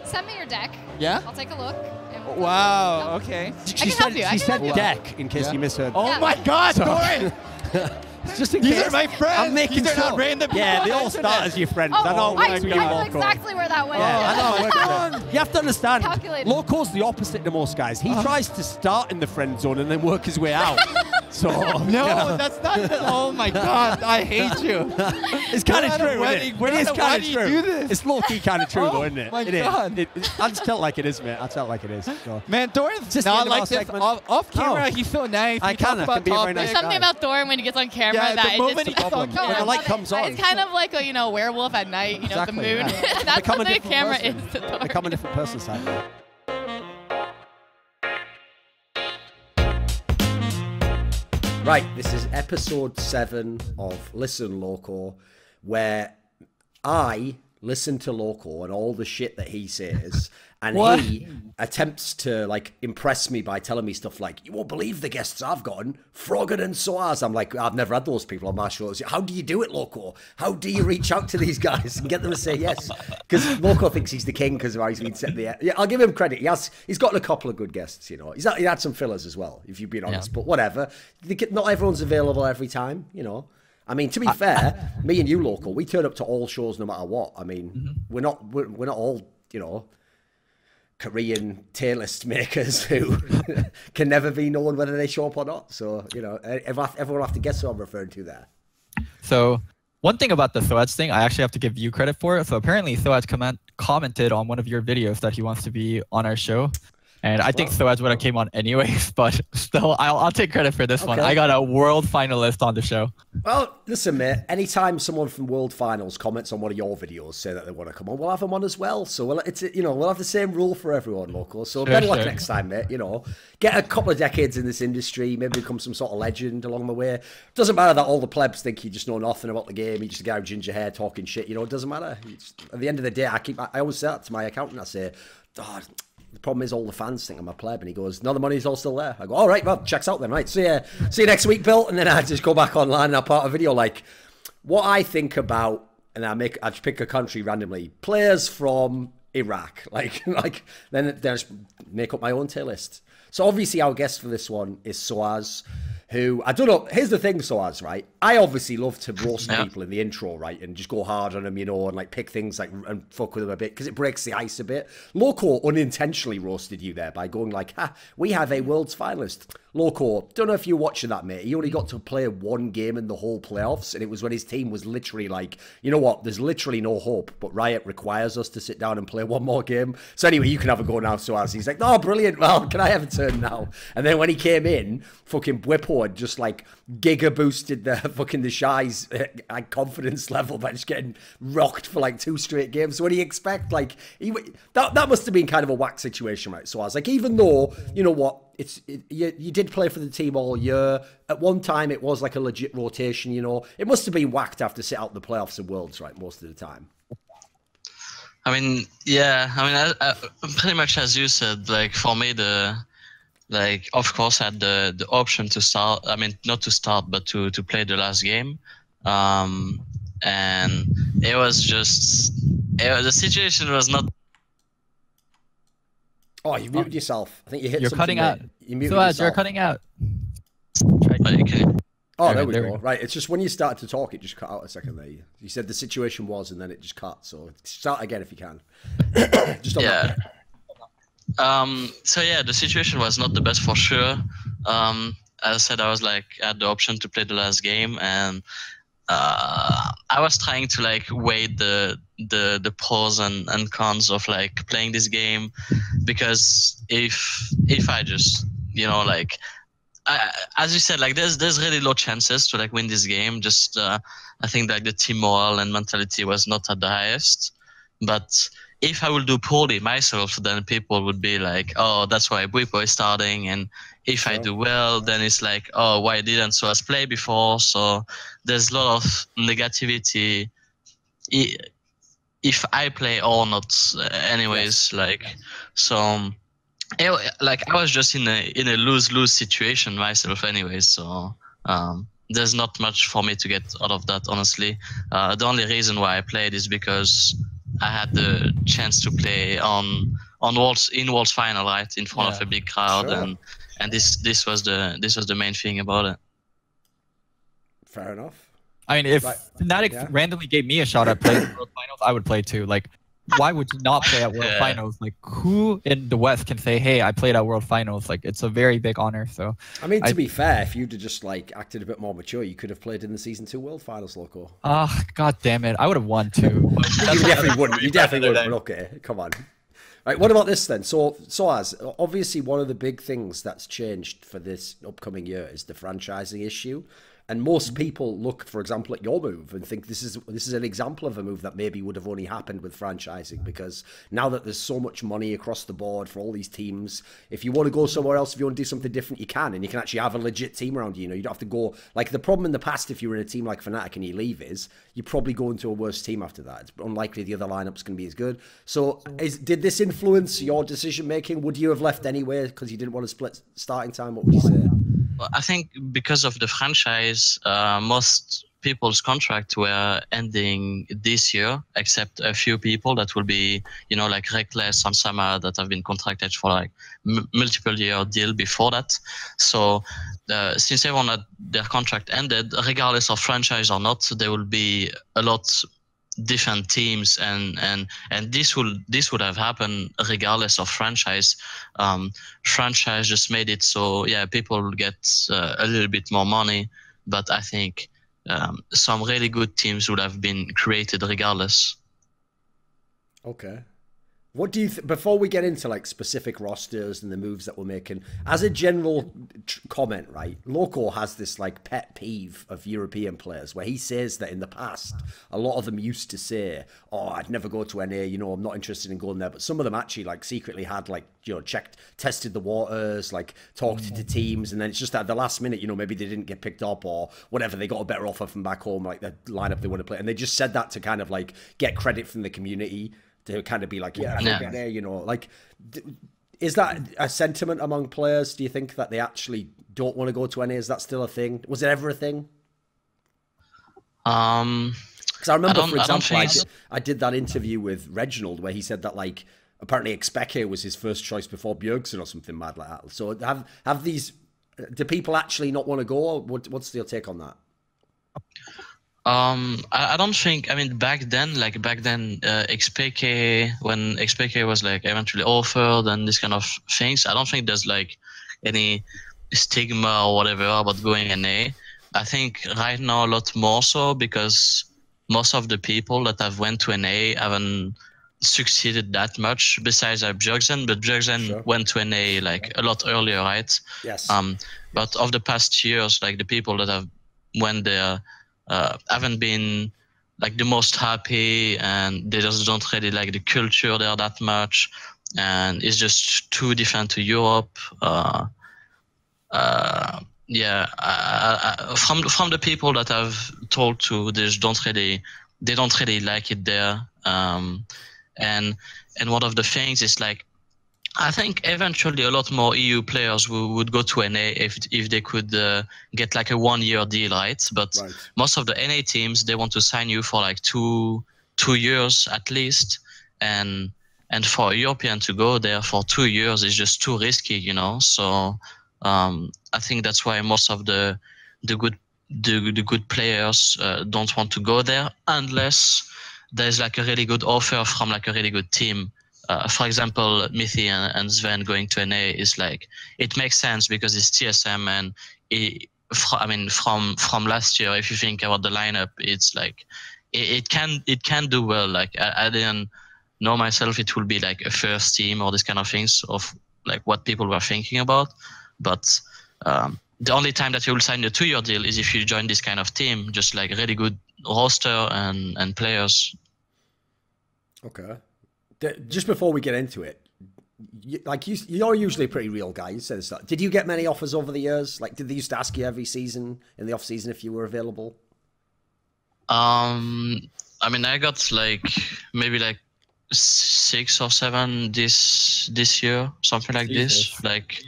Send me your deck. Yeah? I'll take a look. Wow, okay. She said deck, in case you misheard. Oh my God, Doran! Just in These case. are my friends. I'm making These are sure. not random people Yeah, on they the all internet. start as your friends. Oh, I know. I know exactly where that went. Yeah, I know. You have to understand, Calculated. Loco's the opposite to most guys. He tries to start in the friend zone and then work his way out. So No, that's not. Oh my God, I hate you. It's kind of true, isn't it? It is Why kind do of you true. do this? It's low-key kind of true, though, isn't it? My It is. God. I just tell it like it is, mate. I tell it like it is. So. Man, Doran's Just the not end of our like this. segment. Off camera, Oh. he's so nice. I He talks can about be a very nice topics. guy. Something about Doran when he gets on camera Yeah, that the it moment just he gets on When the camera. light comes on. It's kind of like a werewolf at night, Exactly, the moon. yeah. That's Become a what the different camera person. is to Doran. Become a different person, sadly. Right, this is episode 7 of Listen Loco, where I listen to Loco and all the shit that he says, and he attempts to like impress me by telling me stuff like, "You won't believe the guests I've gotten, Froggen and sOAZ." I'm like, I've never had those people on my shows. How do you do it, Loco? How do you reach out to these guys and get them to say yes? Because Loco thinks he's the king because of how he's been set in the air. Yeah, I'll give him credit. He's gotten a couple of good guests, you know. He had some fillers as well, if you've been honest. But whatever. Not everyone's available every time, you know. I mean, to be fair, me and you, Loco, we turn up to all shows no matter what. I mean, we're not all, you know, Korean tier list makers who can never be known whether they show up or not. So, you know, everyone will have to guess who I'm referring to there. So one thing about the sOAZ thing, I actually have to give you credit for it. So apparently sOAZ commented on one of your videos that he wants to be on our show. And I think sOAZ would have came on anyways, but still, I'll take credit for this one. I got a world finalist on the show. Well, listen, mate, anytime someone from World Finals comments on one of your videos, say that they want to come on, we'll have them on as well. So we'll have the same rule for everyone, Loco. So better luck next time, mate. You know, get a couple of decades in this industry, maybe become some sort of legend along the way. Doesn't matter that all the plebs think you just know nothing about the game. You just a guy with ginger hair talking shit. You know, it doesn't matter. At the end of the day, I always say that to my accountant. I say, "God, the problem is all the fans think I'm a pleb," and he goes, "No, the money's all still there." I go, "All right, well, checks out then, right? See you next week, Bill." And then I just go back online and I part a video like what I think about, and I just pick a country randomly, players from Iraq, then I just make up my own tier list. So obviously our guest for this one is sOAZ, who, I don't know, here's the thing, sOAZ, right? I obviously love to roast people in the intro, right? And just go hard on them, you know, and like pick things like, and fuck with them a bit, because it breaks the ice a bit. Loco unintentionally roasted you there by going like, we have a world's finalist. Loco, don't know if you're watching that, mate. He only got to play one game in the whole playoffs, and it was when his team was literally like, you know what, there's literally no hope, but Riot requires us to sit down and play one more game. So anyway, you can have a go now, sOAZ. He's like, "Oh, brilliant, well, can I have a turn now?" And then when he came in, fucking Whippo had just like giga boosted the Shy's confidence level by just getting rocked for like 2 straight games. So what do you expect? Like, that must have been kind of a whack situation, right? So I was like, even though, you know what, you did play for the team all year. At one time, it was like a legit rotation, you know. It must have been whacked after sit out the playoffs and Worlds, right, most of the time. I mean, yeah. I mean, I pretty much as you said, like, for me, of course, I had the option to start. I mean, not to start, but to play the last game. And it was just, the situation was not. Oh, you muted yourself. I think you hit You're something. cutting out. You muted sOAZ, yourself. you're cutting out. Oh, there we go. Right, it's just when you started to talk, it just cut out a second there. You said the situation was, and then it just cut. So start again if you can. Just on that. So yeah, the situation was not the best for sure. As I said, I had the option to play the last game, and I was trying to like weigh the pros and cons of like playing this game, because if I just, you know, like, as you said, like there's really low chances to like win this game. Just I think like the team morale and mentality was not at the highest. But if I will do poorly myself, then people would be like, "Oh, that's why Whippo is starting." And if I do well, then it's like, "Oh, why didn't sOAZ play before?" So there's a lot of negativity if I play or not, anyways. Like, so. Like, I was just in a lose-lose situation myself anyways, so there's not much for me to get out of that, honestly. The only reason why I played is because I had the chance to play on Worlds final, right, in front of a big crowd, and this was the main thing about it. Fair enough. I mean, if FNATIC randomly gave me a shot at playing World Finals, I would play too. Like, why would you not play at World Finals? Like, who in the West can say, "Hey, I played at World Finals"? Like, it's a very big honor. So, I mean, to be fair, if you'd have just like acted a bit more mature, you could have played in the Season 2 World Finals, Loco. Ah, god damn it! I would have won too. You definitely wouldn't. You definitely wouldn't. Okay, come on. Right, what about this then? So as obviously one of the big things that's changed for this upcoming year is the franchising issue. And most people look, for example, at your move and think this is an example of a move that maybe would have only happened with franchising, because now that there's so much money across the board for all these teams, if you want to go somewhere else, if you want to do something different, you can, and you can actually have a legit team around you. You know, you don't have to go, like the problem in the past if you were in a team like FNATIC and you leave is you probably go into a worse team after that. It's unlikely the other lineup's going to be as good. So did this influence your decision making? Would you have left anyway because you didn't want to split starting time? What would you say? Well, I think because of the franchise, most people's contracts were ending this year, except a few people that will be, you know, like Reckless and Sama that have been contracted for like multiple year deal before that. So since everyone had their contract ended, regardless of franchise or not, there will be a lot different teams, and this would have happened regardless of franchise. Franchise just made it so people will get a little bit more money, but I think some really good teams would have been created regardless. Okay. What do you before we get into like specific rosters and the moves that we're making, as a general comment, right? Loco has this like pet peeve of European players where he says that in the past, a lot of them used to say, "Oh, I'd never go to NA, you know, I'm not interested in going there." But some of them actually like secretly had like, you know, tested the waters, like talked to teams, and then it's just at the last minute, you know, maybe they didn't get picked up or whatever, they got a better offer from back home, like the lineup they want to play, and they just said that to kind of like get credit from the community. To kind of be like, you know, like, is that a sentiment among players? Do you think that they actually don't want to go to NA? Is that still a thing? Was it ever a thing? Because I remember, for example, I did that interview with Reginald where he said that like apparently Xpeke was his first choice before Bjergsen or something mad like that. So have these? Do people actually not want to go? What's your take on that? I don't think, I mean, back then, Xpeke, when Xpeke was like eventually offered and this kind of things, I don't think there's like any stigma or whatever about going NA. I think right now a lot more so, because most of the people that have went to NA haven't succeeded that much besides Bjergsen, but Bjergsen went to NA like a lot earlier, right? Yes. But of the past years, like the people that have went there, haven't been like the most happy, and they just don't really like the culture there that much, and it's just too different to Europe. From the people that I've told to, they don't really like it there. And one of the things is like, I think eventually a lot more EU players would go to NA if they could get like a 1-year deal, right? But most of the NA teams, they want to sign you for like two years at least, and for a European to go there for 2 years is just too risky, you know. So I think that's why most of the good players don't want to go there unless there's like a really good offer from like a really good team. For example, Mithi and Sven going to NA is like, it makes sense because it's TSM, and from last year, if you think about the lineup, it's like it can do well. Like I didn't know myself it will be like a first team or this kind of things of like what people were thinking about, but the only time that you will sign a 2-year deal is if you join this kind of team, just like really good roster and players. Okay. Just before we get into it, you're usually a pretty real guy. You said this. Did you get many offers over the years? Like, did they used to ask you every season in the off season if you were available? I mean, I got like maybe like 6 or 7 this year, something like this. Like,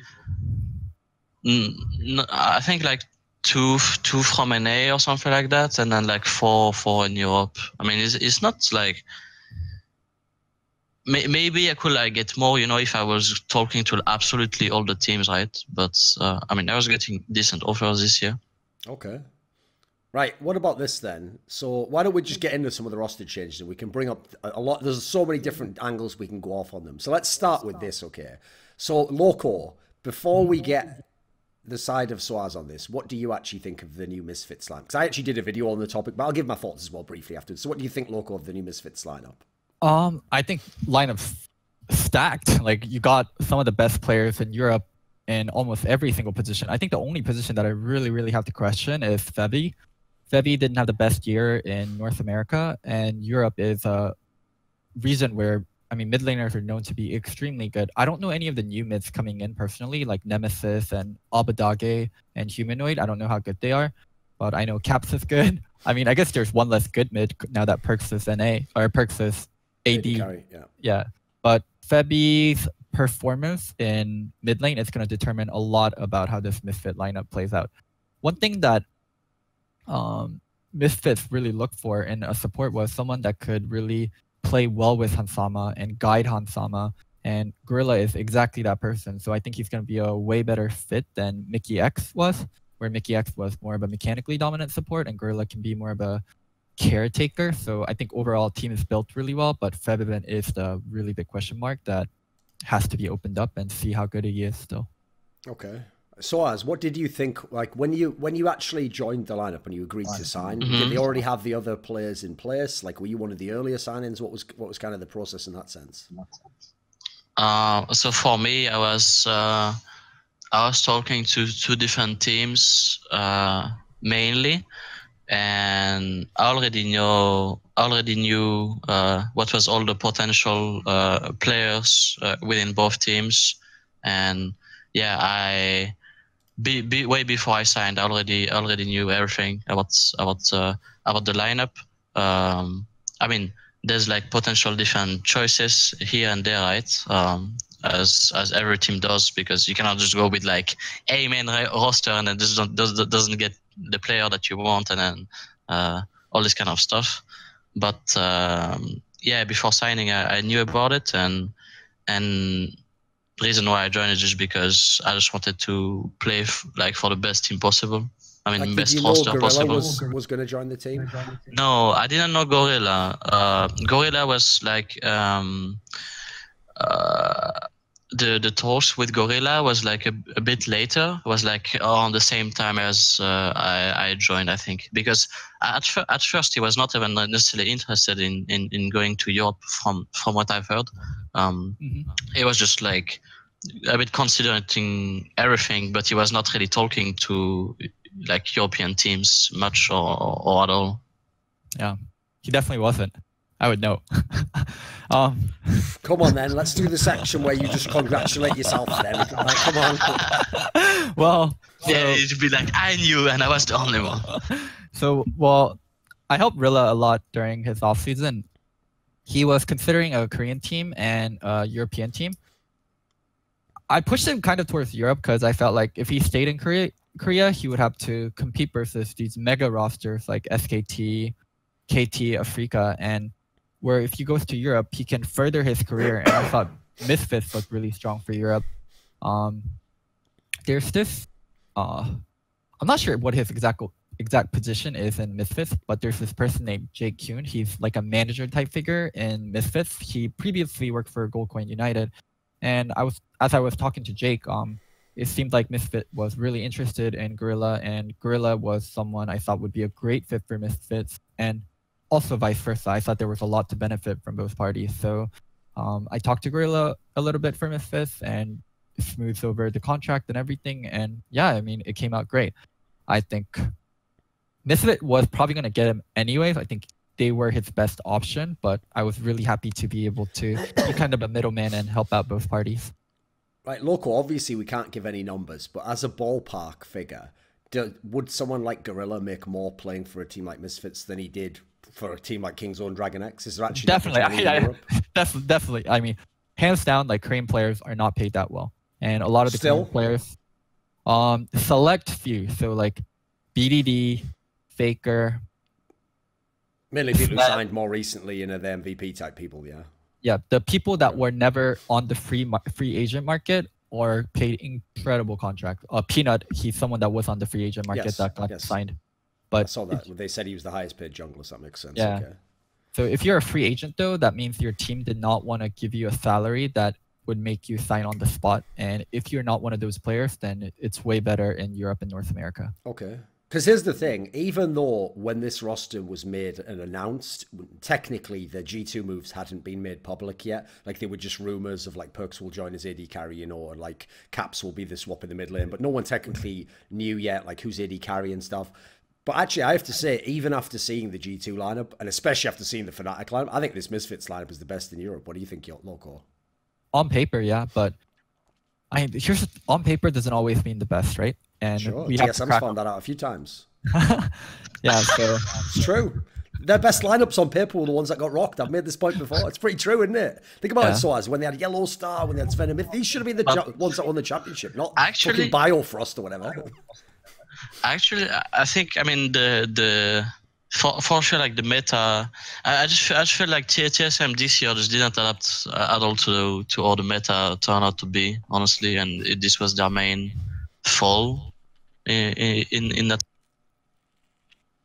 I think like two from NA or something like that, and then like four in Europe. I mean, it's not like. maybe I could like get more, if I was talking to absolutely all the teams, right? But I mean, I was getting decent offers this year. Okay. Right, what about this then? So why don't we just get into some of the roster changes and we can bring up a lot. There's so many different angles we can go off on them. So let's start with this, okay? So Loco, before we get the side of sOAZ on this, what do you actually think of the new Misfits line? Because I actually did a video on the topic, but I'll give my thoughts as well briefly afterwards. So what do you think, Loco, of the new Misfits lineup? I think lineup stacked. Like, you got some of the best players in Europe in almost every single position. I think the only position that I really have to question is Febby. Febby didn't have the best year in North America, and Europe is a region where, I mean, mid laners are known to be extremely good. I don't know any of the new mids coming in personally, like Nemesis and Abadage and Humanoid. I don't know how good they are, but I know Caps is good. I mean, I guess there's one less good mid now that Perks is NA, or Perks is AD. Yeah. But Febby's performance in mid lane is going to determine a lot about how this Misfit lineup plays out. One thing that Misfits really looked for in a support was someone that could really play well with Hansama and guide Hansama, and Gorilla is exactly that person. So I think he's going to be a way better fit than Mickey X was, where Mickey X was more of a mechanically dominant support and Gorilla can be more of a caretaker. So I think overall team is built really well, but Febvin is the really big question mark that has to be opened up and see how good he is still. Okay. sOAZ, what did you think, like, when you actually joined the lineup and you agreed to sign, did they already have the other players in place? Like, were you one of the earlier signings? What was kind of the process in that sense? So for me, I was talking to two different teams mainly, and I already knew what was all the potential players within both teams, and yeah, way before I signed, I already knew everything about the lineup. I mean, there's like potential different choices here and there, right? As every team does, because you cannot just go with like a main roster and then just doesn't get the player that you want, and then all this kind of stuff. But yeah, before signing, I knew about it, and the reason why I joined is just because I just wanted to play for the best team possible. I mean, like, best roster possible. Was going to join the team? No, I didn't know Gorilla. Gorilla was like the talks with Gorilla was like a bit later. It was like around the same time as I joined, I think, because at first he was not even necessarily interested in going to Europe from what I've heard. He was just like a bit considering everything, but he was not really talking to like European teams much or at all. Yeah, he definitely wasn't. I would know. Come on then, let's do the section where you just congratulate yourself then. Like, come on. Well, yeah, it'd be like, I knew and I was the only one. So, well, I helped Rilla a lot during his off season. He was considering a Korean team and a European team. I pushed him kind of towards Europe because I felt like if he stayed in Korea, he would have to compete versus these mega rosters like SKT, KT, Africa, and where if he goes to Europe, he can further his career. And I thought Misfits looked really strong for Europe. There's this, I'm not sure what his exact position is in Misfits, but there's this person named Jake Kuhn. He's like a manager type figure in Misfits. He previously worked for Goldcoin United. And as I was talking to Jake, it seemed like Misfit was really interested in Gorilla, and Gorilla was someone I thought would be a great fit for Misfits, and also vice versa. I thought there was a lot to benefit from both parties. So I talked to Gorilla a little bit for Misfits and smoothed over the contract and everything. And yeah, I mean, it came out great. I think Misfit was probably going to get him anyways. I think they were his best option, but I was really happy to be able to be kind of a middleman and help out both parties. Right, Loco, obviously we can't give any numbers, but as a ballpark figure, would someone like Gorilla make more playing for a team like Misfits than he did for a team like Kingzone Dragon X? Is there actually definitely? I mean, hands down, like Korean players are not paid that well, and a lot of the Korean players, select few. So like BDD, Faker, mainly people who signed more recently, the MVP type people, yeah. Yeah, the people that were never on the free agent market or paid incredible contract. Peanut, he's someone that was on the free agent market that got signed. But I saw that. They said he was the highest paid jungler, so that makes sense. Yeah. Okay. So if you're a free agent, though, that means your team did not want to give you a salary that would make you sign on the spot. And if you're not one of those players, then it's way better in Europe and North America. Okay. Because here's the thing, even though when this roster was made and announced, technically the G2 moves hadn't been made public yet. Like, they were just rumors of like Perks will join as AD carry, you know, and like Caps will be the swap in the mid lane. But no one technically knew yet, like, who's AD carry and stuff. But actually, I have to say, even after seeing the G2 lineup, and especially after seeing the FNATIC lineup, I think this Misfits lineup is the best in Europe. What do you think, Loco? On paper, yeah, but I mean, on paper doesn't always mean the best, right? And sure. we TSM's found that out a few times. Yeah, so it's true. Their best lineups on paper were the ones that got rocked. I've made this point before. It's pretty true, isn't it? Think about it, sOAZ, when they had Yellow Star, when they had Sven and Myth. These should have been the ones that won the championship, not fucking Biofrost or whatever. Actually, I think, I mean, for sure, like the meta, I just feel like TSM this year just didn't adapt at all to all the meta turned out to be, honestly, and this was their main fall in that.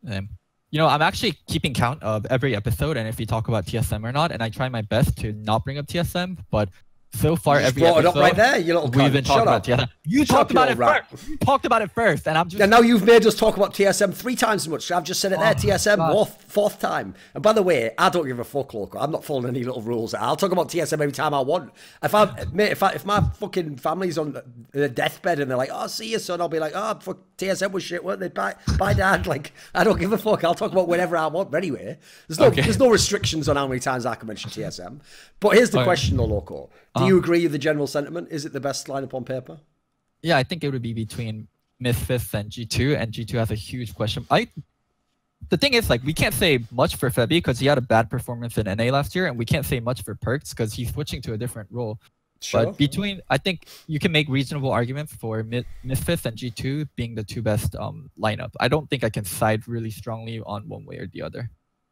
You know, I'm actually keeping count of every episode and if we talk about TSM or not, and I try my best to not bring up TSM, but so far every episode, it up right there, you little cunt. We've been talking about TSM. You talked about it first. You talked about it first, and I'm just. Yeah, now you've made us talk about TSM 3 times as much. I've just said it there. TSM fourth time. And by the way, I don't give a fuck, Loco. I'm not following any little rules. I'll talk about TSM every time I want. If my fucking family's on their deathbed and they're like, "Oh, see you, son," I'll be like, "Oh, fuck, TSM was shit, weren't they? Bye, Dad." Like, I don't give a fuck. I'll talk about whenever I want. But anyway, there's no restrictions on how many times I can mention TSM. But here's the question, though, Loco. Do you agree with the general sentiment? Is it the best lineup on paper? Yeah, I think it would be between Misfits and G2, and G2 has a huge question. The thing is, like, we can't say much for Febby because he had a bad performance in NA last year, and we can't say much for Perks because he's switching to a different role. Sure. But I think you can make reasonable arguments for Misfits and G2 being the two best lineup. I don't think I can side really strongly on one way or the other.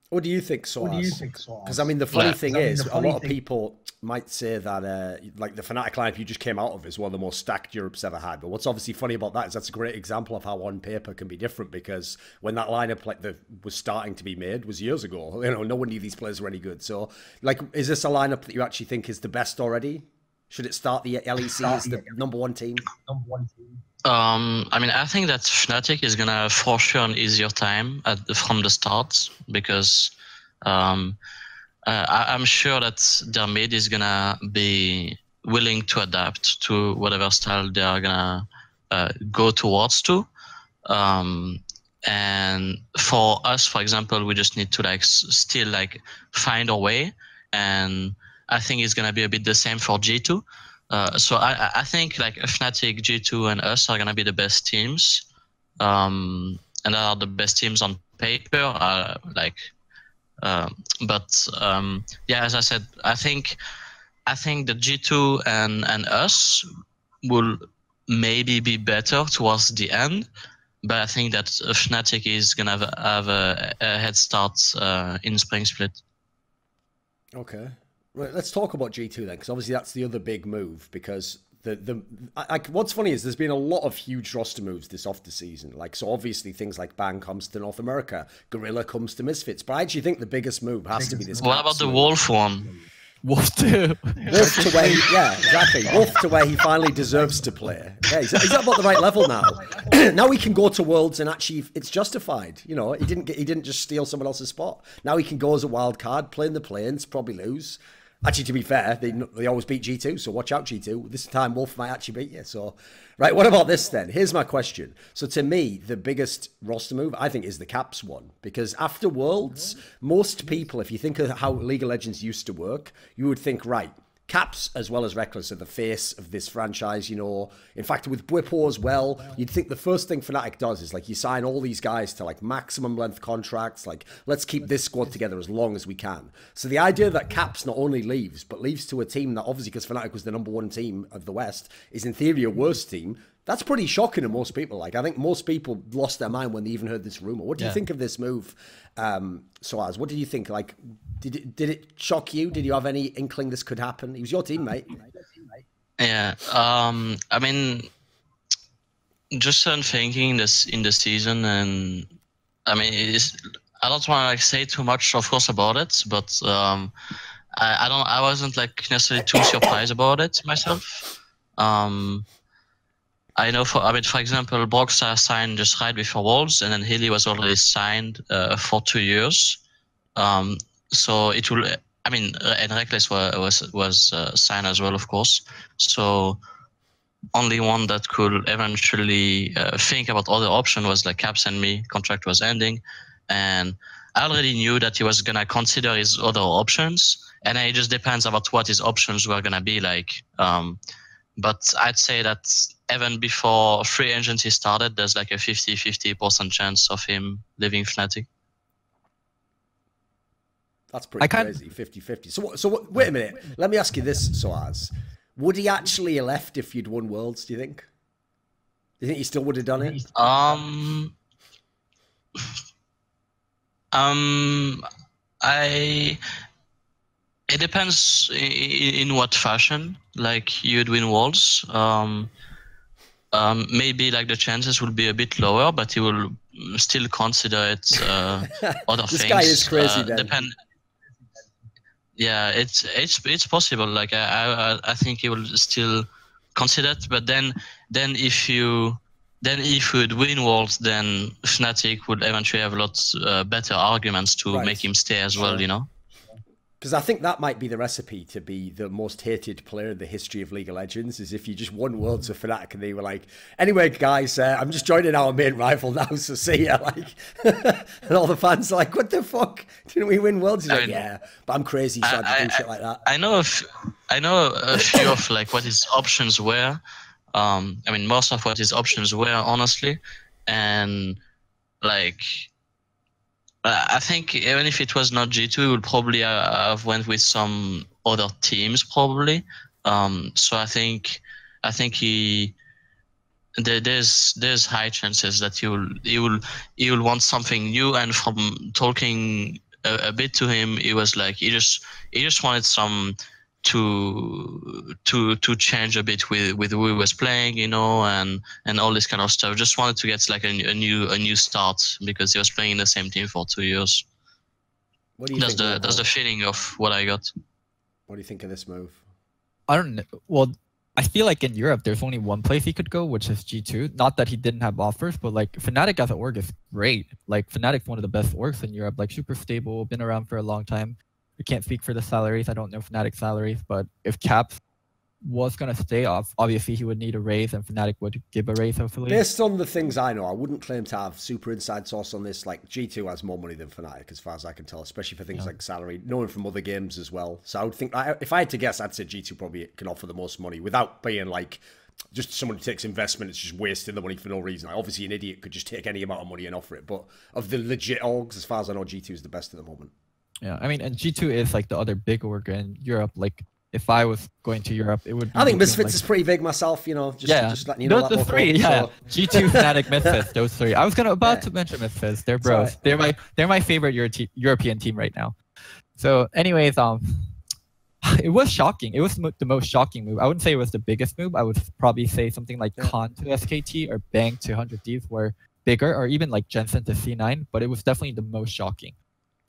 What do you think, sOAZ? Because, I mean, the funny thing is, a lot of people might say that, like, the FNATIC lineup you just came out of is one of the most stacked Europe's ever had. But what's obviously funny about that is that's a great example of how on paper can be different, because when that lineup, like, was starting to be made was years ago. You know, no one knew these players were any good. So, like, is this a lineup that you actually think is the best already? Should it start the LEC as the #1 team? I mean, I think that FNATIC is gonna for sure an easier time from the start, because I'm sure that their mid is gonna be willing to adapt to whatever style they are gonna go towards to. And for us, for example, we just need to like still like find our way, and I think it's gonna be a bit the same for G2. So I think like FNATIC, G2, and us are gonna be the best teams, and are the best teams on paper. Yeah, as I said, I think the G2 and us will maybe be better towards the end, but I think that FNATIC is gonna have a head start in Spring Split. Okay. Right, let's talk about G2 then, because obviously that's the other big move. Because what's funny is there's been a lot of huge roster moves this off the season. Like, so obviously things like Bang comes to North America, Gorilla comes to Misfits, but I actually think the biggest move has to be this. What about the Wolf one? Wolf to where Wolf to where he finally deserves to play. Yeah, he's at about the right level now. Now he can go to Worlds and actually it's justified. You know, he didn't just steal someone else's spot. Now he can go as a wild card, play in the play-ins, probably lose. Actually, to be fair, they always beat G2, so watch out, G2. This time, Wolf might actually beat you. So, right, what about this then? Here's my question. So, to me, the biggest roster move, I think, is the Caps one. Because after Worlds, most people, if you think of how League of Legends used to work, you would think, right, Caps as well as Reckless are the face of this franchise, you know. In fact, with Bwipo as well, you'd think the first thing FNATIC does is like you sign all these guys to like maximum length contracts, like let's keep this squad together as long as we can. So the idea that Caps not only leaves, but leaves to a team that obviously, because FNATIC was the #1 team of the West, is in theory a worse team, That's pretty shocking to most people. Like, I think most people lost their mind when they even heard this rumor. What do you think of this move, sOAZ? What did you think? Like, did it shock you? Did you have any inkling this could happen? He was your teammate. Yeah. I mean, just thinking this in the season, and I mean, I don't want to like say too much, of course, about it, but I wasn't like necessarily too surprised about it myself. I know for example, Brockstar signed just right before Worlds, and then Healy was already signed for 2 years. So it will. I mean, and Reckless was signed as well, of course. So only one that could eventually think about other option was like Caps and me. Contract was ending, and I already knew that he was gonna consider his other options, and it just depends about what his options were gonna be like. But I'd say that even before free agency started, there's like a 50% chance of him leaving FNATIC. That's pretty crazy, 50-50. So wait a minute. Let me ask you this, sOAZ. Would he actually have left if you'd won Worlds, do you think? Do you think he still would have done it? It depends in what fashion. Like, you'd win Worlds. Maybe like the chances will be a bit lower, but he will still consider it other things. This guy is crazy, then. Yeah, it's possible. Like, I think he will still consider it, but then if you'd win Worlds, then FNATIC would eventually have lots better arguments to make him stay as well, you know? Because I think that might be the recipe to be the most hated player in the history of League of Legends, is if you just won Worlds with FNATIC and they were like, anyway, guys, I'm just joining our main rival now, so see ya. Like, and all the fans are like, what the fuck? Didn't we win Worlds? He's like, yeah, but I'm crazy, so I do shit like that. I know a few of like what his options were. I mean, most of what his options were, honestly. And like, I think even if it was not G2, he would probably have went with some other teams, probably. So I think there's high chances that he will want something new. And from talking a bit to him, it was like he just wanted some to change a bit with who he was playing, you know, and all this kind of stuff. Just wanted to get like a new start, because he was playing in the same team for 2 years. What do you think? That's the feeling of what I got. What do you think of this move? I don't know. Well, I feel like in Europe, there's only one place he could go, which is G2. Not that he didn't have offers, but like FNATIC as an org is great. Like FNATIC's one of the best orgs in Europe, like super stable, been around for a long time. I can't speak for the salaries. I don't know FNATIC salaries, but if Caps was going to stay off, obviously he would need a raise, and FNATIC would give a raise, hopefully. Based on the things I know, I wouldn't claim to have super inside source on this. Like, G2 has more money than FNATIC, as far as I can tell, especially for things like salary, knowing from other games as well. So I would think, if I had to guess, I'd say G2 probably can offer the most money without being like just someone who takes investment. It's just wasting the money for no reason. Like, obviously, an idiot could just take any amount of money and offer it. But of the legit orgs, as far as I know, G2 is the best at the moment. Yeah, I mean, and G2 is like the other big org in Europe. Like, if I was going to Europe, it would be... I think Misfits is pretty big myself, you know. Just letting you know those that. Three, yeah. So. G2, FNATIC, Misfits, those three. I was about to mention Misfits. They're bros. Right. They're my favorite European team right now. So, anyways, it was shocking. It was the most shocking move. I wouldn't say it was the biggest move. I would probably say something like Khan to SKT or Bang to 100 Thieves were bigger, or even like Jensen to C9. But it was definitely the most shocking.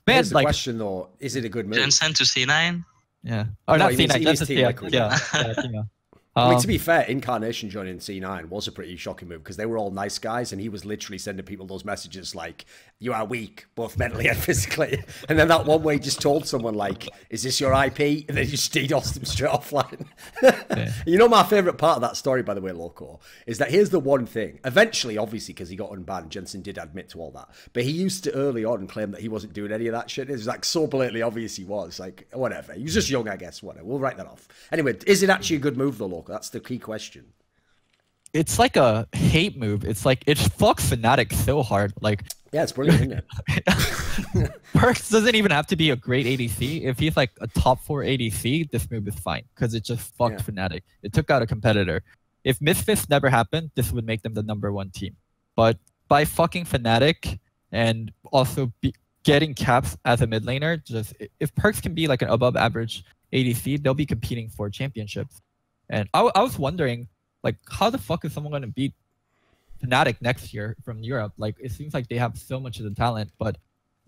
Man, here's the question though: is it a good move? Jensen to C9? Yeah. Or not C9. That's yeah. I mean, to be fair, Incarnation joining C9 was a pretty shocking move, because they were all nice guys, and he was literally sending people those messages like, you are weak, both mentally and physically. And then that one way he just told someone like, is this your IP? And then just DDoSed him straight offline. You know, my favourite part of that story, by the way, Loco, is that here's the one thing. Eventually, obviously, because he got unbanned, Jensen did admit to all that. But he used to early on claim that he wasn't doing any of that shit. It was like so blatantly obvious he was. Like, whatever. He was just young, I guess. Whatever. We'll write that off. Anyway, is it actually a good move though, Loco? That's the key question. It's like a hate move. It's like, it fucks FNATIC so hard. Like, yeah, it's brilliant, isn't it? Perks doesn't even have to be a great ADC. If he's like a top 4 ADC, this move is fine, because it just fucked FNATIC. It took out a competitor. if Misfits never happened, this would make them the #1 team. But by fucking FNATIC and also getting caps as a mid laner, just if Perks can be like an above average ADC, they'll be competing for championships. And I was wondering, like, how the fuck is someone going to beat FNATIC next year from Europe? Like, it seems like they have so much of the talent, but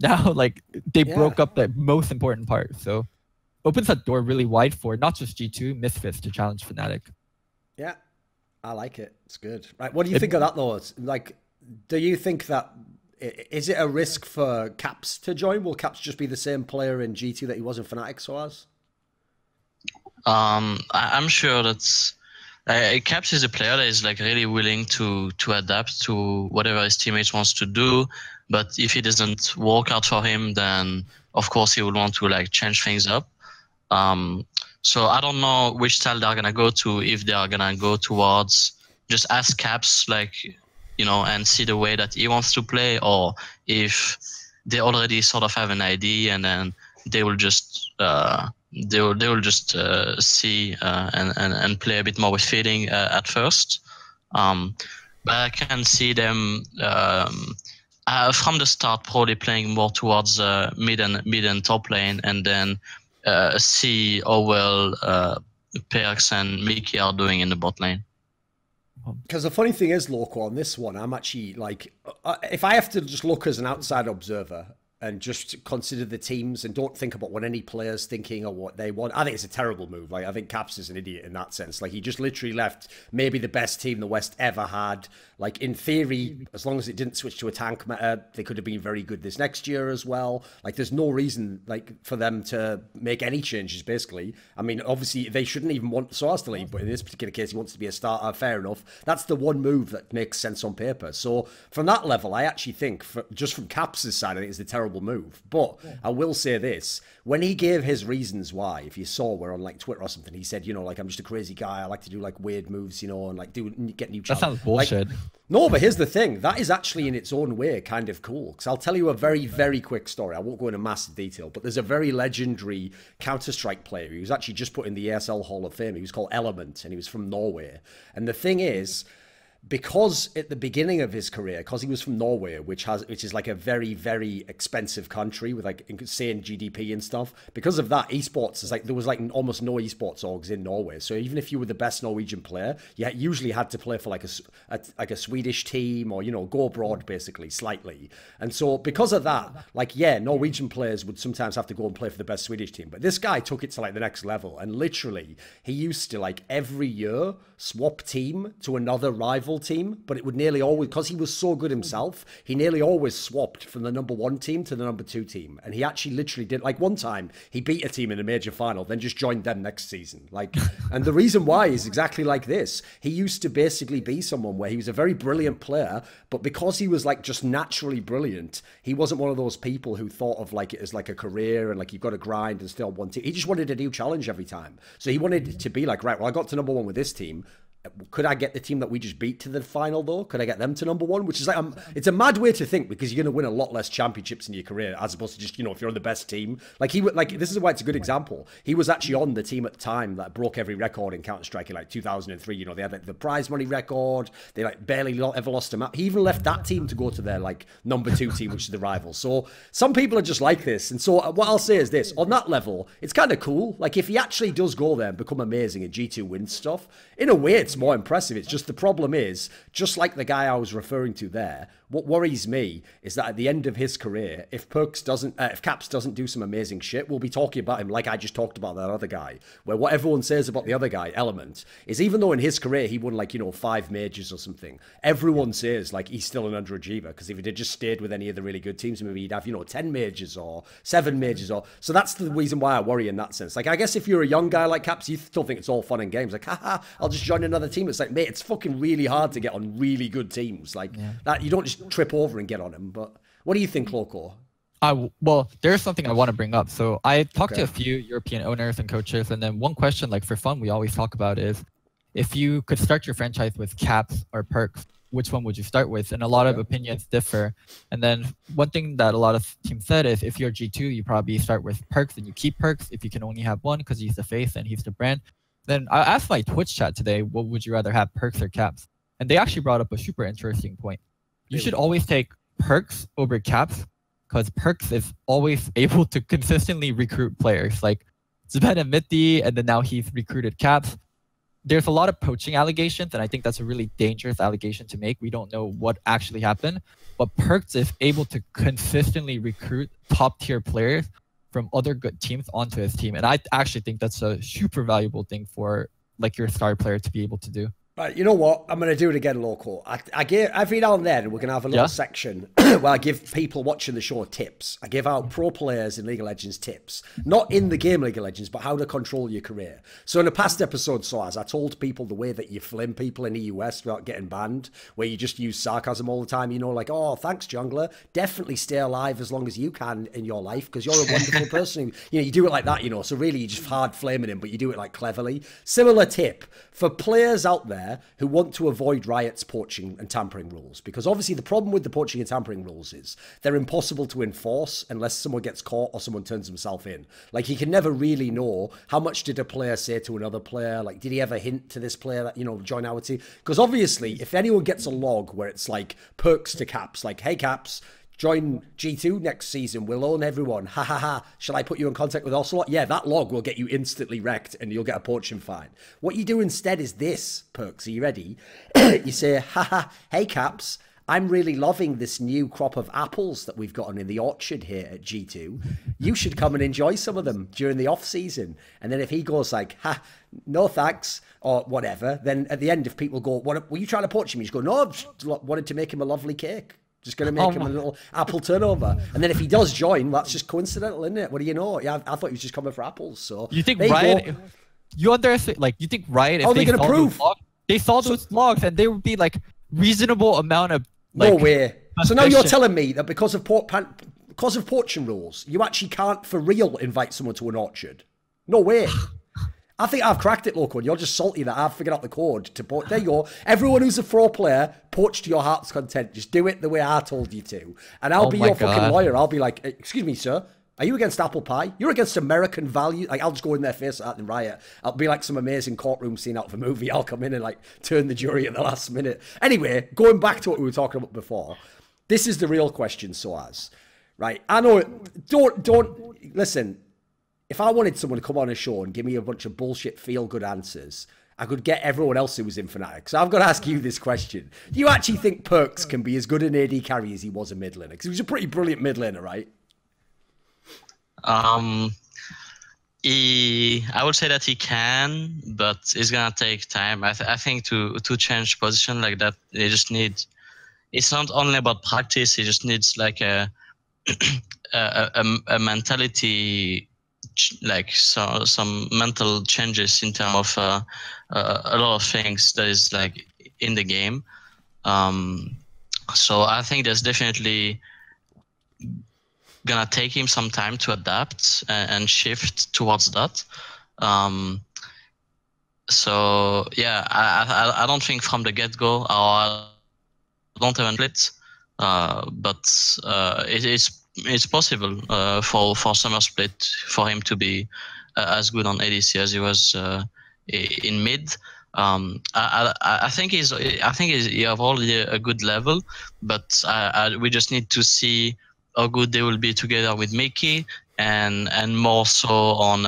now, like, they broke up the most important part. So opens that door really wide for not just G2, Misfits to challenge FNATIC. Yeah, I like it. It's good. Right, what do you think of that, though? Like, do you think that, is it a risk for Caps to join? Will Caps just be the same player in G2 that he was in FNATIC, sOAZ? I'm sure that's Caps is a player that is like really willing to adapt to whatever his teammates wants to do. But if it doesn't work out for him, then of course he would want to like change things up. So I don't know which style they're gonna go to. If they are gonna go towards just ask Caps, like, you know, and see the way that he wants to play, or if they already sort of have an idea and then they will just they will just see and play a bit more with feeling at first. But I can see them from the start probably playing more towards mid and top lane, and then see how well Perks and Mickey are doing in the bot lane. Because the funny thing is, Loco, on this one, I'm actually like, if I have to just look as an outside observer and just consider the teams and don't think about what any player's thinking or what they want, I think it's a terrible move. Like, I think Caps is an idiot in that sense. Like, he just literally left maybe the best team the West ever had. Like, in theory, as long as it didn't switch to a tank meta, they could have been very good this next year as well. Like, there's no reason, like, for them to make any changes, basically. I mean, obviously, they shouldn't even want sOAZ to leave, but in this particular case, he wants to be a starter, fair enough. That's the one move that makes sense on paper. So, from that level, I actually think, just from Caps' side, I think it's a terrible move. But I will say this, when he gave his reasons why, if you saw, we're on like Twitter or something, he said, you know, like, I'm just a crazy guy, I like to do like weird moves, you know, and like get new challenges. That sounds bullshit. Like, no, but here's the thing, that is actually in its own way kind of cool, because I'll tell you a very, very quick story. I won't go into massive detail, but there's a very legendary Counter-Strike player who was actually just put in the ESL Hall of Fame. He was called Element, and he was from Norway. And the thing is, because at the beginning of his career, because he was from Norway, which is like a very, very expensive country with like insane GDP and stuff, because of that, esports is like, there was like almost no esports orgs in Norway. So even if you were the best Norwegian player, you usually had to play for like a Swedish team, or, you know, go abroad basically slightly. And so because of that, like, yeah, Norwegian players would sometimes have to go and play for the best Swedish team. But this guy took it to like the next level, and literally he used to like every year swap team to another rival team, but it would nearly always, because he was so good himself, he nearly always swapped from the #1 team to the #2 team. And he actually literally did, like, one time he beat a team in a major final, then just joined them next season. Like, and the reason why is exactly like this. He used to basically be someone where he was a very brilliant player, but because he was like just naturally brilliant, he wasn't one of those people who thought of like it as like a career and like you've got to grind and still want to. He just wanted a new challenge every time. So he wanted to be like, right, well, I got to #1 with this team. Could I get the team that we just beat to the final, though? Could I get them to #1? Which is like, it's a mad way to think, because you're going to win a lot less championships in your career, as opposed to just, you know, if you're on the best team. Like, this is why it's a good example. He was actually on the team at the time that broke every record in Counter-Strike in like 2003. You know, they had like the prize money record. They like barely ever lost a map. He even left that team to go to their like #2 team, which is the rival. So some people are just like this. And so what I'll say is this, on that level, it's kind of cool. Like, if he actually does go there and become amazing and G2 wins stuff, in a way, it's more impressive. It's just the problem is, just like the guy I was referring to there, what worries me is that at the end of his career, if Caps doesn't do some amazing shit, we'll be talking about him like I just talked about that other guy, where what everyone says about the other guy, Element, is even though in his career he won like, you know, 5 majors or something, everyone says like he's still an underachiever, because if he had just stayed with any of the really good teams, maybe he'd have, you know, 10 majors or 7 majors, or so that's the reason why I worry in that sense. Like, I guess if you're a young guy like Caps, you still think it's all fun and games, like, haha, I'll just join another team. It's like, mate, it's fucking really hard to get on really good teams like that. You don't just trip over and get on them. But what do you think, Loco? Well, there's something I want to bring up. So I talked to a few European owners and coaches, and then one question, like for fun, we always talk about is, if you could start your franchise with Caps or Perks, which one would you start with? And a lot of opinions differ. And then one thing that a lot of teams said is, if you're G2, you probably start with Perks and you keep Perks if you can only have one, because he's the face and he's the brand. Then I asked my Twitch chat today, what would you rather have, perks or caps? And they actually brought up a super interesting point. You should always take perks over caps, because perks is always able to consistently recruit players. Like Zben and Mitty, and then now he's recruited caps. There's a lot of poaching allegations, and I think that's a really dangerous allegation to make. We don't know what actually happened, but perks is able to consistently recruit top-tier players from other good teams onto his team, and I actually think that's a super valuable thing for like your star player to be able to do. Right, you know what? I'm going to do it again, Loco. I give every now and then we're going to have a little section where I give people watching the show tips. I give out pro players in League of Legends tips, not in the game League of Legends, but how to control your career. So in a past episode, sOAZ, I told people the way that you flim people in the US without getting banned, where you just use sarcasm all the time. You know, like, oh, thanks, jungler. Definitely stay alive as long as you can in your life because you're a wonderful person. You know, you do it like that, you know. So really, you just hard flaming him, but you do it like cleverly. Similar tip for players out there who want to avoid Riot's poaching and tampering rules, because obviously the problem with the poaching and tampering rules is they're impossible to enforce unless someone gets caught or someone turns himself in. Like, you can never really know how much did a player say to another player, like did he ever hint to this player that, you know, join our team? Because obviously if anyone gets a log where it's like perks to caps, like, hey caps, join G2 next season, we'll own everyone, ha ha ha, shall I put you in contact with Ocelot? Yeah, that log will get you instantly wrecked and you'll get a poaching fine. What you do instead is this, Perks, are you ready? You say, ha ha, hey Caps, I'm really loving this new crop of apples that we've gotten in the orchard here at G2. You should come and enjoy some of them during the off season. And then if he goes like, ha, no thanks, or whatever, then at the end if people go, what, were you trying to poach him? You just go, no, I just wanted to make him a lovely cake. Just going to make him a little apple turnover. And then if he does join, that's just coincidental, isn't it? What do you know? Yeah, I thought he was just coming for apples. So you think Riot, you underestimate, like, you think Riot, if they saw those logs, they saw those logs and they would be like reasonable amount of, like, no way. So now you're telling me that because of poaching rules, you actually can't for real invite someone to an orchard? No way. I think I've cracked it, Loco, and you're just salty that I've figured out the code to poach. There you go. Everyone who's a pro player, poach to your heart's content. Just do it the way I told you to. And I'll be your fucking lawyer. I'll be like, excuse me, sir, are you against apple pie? You're against American value. Like, I'll just go in their face at that and riot. I'll be like some amazing courtroom scene out of a movie. I'll come in and like turn the jury at the last minute. Anyway, going back to what we were talking about before, this is the real question, sOAZ. Right? I know, don't, listen, if I wanted someone to come on a show and give me a bunch of bullshit feel-good answers, I could get everyone else who was in FNATIC. So I've got to ask you this question. Do you actually think Perks can be as good an AD carry as he was a mid laner? Because he was a pretty brilliant mid laner, right? I would say that he can, but it's going to take time. I think to change position like that, they just need... It's not only about practice, he just needs like a mentality... like some mental changes in terms of a lot of things that is like in the game. So I think there's definitely gonna take him some time to adapt and shift towards that. So yeah, I don't think from the get-go, or I don't even split, but it's possible for Summer Split for him to be as good on ADC as he was in mid. I think he have already a good level, but we just need to see how good they will be together with Mickey, and more so on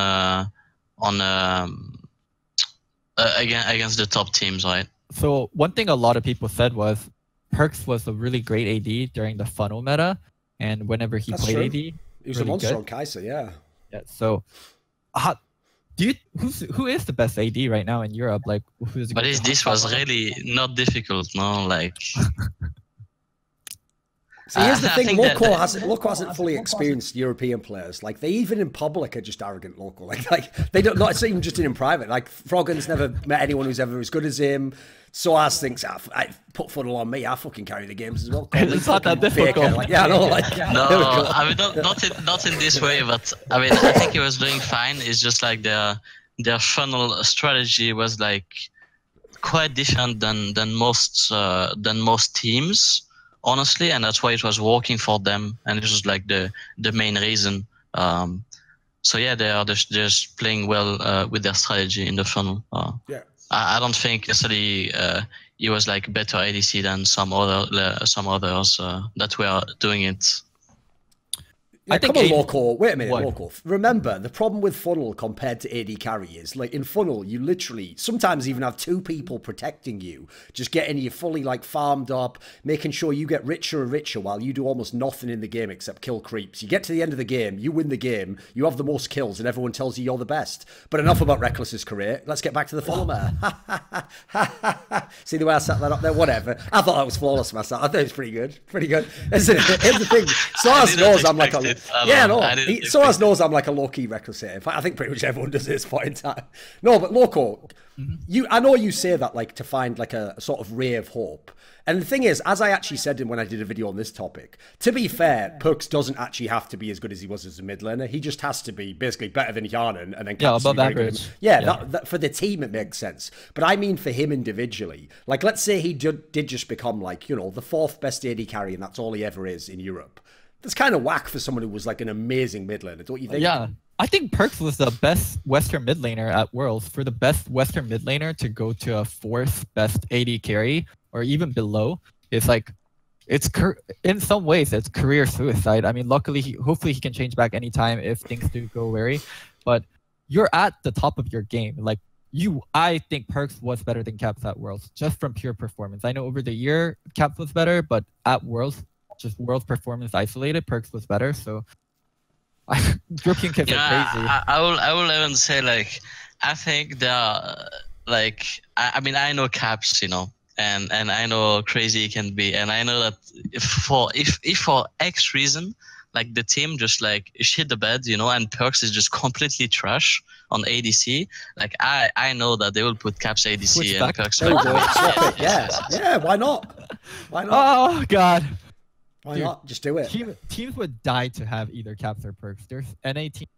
against the top teams, right? So one thing a lot of people said was Perks was a really great AD during the funnel meta. And whenever he played AD, he was really a monster on Kai'Sa, yeah. Yeah. So, who is the best AD right now in Europe? Like, who's? But this was really not difficult, no? Like. See, here's the thing: Loco hasn't fully experienced European players. Like, they even in public are just arrogant. Loco, like they don't. Not it's even just in private. Like, Froggen's never met anyone who's ever as good as him. sOAZ thinks, I put funnel on me. I fucking carry the games as well. It's not that difficult. Like, yeah, I know. Like, no, I mean not in this way, but I mean I think he was doing fine. It's just like their funnel strategy was like quite different than most teams, honestly, and that's why it was working for them, and it was like the main reason. So yeah, they are just playing well with their strategy in the funnel. Yeah. I don't think necessarily he was like better ADC than some others that were doing it. Yeah, I think come on, Loco. Wait a minute, What? Loco. Remember, the problem with funnel compared to AD carry is, like, in funnel, you literally sometimes even have two people protecting you, just getting you fully, like, farmed up, making sure you get richer and richer while you do almost nothing in the game except kill creeps. You get to the end of the game, you win the game, you have the most kills, and everyone tells you you're the best. But enough about Reckless's career. Let's get back to the funnel meta. See the way I set that up there? Whatever. I thought that was flawless myself. I thought it was pretty good. Pretty good. Isn't it? Here's the thing. SOAZ knows I'm like a... Yeah, no. SOAZ knows I'm like a low-key reckless here. In fact, I think pretty much everyone does at this point in time. No, but Loco, I know you say that like to find like a sort of ray of hope. And the thing is, as I actually said when I did a video on this topic, to be fair, Perks doesn't actually have to be as good as he was as a mid laner. He just has to be basically better than Yarnan and then above average. Yeah, that for the team it makes sense. But I mean for him individually, like let's say he did just become like, you know, the 4th best AD carry and that's all he ever is in Europe. That's kind of whack for someone who was like an amazing mid laner, don't you think? Yeah. I think Perks was the best Western mid laner at Worlds. For the best Western mid laner to go to a 4th best AD carry or even below, it's like, in some ways, it's career suicide. I mean, luckily, hopefully he can change back anytime if things do go wary. But you're at the top of your game. Like, I think Perks was better than Caps at Worlds, just from pure performance. I know over the year, Caps was better, but at Worlds, just Worlds performance isolated, Perks was better. So, European kids are crazy. I will even say, like, I think there are, like, I mean, I know Caps, you know, and I know crazy he can be, and I know that if for X reason, like the team just like shit the bed, you know, and Perks is just completely trash on ADC, like I know that they will put Caps ADC and Perks back. Yeah, why not? Why not? Oh god. Why not? Just do it. Teams would die to have either Caps or Perks. There's NA teams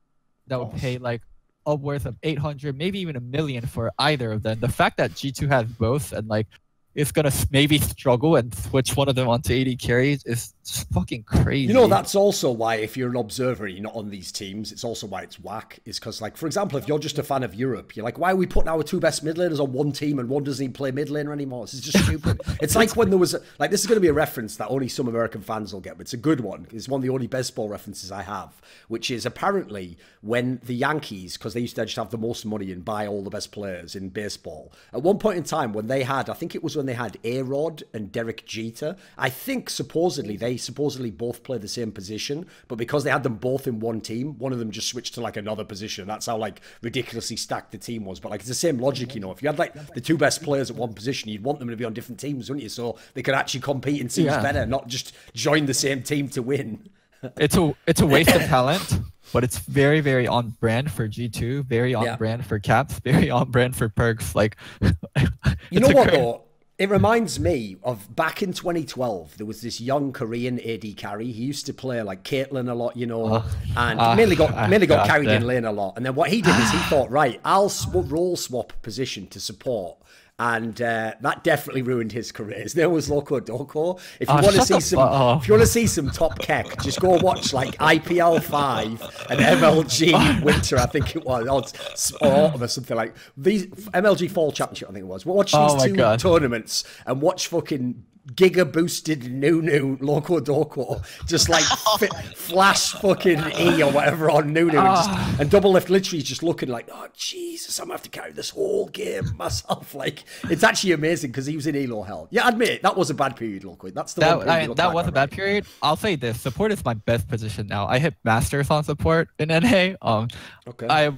that would pay like upwards of 800, maybe even $1 million for either of them. The fact that G2 has both and like is gonna maybe struggle and switch one of them onto AD carries is just fucking crazy. You know, that's also why if you're an observer and you're not on these teams, it's also why it's whack. Is because, like, for example, if you're just a fan of Europe, you're like, why are we putting our 2 best mid laners on one team and one doesn't even play mid laner anymore? This is just stupid. It's like when there was, like, this is going to be a reference that only some American fans will get, but it's a good one. It's one of the only baseball references I have, which is apparently when the Yankees, because they used to just have the most money and buy all the best players in baseball, at one point in time when they had, I think it was when they had A-Rod and Derek Jeter, I think they supposedly both play the same position, but because they had them both in one team, one of them just switched to like another position. That's how like ridiculously stacked the team was. But like it's the same logic, you know. If you had like the 2 best players at one position, you'd want them to be on different teams, wouldn't you? So they could actually compete in teams better, not just join the same team to win. It's a waste of talent, but it's very, very on brand for G2, very on brand for Caps, very on brand for Perks. Like, you know what though? It reminds me of back in 2012, there was this young Korean AD carry. He used to play like Caitlyn a lot, you know, and mainly got carried in lane a lot. And then what he did is he thought, right, I'll role swap position to support. And that definitely ruined his career. His name was Locodoco. If you want to see some top keck, just go watch like IPL 5 and MLG Winter, I think it was, or Autumn or something like these. MLG Fall Championship, I think it was. Watch these 2 tournaments and watch fucking giga boosted Nunu Locodoco just like flash fucking E or whatever on Nunu and double lift literally just looking like, oh Jesus, I'm gonna have to carry this whole game myself. Like, it's actually amazing because he was in Elo hell. Yeah, admit it, that was a bad period, Loco. That's the one that was a bad period. I'll say this: support is my best position now. I hit masters on support in NA. Okay.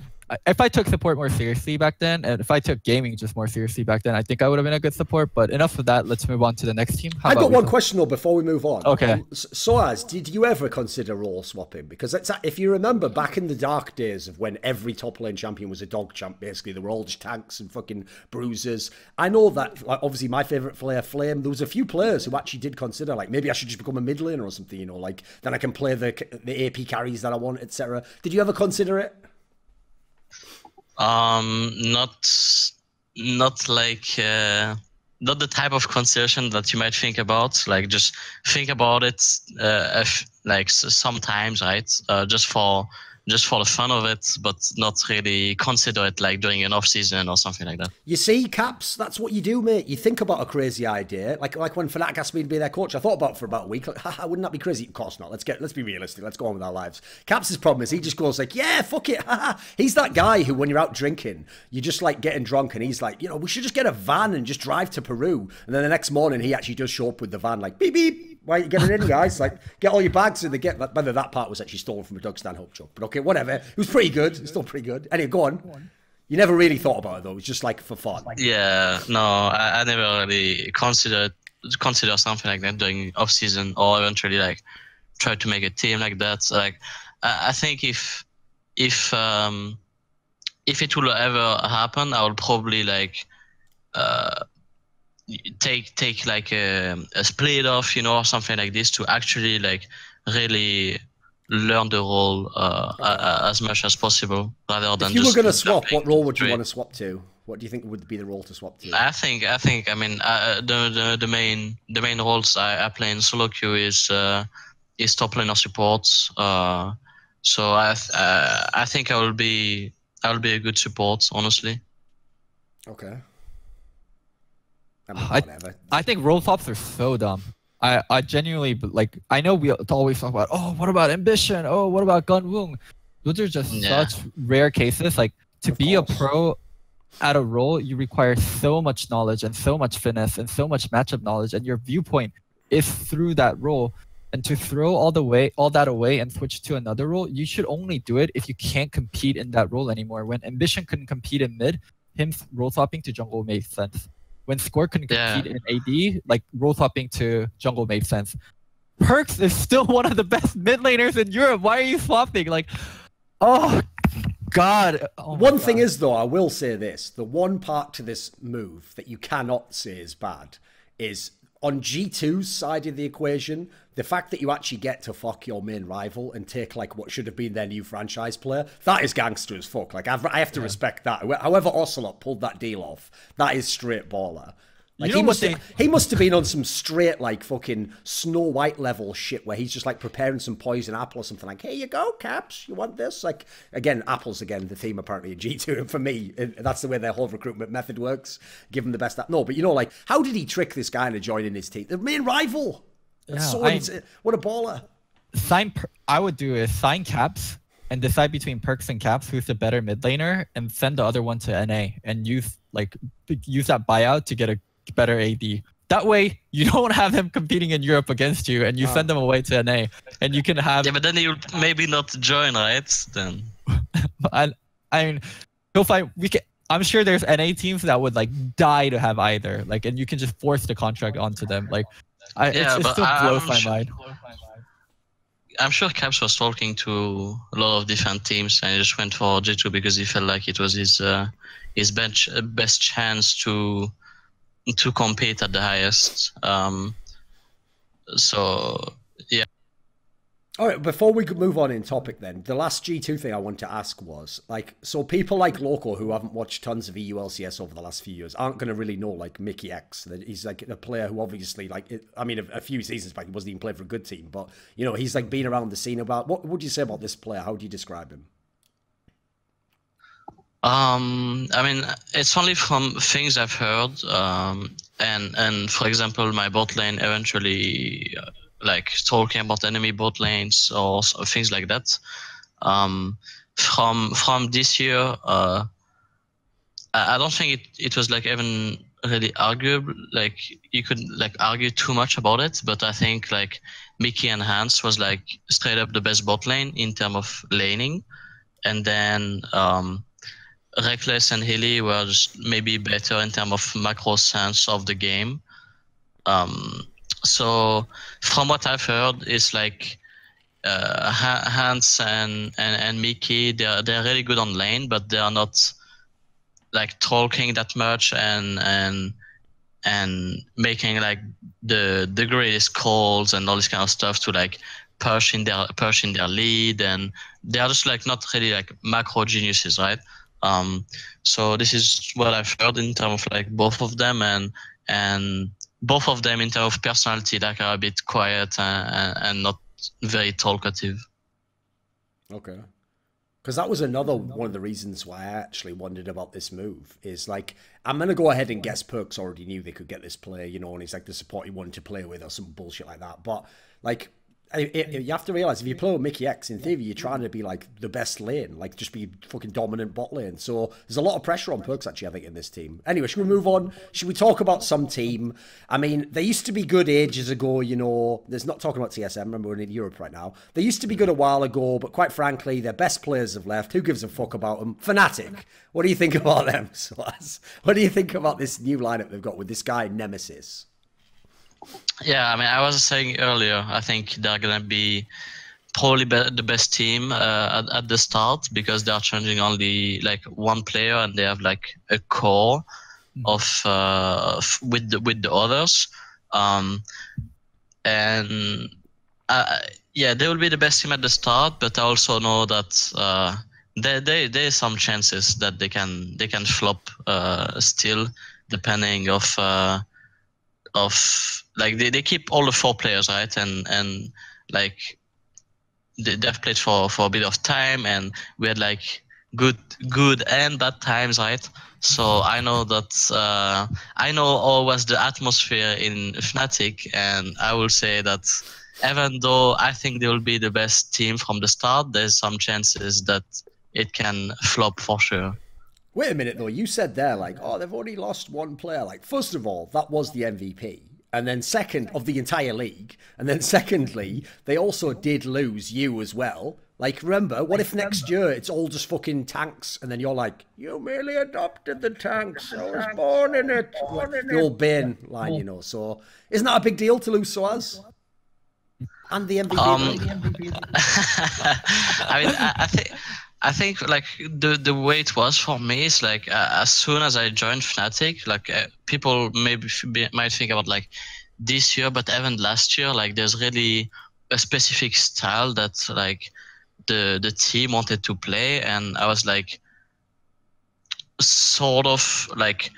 If I took support more seriously back then, and if I took gaming just more seriously back then, I think I would have been a good support. But enough of that. Let's move on to the next team. I got one question though before we move on. Okay. SOAZ, did you ever consider role swapping? Because if you remember back in the dark days of when every top lane champion was a dog champ, basically they were all just tanks and fucking bruisers. I know that, like, obviously my favorite player, Flame, there was a few players who actually did consider, like, maybe I should just become a mid laner or something, you know, like then I can play the AP carries that I want, etc. Did you ever consider it? Not like not the type of consideration that you might think about. Like, just think about it like sometimes, right? Just for just for the fun of it, but not really consider it like doing an off season or something like that. You see, Caps, that's what you do, mate. You think about a crazy idea. Like when FNATIC asked me to be their coach, I thought about it for about a week. Like, haha, wouldn't that be crazy? Of course not. Let's be realistic. Let's go on with our lives. Caps' problem is he just goes like, yeah, fuck it. Haha. He's that guy who, when you're out drinking, you're just like getting drunk, and he's like, you know, we should just get a van and just drive to Peru. And then the next morning, he actually does show up with the van, like, beep beep. Why are you getting in, guys? Like, get all your bags and they get. Whether that part was actually stolen from a Doug Stanhope joke, but okay, whatever. It was pretty good. It's still pretty good. Anyway, go on. You never really thought about it though. It was just like for fun. Yeah, no, I never really consider something like that during off season, or eventually like try to make a team like that. Like, I think if it will ever happen, I will probably like take like a split off, you know, or something like this to actually like really learn the role as much as possible, rather than. If you just were going to swap, what role would you straight. want to swap to? What do you think would be the role to swap to? I think. I mean, the main roles I play in solo queue is top laner support. So I think I will be a good support, honestly. Okay. I think role swaps are so dumb. I genuinely, like, I know we always talk about, oh, what about Ambition? Oh, what about Gunwung? Those are just such rare cases. Like, to be a pro at a role, you require so much knowledge and so much finesse and so much matchup knowledge, and your viewpoint is through that role. And to throw all that away and switch to another role, you should only do it if you can't compete in that role anymore. When Ambition couldn't compete in mid, him role swapping to jungle made sense. When Score couldn't compete in AD, like role swapping to jungle made sense. Perks is still one of the best mid laners in Europe. Why are you swapping? Like, oh God. Oh one thing is though, I will say this: the one part to this move that you cannot say is bad is on G2's side of the equation, the fact that you actually get to fuck your main rival and take like what should have been their new franchise player, that is gangster as fuck. Like I have to respect that. However Ocelot pulled that deal off, that is straight baller. Like he must have been on some straight like fucking Snow White level shit where he's just like preparing some poison apple or something, like, here you go, Caps, you want this? Like, again, apples again, the theme apparently in G2, and for me, that's the way their whole recruitment method works. Give him the best. No, but you know, like, how did he trick this guy into joining his team? The main rival. Yeah, what a baller. I would do is sign Caps and decide between Perks and Caps who's the better mid laner, and send the other one to NA and use that buyout to get a better AD. That way you don't have him competing in Europe against you, and you send them away to NA, and you can have. Yeah, but then you'll maybe not join, right? Then. I mean, he'll find. I'm sure there's NA teams that would like die to have either. Like, and you can just force the contract onto them. Like, it still blows my mind. I'm sure Caps was talking to a lot of different teams, and he just went for G2 because he felt like it was his best chance to compete at the highest. So yeah. All right, before we could move on in topic then, the last G2 thing I wanted to ask was, like, so people like Loco who haven't watched tons of EU LCS over the last few years aren't going to really know, like, Mickey X. He's, like, a player who obviously, like, I mean, a few seasons back, he wasn't even playing for a good team, but, you know, he's, like, been around the scene about. What would you say about this player? How do you describe him? I mean, it's only from things I've heard, and for example, my bot lane eventually, like talking about enemy bot lanes or things like that. From this year, I don't think it was like even really arguable. Like you could like argue too much about it, but I think like Mickey and Hans was like straight up the best bot lane in terms of laning, and then Reckless and Hilly were just maybe better in terms of macro sense of the game. So from what I've heard, it's like Hans and Mickey, they're really good on lane, but they are not like talking that much and making like the greatest calls and all this kind of stuff to like push in their lead, and they are just like not really like macro geniuses, right? So this is what I've heard in terms of like both of them, and both of them in terms of personality, like are a bit quiet and not very talkative. Okay. Because that was another one of the reasons why I actually wondered about this move. Is like, I'm going to go ahead and guess Perks already knew they could get this player, you know, and he's like the support he wanted to play with or some bullshit like that. But, like, you have to realize if you play with Mickey X, in theory, you're trying to be like the best lane, like just be fucking dominant bot lane. So there's a lot of pressure on Perks actually, I think, in this team. Anyway, should we move on? Should we talk about some team? I mean, they used to be good ages ago, you know. There's not talking about TSM, remember we're in Europe right now. They used to be good a while ago, but quite frankly, their best players have left. Who gives a fuck about them? FNATIC. What do you think about them, sOAZ? What do you think about this new lineup they've got with this guy, NEMESIS? Yeah, I mean, I was saying earlier, I think they're gonna be probably the best team at the start because they are changing only like one player and they have like a core of with the others, and yeah, they will be the best team at the start. But I also know that there's some chances that they can flop still, depending of like they keep all the 4 players, right, and like they've played for a bit of time, and we had like good and bad times, right? So I know that I know all was the atmosphere in FNATIC, and I will say that even though I think they will be the best team from the start, there's some chances that it can flop for sure. Wait a minute though, you said there like, oh, they've only lost one player. Like, first of all, that was the MVP. And then second, of the entire league. And then secondly, they also did lose you as well. Like, remember, what if next year it's all just fucking tanks and then you're like, you merely adopted the tanks, I was born in it. Like, the old Bane line, you know. So, isn't that a big deal to lose sOAZ? And the MVP. I mean, I think like the way it was for me is like as soon as I joined FNATIC, like people maybe might think about like this year, but even last year, like there's really a specific style that like the team wanted to play, and I was like sort of like,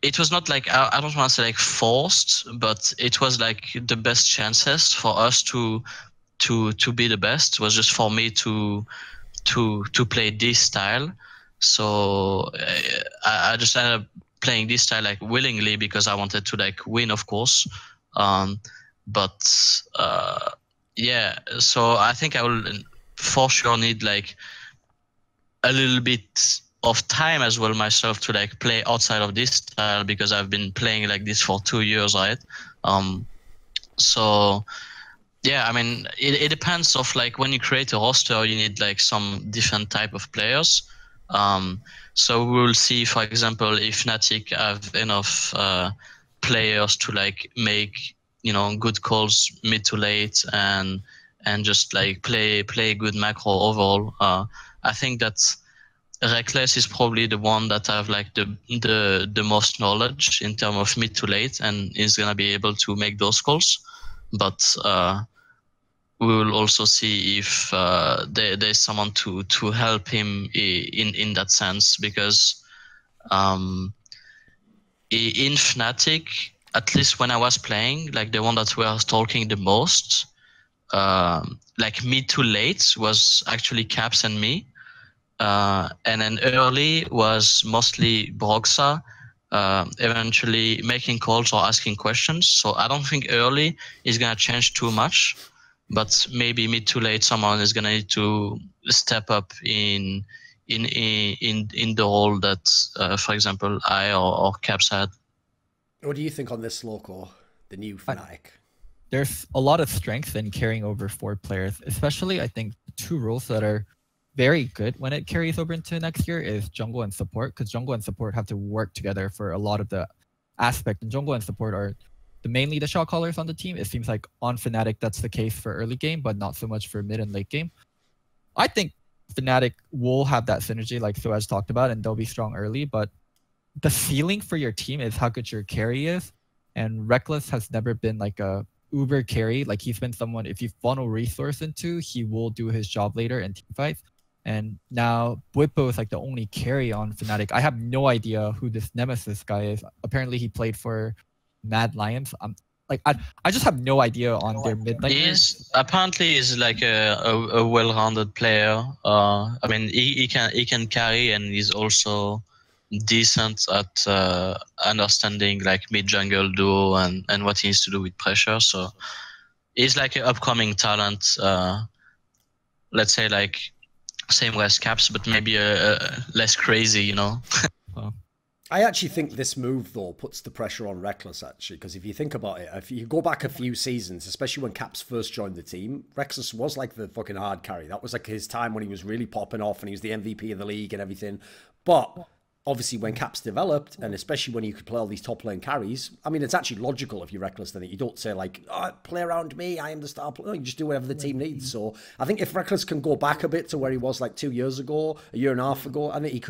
it was not like I don't want to say like forced, but it was like the best chances for us to be the best was just for me to play this style. So I just ended up playing this style like willingly because I wanted to like win, of course. But yeah, so I think I will for sure need like a little bit of time as well myself to like play outside of this style because I've been playing like this for 2 years, right? So yeah, I mean, it depends of like when you create a roster, you need like some different type of players. So we will see, for example, if FNATIC have enough players to like make, you know, good calls mid to late and just like play good macro overall. I think that Reckless is probably the one that have like the most knowledge in terms of mid to late and is gonna be able to make those calls. But we will also see if there's someone to help him in that sense, because in FNATIC, at least when I was playing, like the one that we were talking the most, like mid to late was actually Caps and me, and then early was mostly Broxa, eventually making calls or asking questions. So I don't think early is gonna change too much. But maybe mid to late, someone is gonna need to step up in the role that, for example, I or Caps had. What do you think on this, Loco, the new FNATIC? There's a lot of strength in carrying over 4 players, especially I think 2 roles that are very good when it carries over into next year is jungle and support, because jungle and support have to work together for a lot of the aspect, and jungle and support are mainly the shot callers on the team. It seems like on FNATIC that's the case for early game, but not so much for mid and late game. I think FNATIC will have that synergy like sOAZ talked about, and they'll be strong early, but the ceiling for your team is how good your carry is, and Reckless has never been like a uber carry. Like he's been someone, if you funnel resource into, he will do his job later in team fights. And now Bwipo is like the only carry on FNATIC. I have no idea who this NEMESIS guy is. Apparently he played for Mad Lions. Like I just have no idea on their mid lane. Apparently is like a well-rounded player. I mean, he can carry, and he's also decent at understanding like mid jungle duo and what he needs to do with pressure. So he's like an upcoming talent. Let's say like same as Caps, but maybe less crazy, you know. I actually think this move, though, puts the pressure on Reckless, actually, because if you think about it, if you go back a few seasons, especially when Caps first joined the team, Reckless was like the fucking hard carry. That was like his time when he was really popping off and he was the MVP of the league and everything. But obviously when Caps developed, and especially when you could play all these top lane carries, I mean, it's actually logical if you're Reckless, then you don't say like, oh, play around me, I am the star player. No, you just do whatever the team needs. So I think if Reckless can go back a bit to where he was like 2 years ago, a year and a half ago, I think he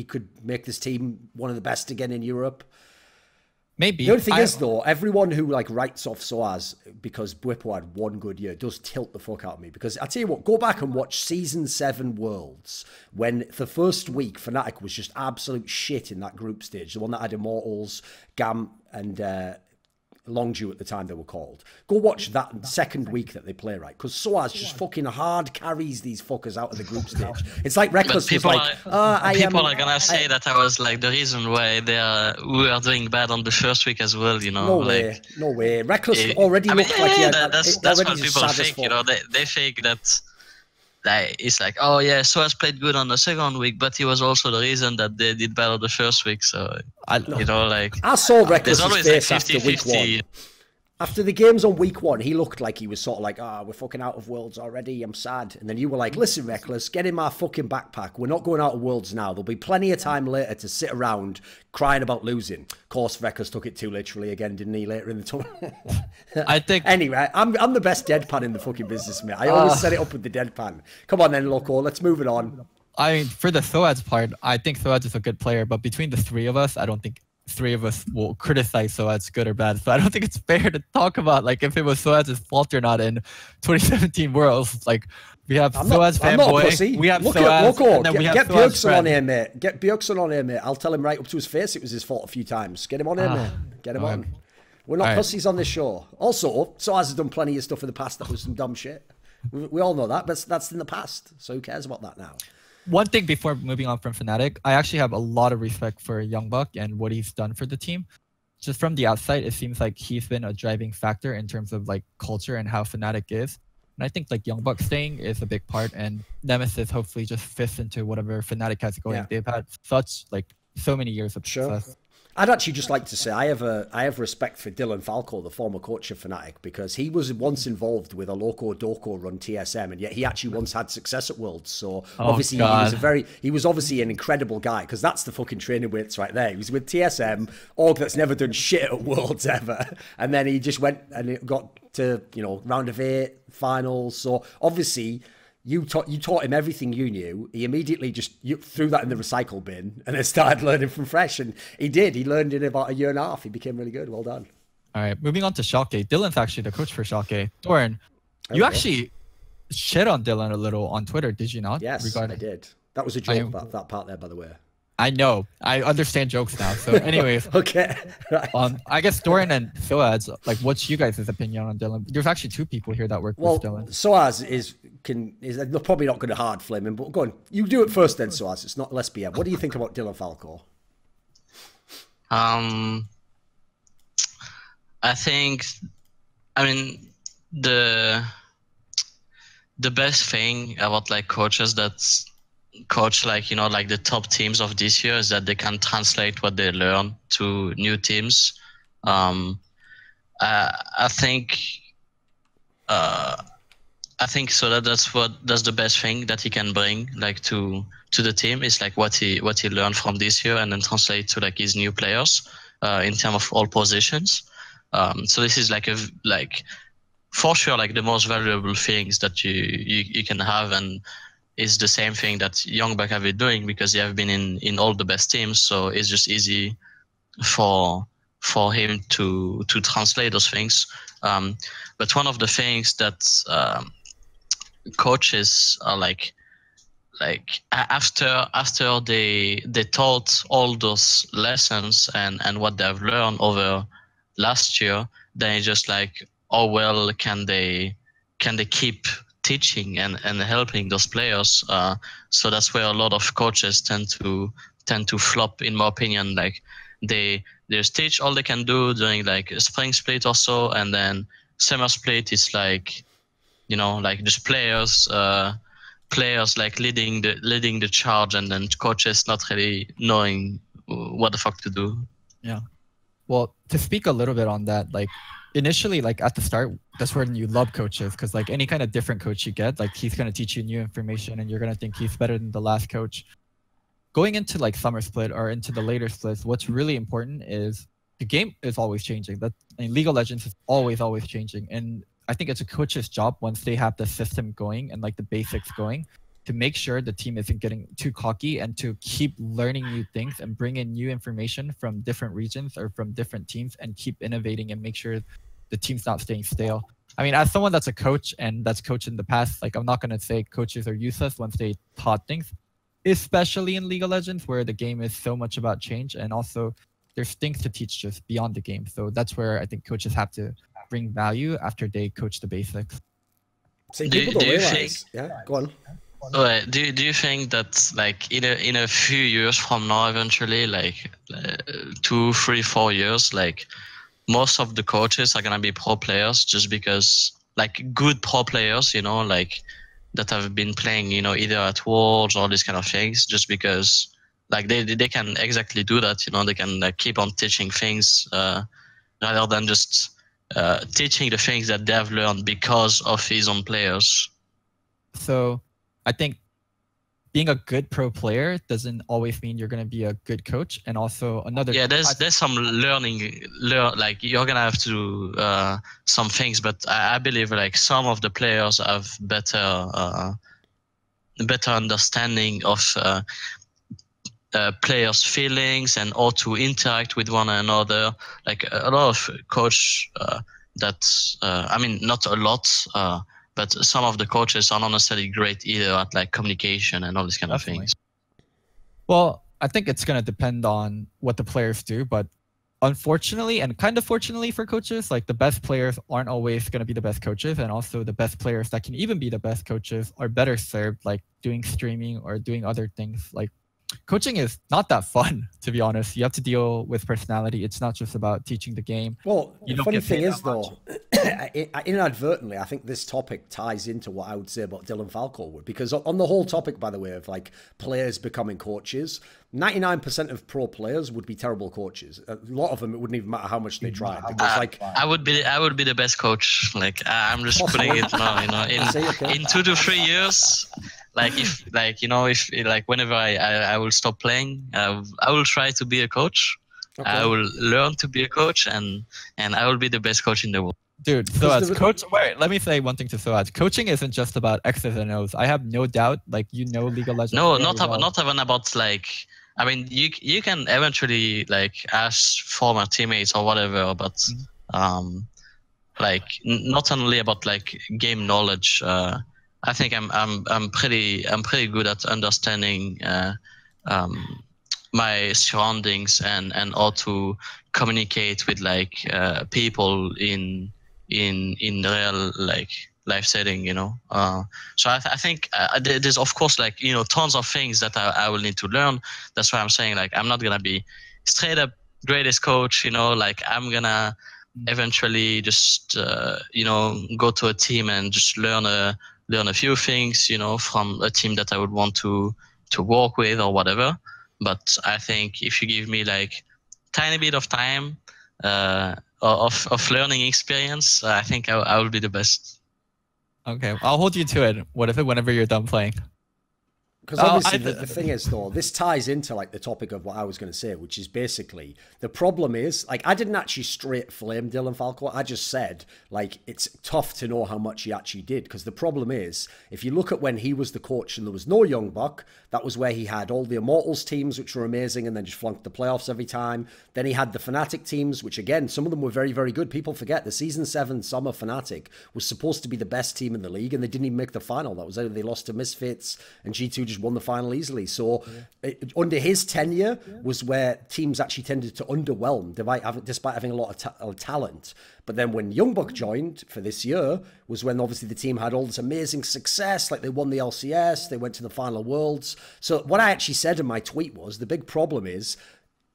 could make this team one of the best again in Europe. Maybe. The only thing is, though, everyone who like writes off sOAZ because Bwipo had one good year does tilt the fuck out of me. Because I tell you what, go back and watch Season 7 Worlds when the first week FNATIC was just absolute shit in that group stage. The one that had Immortals, Gam, and Longdew at the time they were called. Go watch that second week that they play, right? Because sOAZ just fucking hard carries these fuckers out of the group stage. It's like Reckless was like, people are gonna say that I was like the reason why we are doing bad on the first week as well, you know. No way. Reckless already looked like he had, that's what people think, you know. They think that it's like, oh yeah, sOAZ played good on the second week, but he was also the reason that they did bad on the first week. So you know, like I saw Reckless's face like after week 1. After the games on week 1, he looked like he was sort of like, we're fucking out of Worlds already, I'm sad. And then you were like, listen, Reckless, get in my fucking backpack. We're not going out of Worlds now. There'll be plenty of time later to sit around crying about losing. Of course, Reckless took it too literally again, didn't he, later in the tournament? I think... Anyway, I'm the best deadpan in the fucking business, mate. I always set it up with the deadpan. Come on then, Loco, let's move it on. I mean, for the sOAZ part, I think sOAZ is a good player, but between the three of us, I don't think three of us will criticize sOAZ good or bad. So I don't think it's fair to talk about like if it was sOAZ's fault or not in 2017 Worlds. Like we have sOAZ fanboy, we have sOAZ, Loco, and then we have get sOAZ Bjergsen on here, mate. Get Bjergsen on here, mate. I'll tell him right up to his face it was his fault a few times. Get him on here, mate. Get him on. We're not pussies on this show. Also, sOAZ has done plenty of stuff in the past that was some dumb shit. We all know that, but that's in the past. So who cares about that now? One thing before moving on from FNATIC, I actually have a lot of respect for Youngbuck and what he's done for the team. Just from the outside, it seems like he's been a driving factor in terms of like culture and how FNATIC is. And I think like Youngbuck staying is a big part, and NEMESIS hopefully just fits into whatever FNATIC has going. Yeah. They've had so many years of success. I'd actually just like to say I have respect for Dylan FALCO, the former coach of FNATIC, because he was once involved with a Locodoco run TSM, and yet he actually once had success at Worlds. So obviously he was obviously an incredible guy, because that's the fucking training weights right there. He was with TSM, org that's never done shit at Worlds ever, and then he just went and it got to round of 8 finals. So obviously. You taught him everything you knew. He immediately just threw that in the recycle bin and then started learning from fresh. And he did. He learned in about a year and a half. He became really good. Well done. All right, moving on to SCHALKE. Dylan's actually the coach for SCHALKE. Doran, you actually shit on Dylan a little on Twitter, did you not? Yes, I did. That was a joke about that part there, by the way. I know. I understand jokes now. So anyways. Okay. Right. I guess Doran and sOAZ, like, what's you guys' opinion on Dylan? There's actually 2 people here that work with Dylan. sOAZ is they're probably not going to hard flame him, but go on. You do it first then, sOAZ. It's not let's BM. What do you think about Dylan FALCO? I mean, the best thing about like coaches that coach like like the top teams of this year is that they can translate what they learn to new teams. I think so that's the best thing that he can bring like to the team is like what he learned from this year and then translate to like his new players in terms of all positions. So this is like for sure like the most valuable things that you can have, and it's the same thing that Youngbuck have been doing because they have been in all the best teams. So it's just easy for him to translate those things. But one of the things that coaches are like after they taught all those lessons and what they've learned over last year, then it's just like, how well can they keep teaching and helping those players? So that's where a lot of coaches tend to flop, in my opinion. Like they just teach all they can do during like a spring split or so, and then summer split is like, like just players like leading the charge, and then coaches not really knowing what the fuck to do. Yeah. Well, to speak a little bit on that, like initially, like at the start, that's when you love coaches, because like any kind of different coach you get, like he's going to teach you new information and you're going to think he's better than the last coach. Going into like summer split or into the later splits, what's really important is the game is always changing. League of Legends is always changing. And I think it's a coach's job, once they have the system going and like the basics going, to make sure the team isn't getting too cocky and to keep learning new things and bring in new information from different regions or from different teams and keep innovating and make sure the team's not staying stale. I mean, as someone that's a coach and that's coached in the past, like I'm not going to say coaches are useless once they taught things, especially in League of Legends where the game is so much about change, and also there's things to teach just beyond the game. So that's where I think coaches have to bring value after they coach the basics. See, people don't realize. Yeah, go on. Do you think that like in a few years from now, eventually, like 2, 3, 4 years, like most of the coaches are gonna be pro players, just because like good pro players, like that have been playing, either at Worlds or these kind of things, just because like they can exactly do that, they can like keep on teaching things rather than just teaching the things that they have learned because of his own players. So I think being a good pro player doesn't always mean you're going to be a good coach. And also another... Yeah, there's some learning, like you're going to have to do some things, but I believe like some of the players have better understanding of players' feelings and how to interact with one another. Like a lot of coach I mean, not a lot, but some of the coaches are not necessarily great either at like communication and all these kind of things. Well, I think it's going to depend on what the players do, but unfortunately and kind of fortunately for coaches, like the best players aren't always going to be the best coaches, and also the best players that can even be the best coaches are better served like doing streaming or doing other things. Like coaching is not that fun, to be honest. You have to deal with personality. It's not just about teaching the game. Well, the funny thing is, though, inadvertently, I think this topic ties into what I would say about Dylan FALCO, because on the whole topic, by the way, of like players becoming coaches, 99% of pro players would be terrible coaches. A lot of them, it wouldn't even matter how much they tried. Because, like, I would be the best coach. Like I'm just putting it now, in 2 to 3 years. Like if whenever I will stop playing, I will try to be a coach. Okay. I will learn to be a coach, and I will be the best coach in the world. Dude, sOAZ, wait, let me say one thing to sOAZ. Coaching isn't just about X's and O's. I have no doubt, like, League of Legends. No, not even about like, I mean, you can eventually like ask former teammates or whatever, but like not only about like game knowledge. I think I'm pretty good at understanding my surroundings and how to communicate with like people in real like life setting, So I think there's of course like tons of things that I will need to learn. That's why I'm saying like I'm not gonna be straight up greatest coach, like I'm gonna eventually just go to a team and just learn a few things, from a team that I would want to work with or whatever. But I think if you give me like tiny bit of time of learning experience, I think I will be the best. Okay, I'll hold you to it. Whenever you're done playing? Because obviously the thing is, though, this ties into like the topic of what I was going to say, which is basically the problem is, like, I didn't actually straight flame Dylan FALCO. I just said, like, it's tough to know how much he actually did. Because the problem is, if you look at when he was the coach and there was no Young Buck, that was where he had all the Immortals teams, which were amazing, and then just flunked the playoffs every time. Then he had the FNATIC teams, which again, some of them were very, very good. People forget the Season 7 Summer FNATIC was supposed to be the best team in the league, and they didn't even make the final. That was how they lost to Misfits, and G2 just just won the final easily. So under his tenure was where teams actually tended to underwhelm, despite having a lot of talent. But then when Youngbuck joined for this year was when obviously the team had all this amazing success. Like they won the LCS, they went to the final Worlds. So what I actually said in my tweet was the big problem is,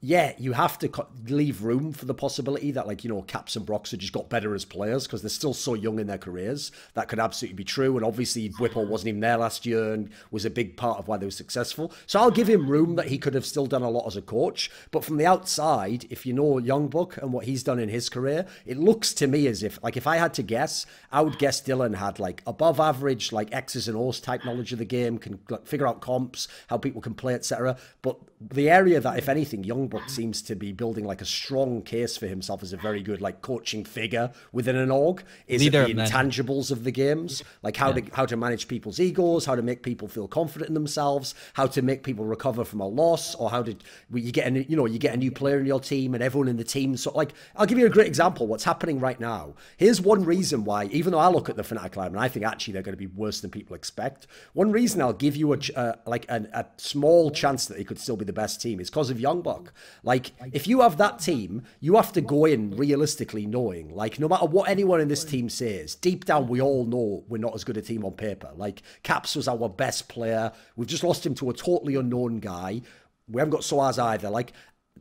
yeah, you have to leave room for the possibility that, like, you know, Caps and Brox have just got better as players because they're still so young in their careers. That could absolutely be true. And obviously, Whipple wasn't even there last year and was a big part of why they were successful. So I'll give him room that he could have still done a lot as a coach. But from the outside, if you know Youngbuck and what he's done in his career, it looks to me as if, like, if I had to guess, I would guess Dylan had, like, above average, like, X's and O's type knowledge of the game, can like, figure out comps, how people can play, etc. But the area that, if anything, Youngbuck seems to be building like a strong case for himself as a very good like coaching figure within an org is the intangibles of the games, like how to manage people's egos, how to make people feel confident in themselves, how to make people recover from a loss, or how to you get a new player in your team and everyone in the team. So like I'll give you a great example. What's happening right now? Here's one reason why, even though I look at the FNATIC lineup and I think actually they're going to be worse than people expect. One reason I'll give you a small chance that they could still be the best team is because of Youngbuck. Like, if you have that team, you have to go in realistically knowing, like, no matter what anyone in this team says, deep down we all know we're not as good a team on paper. Like, Caps was our best player. We've just lost him to a totally unknown guy. We haven't got sOAZ either. Like,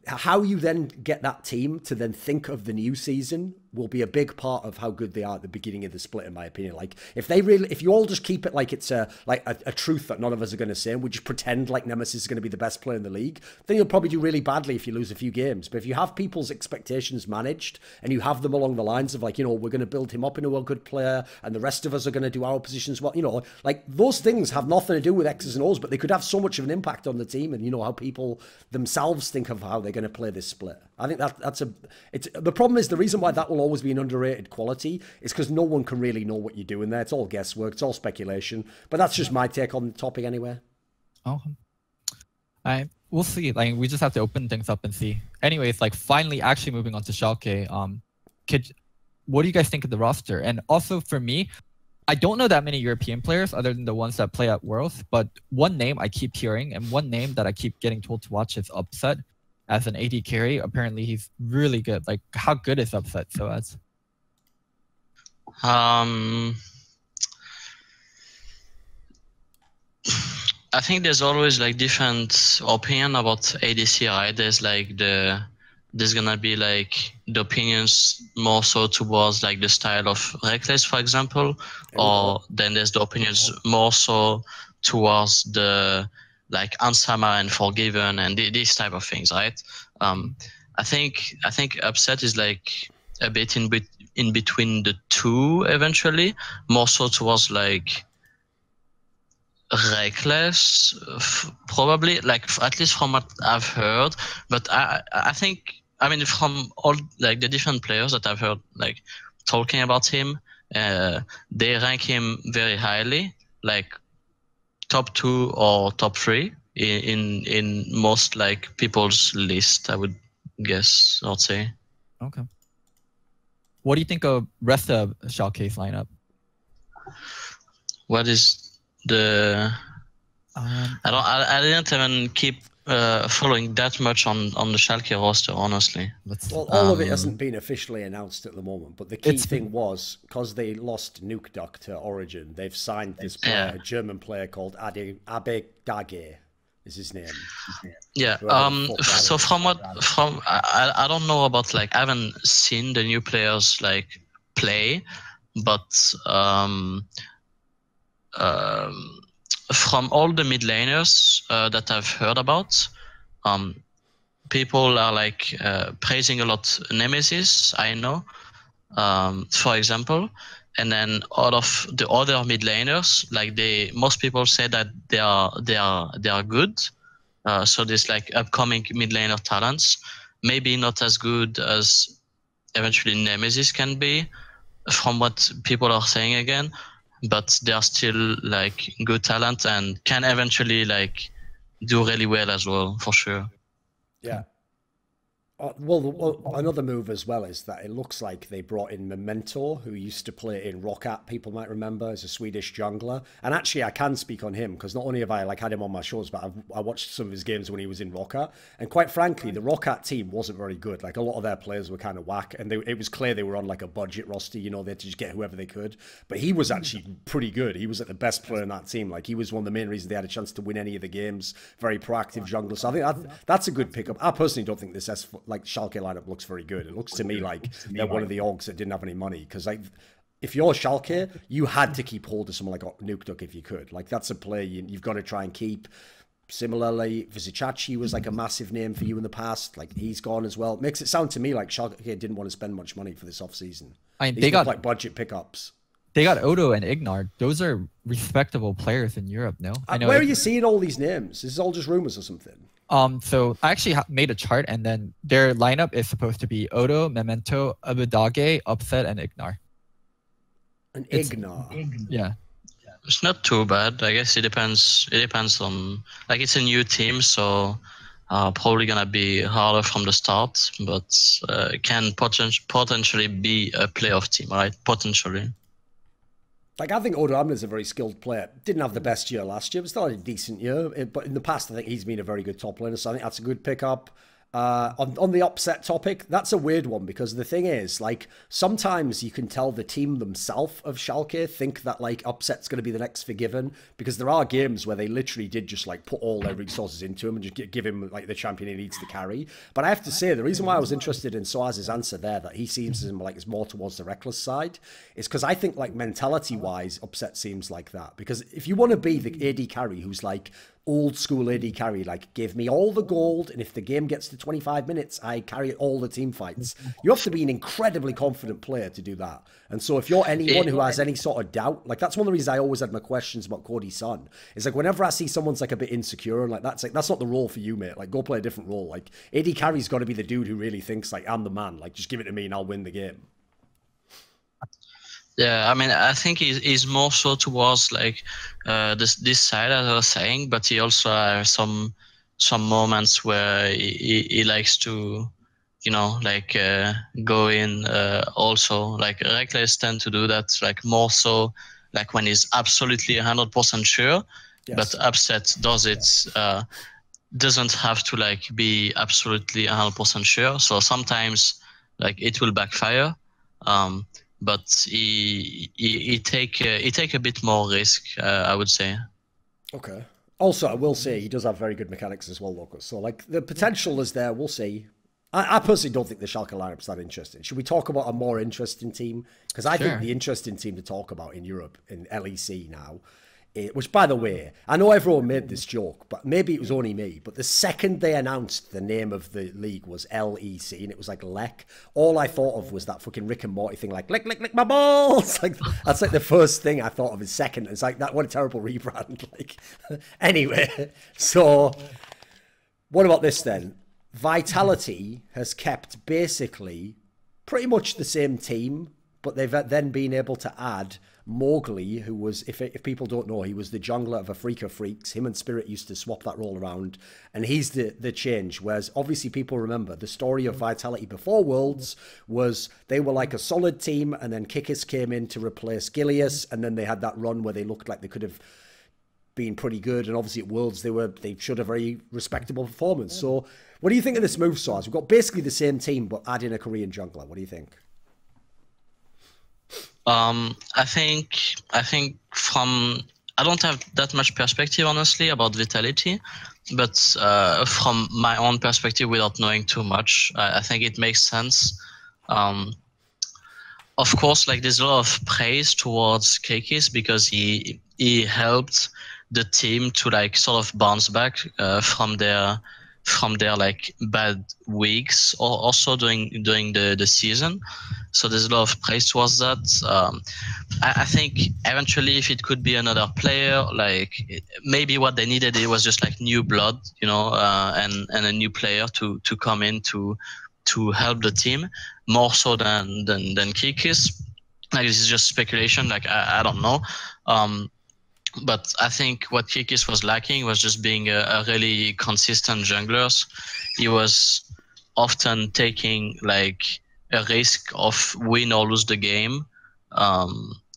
how you then get that team to then think of the new season will be a big part of how good they are at the beginning of the split, in my opinion. Like, if you all just keep it like it's a truth that none of us are going to say, and we just pretend like NEMESIS is going to be the best player in the league, then you'll probably do really badly if you lose a few games. But if you have people's expectations managed, and you have them along the lines of, like, you know, we're going to build him up into a good player, and the rest of us are going to do our positions well, you know, like, those things have nothing to do with X's and O's, but they could have so much of an impact on the team, and, you know, how people themselves think of how they're going to play this split. I think the problem is, the reason why that will always be an underrated quality is because no one can really know what you're doing there. It's all guesswork, it's all speculation. But that's just my take on the topic anyway. Oh, we'll see. Like, we just have to open things up and see. Anyways, like, finally, actually moving on to Schalke. What do you guys think of the roster? And also for me, I don't know that many European players other than the ones that play at Worlds. But one name I keep hearing, and one name that I keep getting told to watch, is Upset. As an AD carry, apparently he's really good. Like, how good is Upset, sOAZ? I think there's always like different opinion about ADC, right? There's gonna be like the opinions more so towards like the style of Reckless, for example, or then there's the opinions more so towards the like Ansama and Forgiven and these type of things, right? I think Upset is like a bit in between the two eventually, more so towards like Reckless, probably, like at least from what I've heard. But I think, I mean, from all like the different players that I've heard like talking about him, they rank him very highly, like top 2 or top 3 in most like people's list, I would guess, I'd say. Okay. What do you think of rest of Schalke's lineup? What is the? I didn't even keep following that much on the Schalke roster, honestly. Well, all of it hasn't been officially announced at the moment, but the key thing was, because they lost Nukeduck to Origin, they've signed this player, a German player called Abe Dage, is his name. Yeah. So I don't know about, like, I haven't seen the new players like play, but from all the mid laners that I've heard about, people are like praising a lot NEMESIS, I know, for example, and then all of the other mid laners, like most people say that they are good. So there's like upcoming mid laner talents, maybe not as good as eventually NEMESIS can be, from what people are saying again, but they are still like good talent and can eventually like do really well as well, for sure. Yeah. Well, another move as well is that it looks like they brought in Memento, who used to play in Roccat, people might remember, as a Swedish jungler. And actually, I can speak on him, because not only have I had him on my shows, but I watched some of his games when he was in Roccat. And quite frankly, the Roccat team wasn't very good. Like, a lot of their players were kind of whack, and it was clear they were on, like, a budget roster. You know, they had to just get whoever they could. But he was actually pretty good. He was, like, the best player in that team. Like, he was one of the main reasons they had a chance to win any of the games. Very proactive jungler. So I think that's a good pickup. I personally don't think this Schalke lineup looks very good. It looks to me like they're one of the orgs that didn't have any money, because like if you're Schalke, you had to keep hold of someone like Nukeduck if you could. Like that's a player you've got to try and keep. Similarly, Vizicachi was like a massive name for you in the past. Like he's gone as well. It makes it sound to me like Schalke didn't want to spend much money for this off season. I mean, they got like budget pickups. They got Odo and Ignar. Those are respectable players in Europe, no? I know. Where are you seeing all these names? Is this all just rumors or something? So I actually made a chart, and then their lineup is supposed to be Odo, Memento, Abudage, Upset, and Ignar. And Ignar? Yeah. It's not too bad. I guess it depends. It depends on, like, it's a new team, so probably gonna be harder from the start, but can potentially be a playoff team, right? Potentially. Like, I think Odo Amner is a very skilled player. Didn't have the best year last year, but still had a decent year. But in the past, I think he's been a very good top laner, so I think that's a good pickup. On the upset topic, that's a weird one, because the thing is, like, sometimes you can tell the team themselves of Schalke think that, like, upset's going to be the next Forgiven, because there are games where they literally did just, like, put all their resources into him and just give him, like, the champion he needs to carry. But I have to say, the reason why I was interested in sOAZ's answer there, that he seems like it's more towards the reckless side, is because I think, like, mentality-wise, upset seems like that. Because if you want to be the AD carry who's, like, old school AD carry, like give me all the gold, and if the game gets to 25 minutes, I carry all the team fights. You have to be an incredibly confident player to do that. And so if you're anyone who has any sort of doubt, like that's one of the reasons I always had my questions about Cody's son. It's like whenever I see someone's like a bit insecure and like that's not the role for you, mate. Like go play a different role. Like AD carry's got to be the dude who really thinks like I'm the man. Like just give it to me and I'll win the game. Yeah, I mean, I think he's more so towards like this side, as I was saying, but he also has some moments where he likes to, you know, like go in also. Like Reckless tend to do that, like more so like when he's absolutely 100% sure, yes. But Upset does it, doesn't have to like be absolutely 100% sure. So sometimes like it will backfire. But he take a bit more risk, I would say. Okay. Also, I will say he does have very good mechanics as well, Loco. So, like, the potential is there. We'll see. I personally don't think the Schalke lineup's that interesting. Should we talk about a more interesting team? Because I think the interesting team to talk about in Europe, in LEC now, which, by the way, I know everyone made this joke, but maybe it was only me, but the second they announced the name of the league was LEC, and it was like Lek, all I thought of was that fucking Rick and Morty thing, like, lick, lick, lick my balls! Like, that's like the first thing I thought of is second. It's like, that, what a terrible rebrand. Like, anyway, so, what about this then? Vitality has kept basically pretty much the same team, but they've then been able to add Mowgli, who was, if people don't know, he was the jungler of Afrika Freaks. Him and Spirit used to swap that role around, and he's the change. Whereas obviously people remember the story of Vitality before Worlds was they were like a solid team, and then Kikis came in to replace Gilius, and then they had that run where they looked like they could have been pretty good, and obviously at Worlds they showed a very respectable performance. So what do you think of this move, sOAZ? We've got basically the same team, but add in a Korean jungler. What do you think? I think I don't have that much perspective, honestly, about Vitality, but from my own perspective, without knowing too much, I think it makes sense. Of course, like there's a lot of praise towards Kikis because he helped the team to like sort of bounce back from their like bad weeks, or also during the season. So there's a lot of praise towards that. I think eventually, if it could be another player, like maybe what they needed, it was just like new blood, you know, and a new player to come in to help the team more so than Kikis. Like this is just speculation. Like I don't know. But I think what Kikis was lacking was just being a really consistent jungler. He was often taking like a risk of win or lose the game.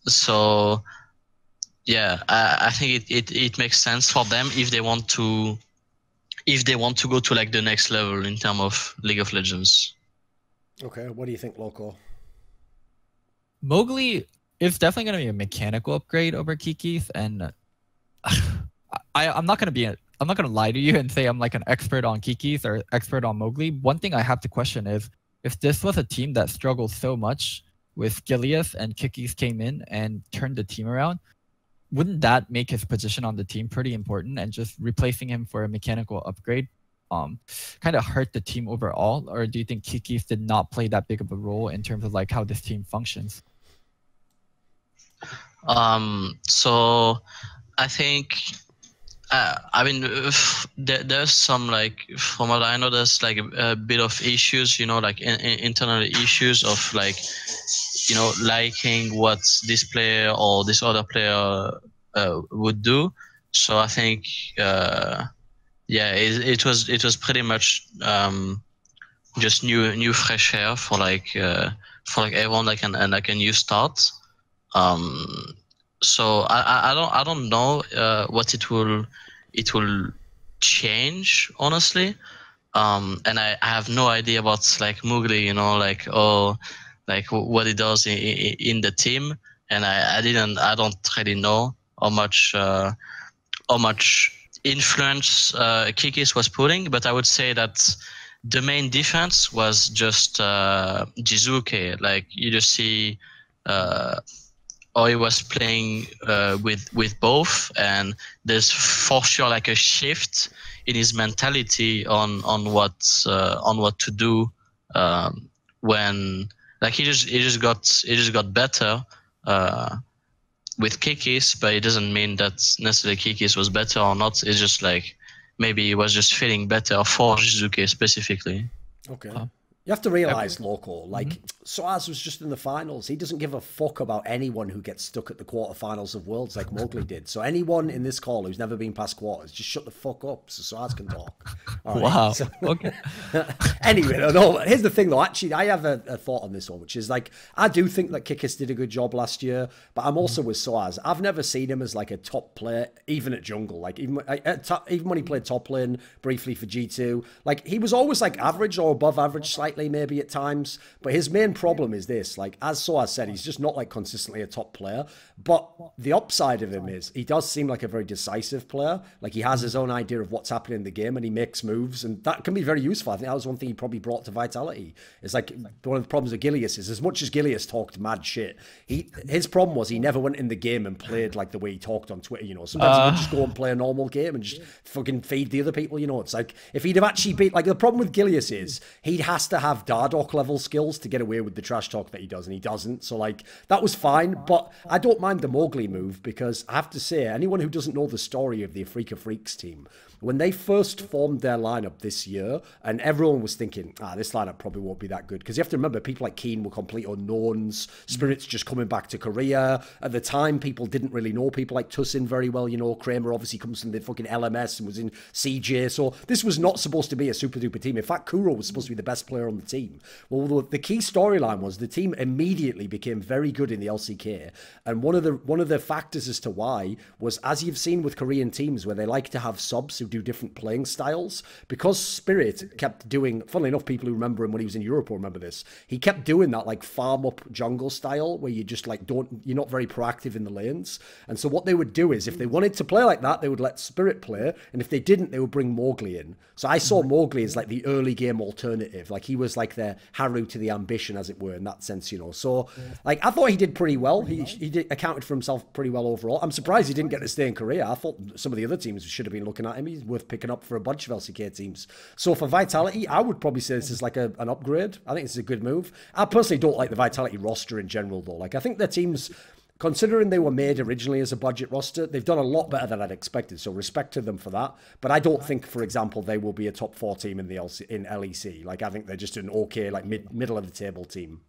So yeah, I think it makes sense for them if they want to go to like the next level in terms of League of Legends. Okay, what do you think, Loco? Mowgli is definitely going to be a mechanical upgrade over Kiki's, and I'm not going to lie to you and say I'm like an expert on Kiki's or expert on Mowgli. One thing I have to question is if this was a team that struggled so much with Gilius and Kiki's came in and turned the team around, wouldn't that make his position on the team pretty important, and just replacing him for a mechanical upgrade kind of hurt the team overall? Or do you think Kiki's did not play that big of a role in terms of like how this team functions? So I think I mean there's some like, from what I know, there's like a bit of issues, you know, like internal issues of like, you know, liking what this player or this other player would do. So I think yeah, it was pretty much just new fresh air for like everyone, like like a new start. So I don't know what it will change, honestly. And I have no idea about like Mowgli, you know, like like what it does in the team, and I don't really know how much influence Kikis was putting, but I would say that the main defense was just Jizuke. Like you just see how he was playing with both, and there's for sure like a shift in his mentality on what to do when like he just got better with Kikis, but it doesn't mean that necessarily Kikis was better or not. It's just like maybe he was just feeling better for Jizuke specifically. Okay. You have to realize, Loco, like sOAZ was just in the finals. He doesn't give a fuck about anyone who gets stuck at the quarterfinals of Worlds like Mowgli did. So anyone in this call who's never been past quarters, just shut the fuck up so sOAZ can talk. All right? Wow. So, okay. Anyway, no, here's the thing though. Actually, I have a thought on this one, which is like, I do think that Kikis did a good job last year, but I'm also with sOAZ. I've never seen him as like a top player, even at jungle. Like even when he played top lane briefly for G2, like he was always like average or above average slightly, maybe at times, but his main problem is this, like as sOAZ said, he's just not like consistently a top player, but the upside of him is he does seem like a very decisive player. Like he has his own idea of what's happening in the game and he makes moves, and that can be very useful. I think that was one thing he probably brought to Vitality. It's like one of the problems of Gilius is, as much as Gilius talked mad shit, his problem was he never went in the game and played like the way he talked on Twitter, you know. Sometimes he would just go and play a normal game and just fucking feed the other people, you know. It's like if he'd have actually beat, like the problem with Gilius is he has to have Dardoch level skills to get away with the trash talk that he does, and he doesn't. So like that was fine, but I don't mind the Mowgli move, because I have to say, anyone who doesn't know the story of the Afrika Freaks team, when they first formed their lineup this year, and everyone was thinking, this lineup probably won't be that good, because you have to remember, people like Keen were complete unknowns, Spirit's just coming back to Korea. At the time, people didn't really know people like Tussin very well, you know. Kramer obviously comes from the fucking LMS and was in CJ, so this was not supposed to be a super duper team. In fact, Kuro was supposed to be the best player on the team. Well, the key storyline was the team immediately became very good in the LCK, and one of the factors as to why was, as you've seen with Korean teams where they like to have subs who do different playing styles, because Spirit kept doing, funnily enough, people who remember him when he was in Europe will remember this, he kept doing that like farm up jungle style where you just like you're not very proactive in the lanes. And so what they would do is, if they wanted to play like that, they would let Spirit play, and if they didn't, they would bring Mowgli in. So I saw Mowgli as like the early game alternative, like he was like their Haru to the ambition, as it were, in that sense, you know. So like I thought he did pretty well. He did accounted for himself pretty well overall. I'm surprised he didn't get to stay in Korea. I thought some of the other teams should have been looking at him. He's worth picking up for a bunch of LCK teams. So for Vitality, I would probably say this is like an upgrade. I think it's a good move. I personally don't like the Vitality roster in general though. Like I think their teams, considering they were made originally as a budget roster, they've done a lot better than I'd expected, so respect to them for that. But I don't think, for example, they will be a top 4 team in the LEC. Like I think they're just an okay, like middle of the table team,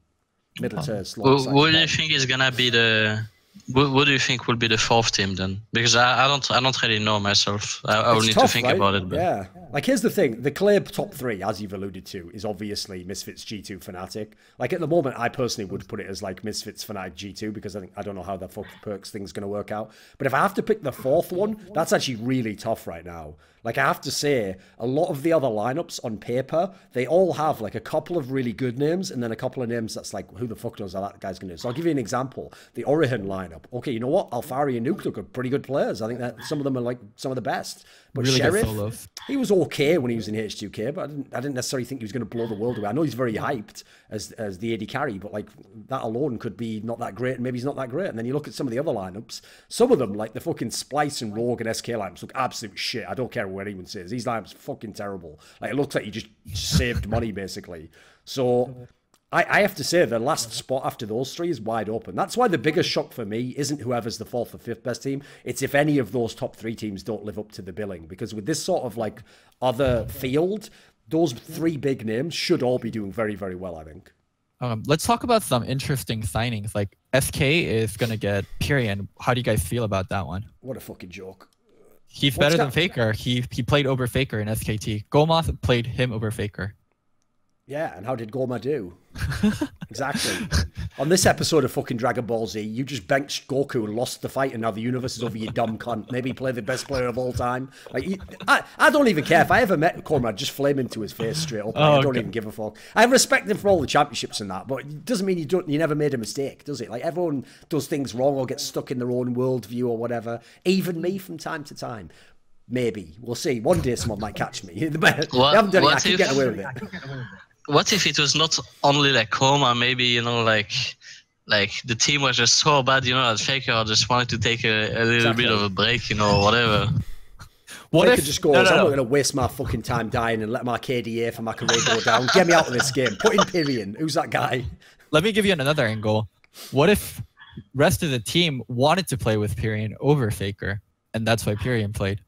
middle tier slot. What do you think is gonna be the? What do you think will be the 4th team then? Because I don't really know myself. I will need to think about it. But... Yeah. Like, here's the thing. The clear top three, as you've alluded to, is obviously Misfits, G2, FNATIC. Like, at the moment, I personally would put it as, like, Misfits, FNATIC, G2, because I don't know how the fuck perks thing's going to work out. But if I have to pick the fourth one, that's actually really tough right now. Like, I have to say, a lot of the other lineups on paper, they all have, like, a couple of really good names, and then a couple of names that's like, who the fuck knows how that guy's going to do. So I'll give you an example. The Orion lineup. Okay, you know what? Alfari and Nuke look are pretty good players. I think that some of them are, like, some of the best. But really Sheriff, he was okay when he was in H2K, but I didn't necessarily think he was going to blow the world away. I know he's very hyped as the AD carry, but like that alone could be not that great, and maybe he's not that great. And then you look at some of the other lineups, some of them, like the fucking Splice and Rogue and SK lineups, look absolute shit. I don't care what anyone says. These lineups are fucking terrible. Like, it looks like you just saved money, basically. So I have to say the last spot after those three is wide open. That's why the biggest shock for me isn't whoever's the fourth or fifth best team. It's if any of those top three teams don't live up to the billing. Because with this sort of like other field, those three big names should all be doing very, very well, I think. Let's talk about some interesting signings. Like, SK is going to get Pyrian. How do you guys feel about that one? What a fucking joke. He's better than Faker. He played over Faker in SKT. Gomoth played him over Faker. Yeah, and how did Goma do? Exactly. On this episode of fucking Dragon Ball Z, you just benched Goku and lost the fight, and now the universe is over you dumb cunt. Maybe play the best player of all time. Like, I don't even care. If I ever met Corma, I'd just flame into his face straight up. I don't even give a fuck. I respect him for all the championships and that, but it doesn't mean you never made a mistake, does it? Like, everyone does things wrong or gets stuck in their own worldview or whatever. Even me from time to time. Maybe. We'll see. One day someone might catch me. They haven't done it. I can get away with it. What if it was not only like Coma, maybe, you know, like the team was just so bad, you know, that Faker just wanted to take a little bit of a break, you know, whatever. What if just goes, I'm not going to waste my fucking time dying and let my KDA for my career go down. Get me out of this game. Put in Pyrian. Who's that guy? Let me give you another angle. What if rest of the team wanted to play with Pyrian over Faker, and that's why Pyrian played?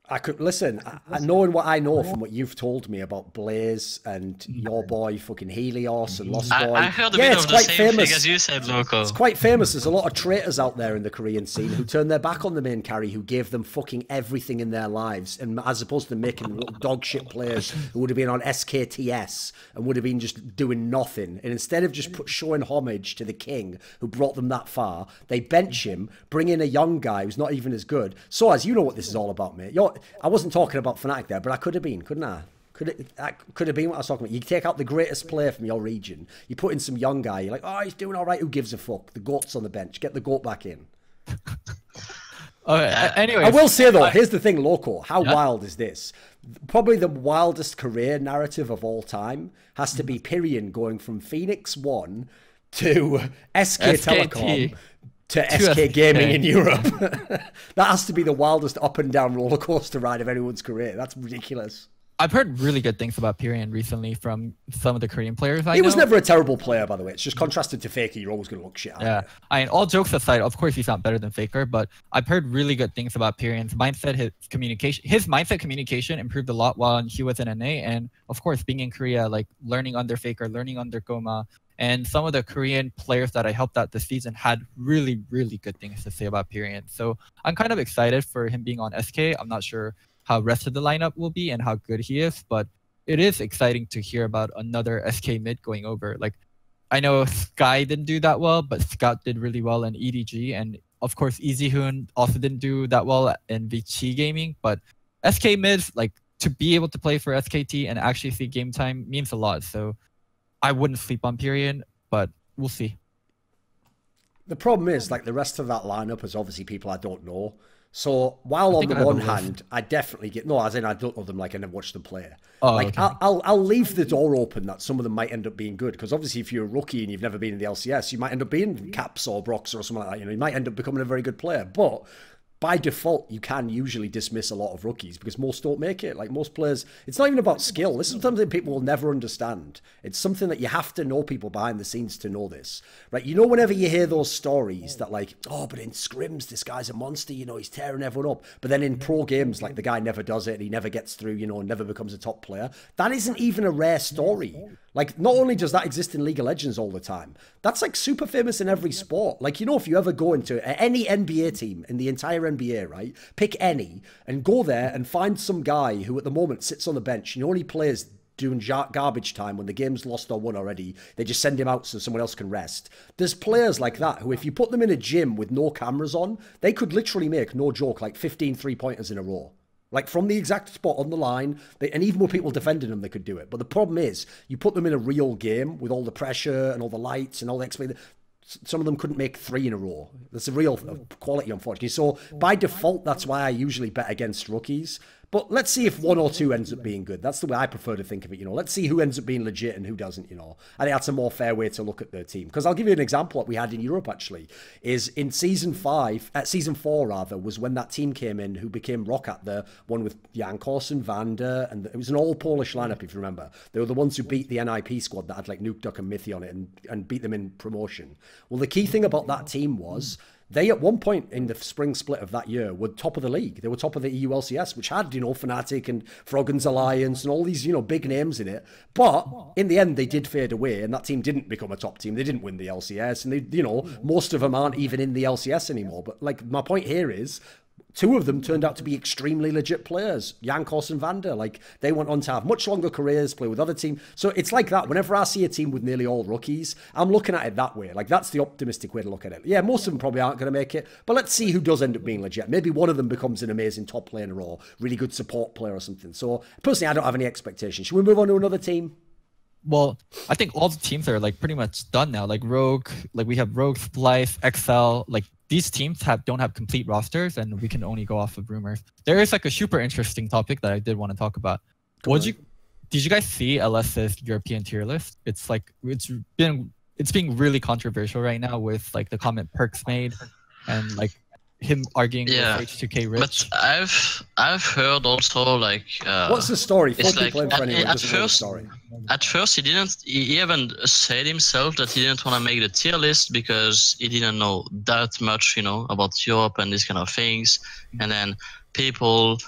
I could listen. Knowing what I know from what you've told me about Blaze and your boy fucking Helios and Lost Boy. I heard a bit of the same thing as you said, Loco. It's quite famous. There's a lot of traitors out there in the Korean scene who turned their back on the main carry, who gave them fucking everything in their lives, and as opposed to making dog shit players who would have been on SKTS and would have been just doing nothing. And instead of just showing homage to the king who brought them that far, they bench him, bring in a young guy who's not even as good. So, as you know what this is all about, mate. I wasn't talking about FNATIC there, but I could have been, couldn't I? Could have been what I was talking about. You take out the greatest player from your region, you put in some young guy, you're like, oh, he's doing all right, who gives a fuck? The GOAT's on the bench. Get the GOAT back in. Anyway, I will say, though, here's the thing, Loco. How wild is this? Probably the wildest career narrative of all time has to be Pyrian going from Phoenix 1 to SK Telecom to SK Gaming in Europe. That has to be the wildest up and down roller coaster ride of anyone's career. That's ridiculous. I've heard really good things about Pyrian recently from some of the Korean players I know. He was never a terrible player, by the way. It's just contrasted to Faker, you're always going to look shit. Yeah. I mean, all jokes aside, of course he's not better than Faker, but I've heard really good things about Pyrian's mindset, his mindset communication improved a lot while he was in NA, and of course being in Korea, like learning under Faker, learning under Goma, and some of the Korean players that I helped out this season had really, really good things to say about Pyrian. So I'm kind of excited for him being on SK. I'm not sure how rest of the lineup will be and how good he is, but it is exciting to hear about another SK mid going over. Like, I know Sky didn't do that well, but Scout did really well in EDG, and of course EasyHoon also didn't do that well in Vici Gaming, but SK mids, like, to be able to play for SKT and actually see game time means a lot. So I wouldn't sleep on Pyrian, but we'll see. The problem is, like, the rest of that lineup is obviously people I don't know. So while on the one hand, I definitely get as in I don't know them, like I never watched them play. Okay. I'll leave the door open that some of them might end up being good, because obviously if you're a rookie and you've never been in the LCS, you might end up being Caps or Brox or something like that. You know, you might end up becoming a very good player, but by default, you can usually dismiss a lot of rookies because most don't make it. Like, most players, it's not even about skill. This is something people will never understand. It's something that you have to know people behind the scenes to know this, right? You know, whenever you hear those stories that, like, oh, but in scrims, this guy's a monster, you know, he's tearing everyone up. But then in pro games, like, the guy never does it, he never gets through, you know, and never becomes a top player. That isn't even a rare story. Like, not only does that exist in League of Legends all the time, that's like super famous in every sport. Like, you know, if you ever go into any NBA team in the entire NBA, right, pick any and go there and find some guy who at the moment sits on the bench and only plays doing garbage time when the game's lost or won already. They just send him out so someone else can rest. There's players like that who, if you put them in a gym with no cameras on, they could literally make, no joke, like 15 three-pointers in a row. Like, from the exact spot on the line, and even with people defending them, they could do it. But the problem is, you put them in a real game with all the pressure and all the lights and all the expectation. Some of them couldn't make 3 in a row. That's a real quality, unfortunately. So, by default, that's why I usually bet against rookies. But let's see if 1 or 2 ends up being good. That's the way I prefer to think of it, you know. Let's see who ends up being legit and who doesn't, you know. I think that's a more fair way to look at their team. Because I'll give you an example what we had in Europe, actually, is in Season 4, rather, was when that team came in who became Roccat, the one with Jankos and Vander, and it was an all-Polish lineup, if you remember. They were the ones who beat the NIP squad that had, like, Nuke Duck and Mythi on it and beat them in promotion. Well, the key thing about that team was they, at one point in the spring split of that year, were top of the league. They were top of the EU LCS, which had, you know, FNATIC and Froggen's Alliance and all these, you know, big names in it. But in the end, they did fade away, and that team didn't become a top team. They didn't win the LCS, and they, you know, most of them aren't even in the LCS anymore. But, like, my point here is, 2 of them turned out to be extremely legit players, Jankos and Vander. Like, they went on to have much longer careers, play with other teams. So it's like that. Whenever I see a team with nearly all rookies, I'm looking at it that way. Like, that's the optimistic way to look at it. Yeah, most of them probably aren't going to make it, but let's see who does end up being legit. Maybe one of them becomes an amazing top player or really good support player or something. So, personally, I don't have any expectations. Should we move on to another team? Well, I think all the teams are like pretty much done now. Like Rogue, like we have Rogue, Splice, XL. Like these teams don't have complete rosters, and we can only go off of rumors. There is like a super interesting topic that I did want to talk about. Did you guys see LS's European tier list? It's like it's being really controversial right now with like the comment Perks made, and like him arguing with H2K Rich. But I've heard also like what's the story? It's like at first he even said himself that he didn't want to make the tier list because he didn't know that much, you know, about Europe and these kind of things. And then people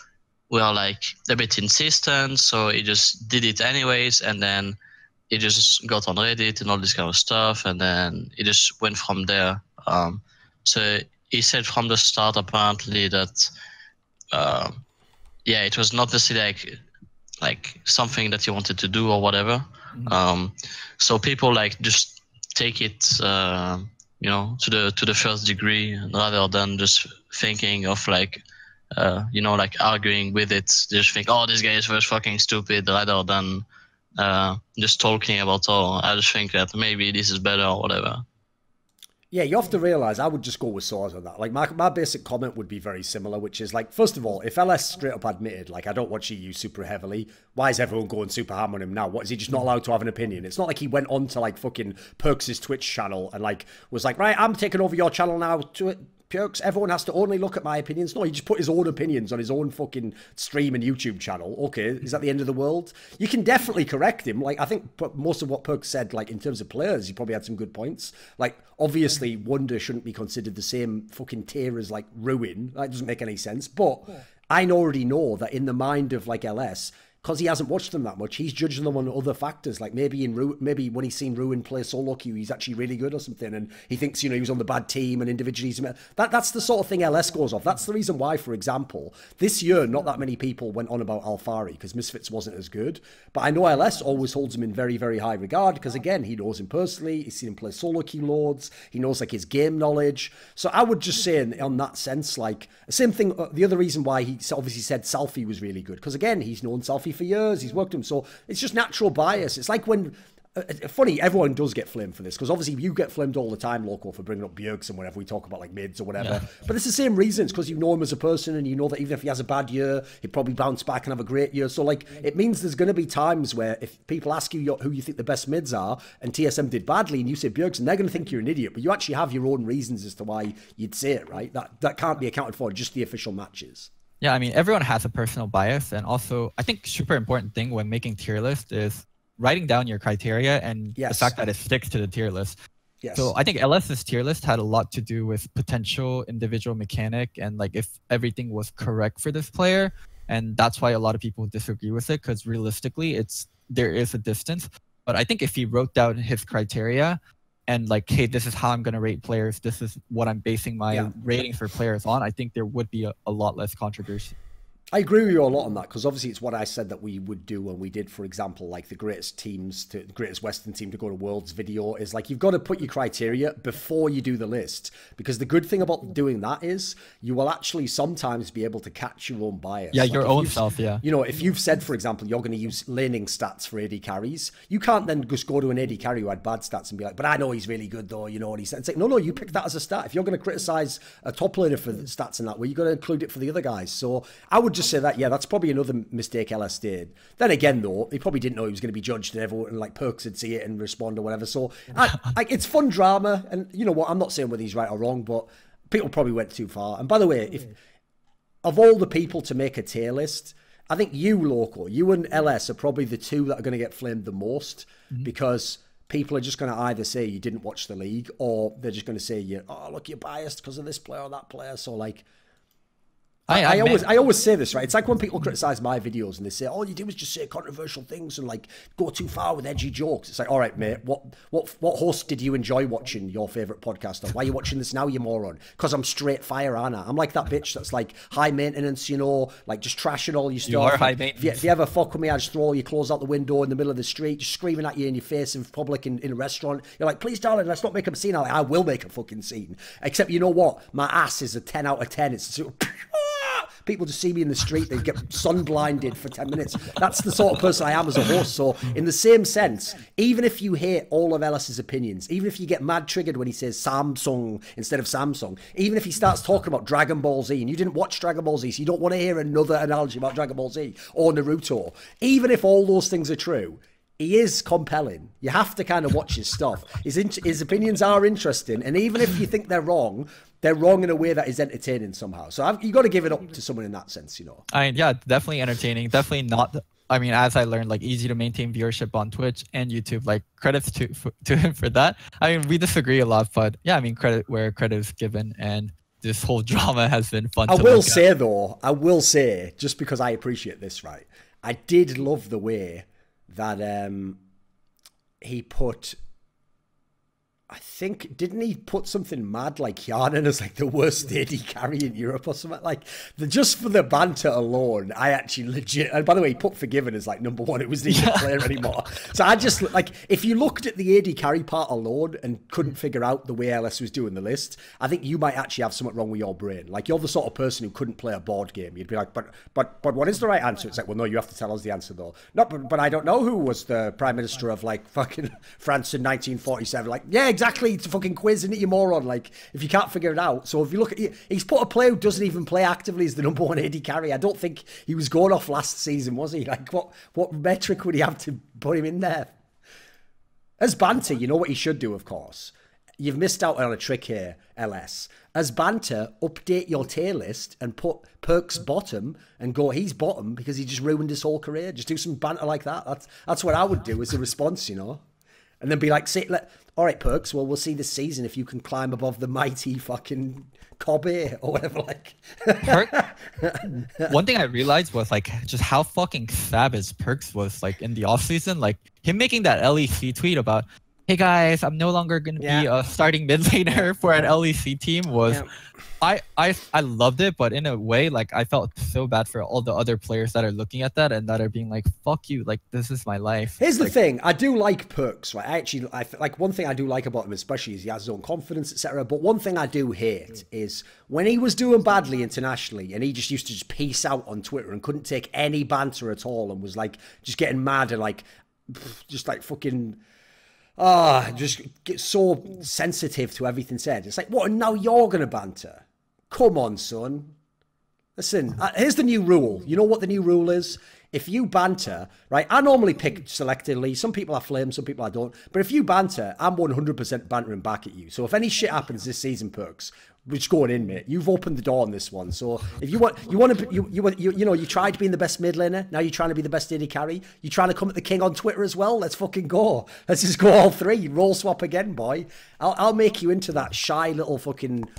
were like a bit insistent, so he just did it anyways, and then he just got on Reddit and all this kind of stuff, and then it just went from there. So he said from the start, apparently, that, it was not necessarily like something that he wanted to do or whatever. Mm-hmm. So people like just take it, you know, to the first degree rather than just thinking of like, you know, like arguing with it. They just think, oh, this guy is very fucking stupid, rather than just talking about, oh, I just think that maybe this is better or whatever. Yeah, you have to realise, I would just go with sOAZ on that. Like, my basic comment would be very similar, which is, like, first of all, if LS straight up admitted, like, I don't watch EU super heavily, why is everyone going super ham on him now? What, is he just not allowed to have an opinion? It's not like he went on to, like, fucking Perks' Twitch channel and, like, was like, right, I'm taking over your channel now to it. Perks, everyone has to only look at my opinions. No, he just put his own opinions on his own fucking stream and YouTube channel. Okay, is that the end of the world? You can definitely correct him. Like, I think most of what Perks said, like, in terms of players, he probably had some good points. Like, obviously, Wonder shouldn't be considered the same fucking tier as, like, Ruin. That doesn't make any sense. But I already know that in the mind of, like, LS, because he hasn't watched them that much, he's judging them on other factors. Like maybe when he's seen Ruin play solo queue, he's actually really good or something, and he thinks, you know, he was on the bad team and individually that's the sort of thing LS goes off. That's the reason why, for example, this year not that many people went on about Alfari because Misfits wasn't as good, but I know LS always holds him in very, very high regard because, again, he knows him personally, he's seen him play solo queue loads, he knows like his game knowledge. So I would just say on that sense, like, same thing, the other reason why he obviously said Selfie was really good, because again, he's known Selfie for years, he's worked him, so it's just natural bias. It's like when funny, everyone does get flamed for this, because obviously you get flamed all the time, Loco, for bringing up Bjergsen whenever we talk about like mids or whatever, but it's the same reasons, because you know him as a person and you know that even if he has a bad year, he'd probably bounce back and have a great year. So like, it means there's going to be times where if people ask you who you think the best mids are and TSM did badly and you say Bjergsen, they're going to think you're an idiot, but you actually have your own reasons as to why you'd say it, right? That can't be accounted for just the official matches. Yeah, I mean, everyone has a personal bias, and also I think super important thing when making tier list is writing down your criteria and the fact that it sticks to the tier list. So I think LS's tier list had a lot to do with potential individual mechanic and like if everything was correct for this player, and that's why a lot of people disagree with it, because realistically there is a distance. But I think if he wrote down his criteria and like, hey, this is how I'm going to rate players, this is what I'm basing my ratings for players on, I think there would be a lot less controversy. I agree with you a lot on that, because obviously it's what I said that we would do when we did, for example, like the greatest Western team to go to Worlds video, is like, you've got to put your criteria before you do the list, because the good thing about doing that is you will actually sometimes be able to catch your own bias. Yeah, like your own self, yeah. You know, if you've said, for example, you're going to use laning stats for AD carries, you can't then just go to an AD carry who had bad stats and be like, but I know he's really good though, you know what he said. It's like, no, you pick that as a stat. If you're going to criticize a top laner for the stats in that way, you've got to include it for the other guys. So I would just say that, yeah, that's probably another mistake LS did. Then again, though, he probably didn't know he was going to be judged, and everyone, and like Perks would see it and respond or whatever. So it's fun drama, and you know what? I'm not saying whether he's right or wrong, but people probably went too far. And by the way, if of all the people to make a tier list, I think you, Loco, you and LS are probably the two that are going to get flamed the most, because people are just going to either say you didn't watch the league, or they're just going to say, oh, look, you're biased because of this player or that player. So like, I always say this, right? It's like when people criticize my videos and they say, all you do is just say controversial things and like go too far with edgy jokes. It's like, all right, mate, what host did you enjoy watching your favorite podcast on? Why are you watching this now, you moron? Because I'm straight fire, Anna. I'm like that bitch that's like high maintenance, you know, like just trashing all your stuff. You are high maintenance. If you ever fuck with me, I just throw all your clothes out the window in the middle of the street, just screaming at you in your face in public in a restaurant. You're like, please, darling, let's not make a scene. I will make a fucking scene. Except, you know what? My ass is a 10 out of 10. It's people just see me in the street, they get sun blinded for 10 minutes. That's the sort of person I am as a host. So in the same sense, even if you hate all of Ellis's opinions, even if you get mad triggered when he says Samsung instead of Samsung, even if he starts talking about Dragon Ball Z and you didn't watch Dragon Ball Z, so you don't want to hear another analogy about Dragon Ball Z or Naruto, even if all those things are true, he is compelling. You have to kind of watch his stuff. His opinions are interesting, and even if you think they're wrong in a way that is entertaining somehow. So you got to give it up to someone in that sense, you know. I mean, yeah, definitely entertaining. Definitely not. I mean, as I learned, like easy to maintain viewership on Twitch and YouTube. Like credits to him for that. I mean, we disagree a lot, but yeah, I mean, credit where credit is given, and this whole drama has been fun. I will say, just because I appreciate this, right? I did love the way that he put, I think, didn't he put something mad like Yarnan as like the worst AD carry in Europe or something? Like, just for the banter alone, I actually legit, and by the way, he put Forgiven as like #1. It wasn't even a player anymore. So I just, like, if you looked at the AD carry part alone and couldn't figure out the way LS was doing the list, I think you might actually have something wrong with your brain. Like, you're the sort of person who couldn't play a board game. You'd be like, but what is the right answer? It's like, well, no, you have to tell us the answer though. No, but I don't know who was the Prime Minister of like fucking France in 1947. Like, yeah, exactly. It's a fucking quiz, isn't it, you moron? Like, if you can't figure it out. So if you look at it, he's put a player who doesn't even play actively as the #1 AD carry. I don't think he was going off last season, was he? Like, what metric would he have to put him in there? As banter, you know what he should do, of course. You've missed out on a trick here, LS. As banter, update your tier list and put Perks bottom and go, he's bottom because he just ruined his whole career. Just do some banter like that. That's what I would do as a response, you know? And then be like, all right, Perks, well, we'll see this season if you can climb above the mighty fucking Kobe or whatever. Like, one thing I realized was like just how fucking savage Perks was like in the off season. Like him making that LEC tweet about, hey guys, I'm no longer going to be a starting mid laner for an LEC team was, I loved it, but in a way, like I felt so bad for all the other players that are looking at that and that are being like, fuck you, like this is my life. Here's the thing, I do like Perks, right? I like one thing I do like about him, especially is he has his own confidence, etc. But one thing I do hate is when he was doing badly internationally and he just used to just peace out on Twitter and couldn't take any banter at all and was like just getting mad and like just like fucking just get so sensitive to everything said. It's like, what, and now you're going to banter? Come on, son. Listen, here's the new rule. You know what the new rule is? If you banter, right, I normally pick selectively. Some people I flame, some people I don't. But if you banter, I'm 100% bantering back at you. So if any shit happens this season, Perks, we're just going in, mate. You've opened the door on this one. So if you tried to be in the best mid laner. Now you're trying to be the best AD carry. You're trying to come at the king on Twitter as well. Let's fucking go. Let's just go all three. Roll swap again, boy. I'll make you into that shy little fucking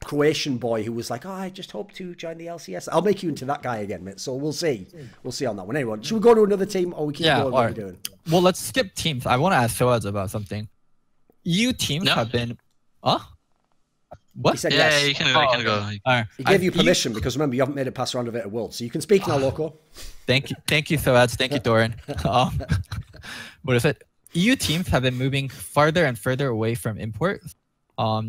Croatian boy who was like, "Oh, I just hope to join the LCS." I'll make you into that guy again, mate. So we'll see. We'll see on that one. Anyway, should we go to another team, or we keep going? What are we doing? Well, let's skip teams. I want to ask sOAZ about something. EU teams have been, What? He said yes. You can go. Right. He gave you permission because remember you haven't made it past round of it at World, so you can speak now, Loco. Thank you, sOAZ. Thank you, Doran. What is it? EU teams have been moving farther and further away from imports.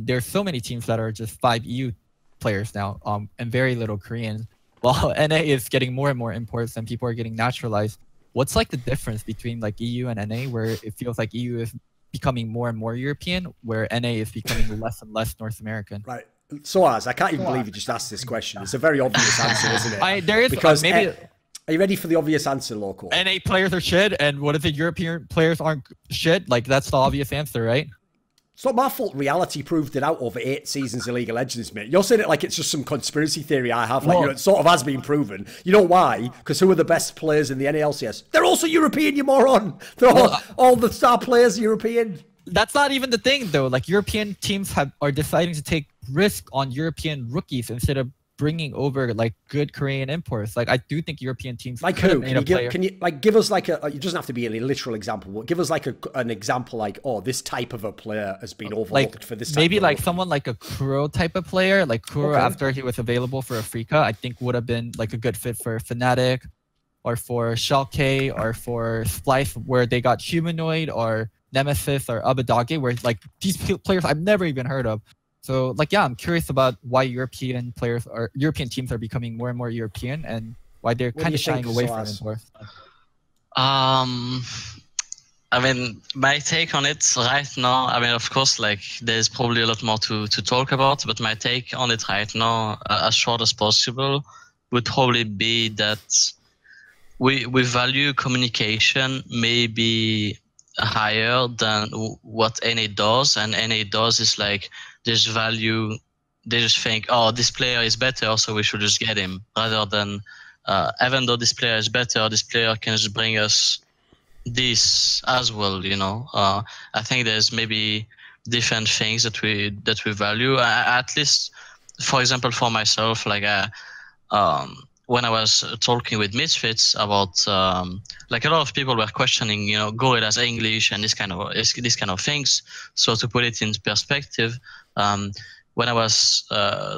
There's so many teams that are just 5 EU players now, and very little Koreans. While NA is getting more and more imports and people are getting naturalized. What's like the difference between like EU and NA, where it feels like EU is becoming more and more European, where NA is becoming less and less North American? Right. sOAZ, I can't even believe you just asked this question. It's a very obvious answer, isn't it? There is because maybe. Are you ready for the obvious answer, Loco? NA players are shit, and what is it? European players aren't shit. Like that's the obvious answer, right? It's not my fault. Reality proved it out over 8 seasons of League of Legends, mate. You're saying it like it's just some conspiracy theory I have. Like, you know, it sort of has been proven. You know why? Because who are the best players in the NALCS? They're also European, you moron. They're all the star players are European. That's not even the thing, though. Like European teams are deciding to take risk on European rookies instead of bringing over like good Korean imports. Like I do think European teams like who can you like give us like a, it doesn't have to be a literal example, but give us like an example like, oh, this type of a player has been overlooked like, for this type maybe of like someone like a Kuro type of player, like Kuro after he was available for Africa, I think would have been like a good fit for FNATIC or for SCHALKE or for Splice, where they got Humanoid or NEMESIS or Abadage, where like these players I've never even heard of. So, like, yeah, I'm curious about why European teams are becoming more and more European, and why they're kind of shying away from imports. I mean, my take on it right now, I mean, of course, like, there's probably a lot more to talk about, but my take on it right now, as short as possible, would probably be that we value communication maybe higher than what NA does, and NA does is like, they just think, oh, this player is better, so we should just get him, rather than even though this player is better, this player can just bring us this as well, you know. I think there's maybe different things that we value. At least, for example, for myself, like when I was talking with Misfits about like a lot of people were questioning, you know, Gorilla's English and this kind of things. So to put it in perspective, when I was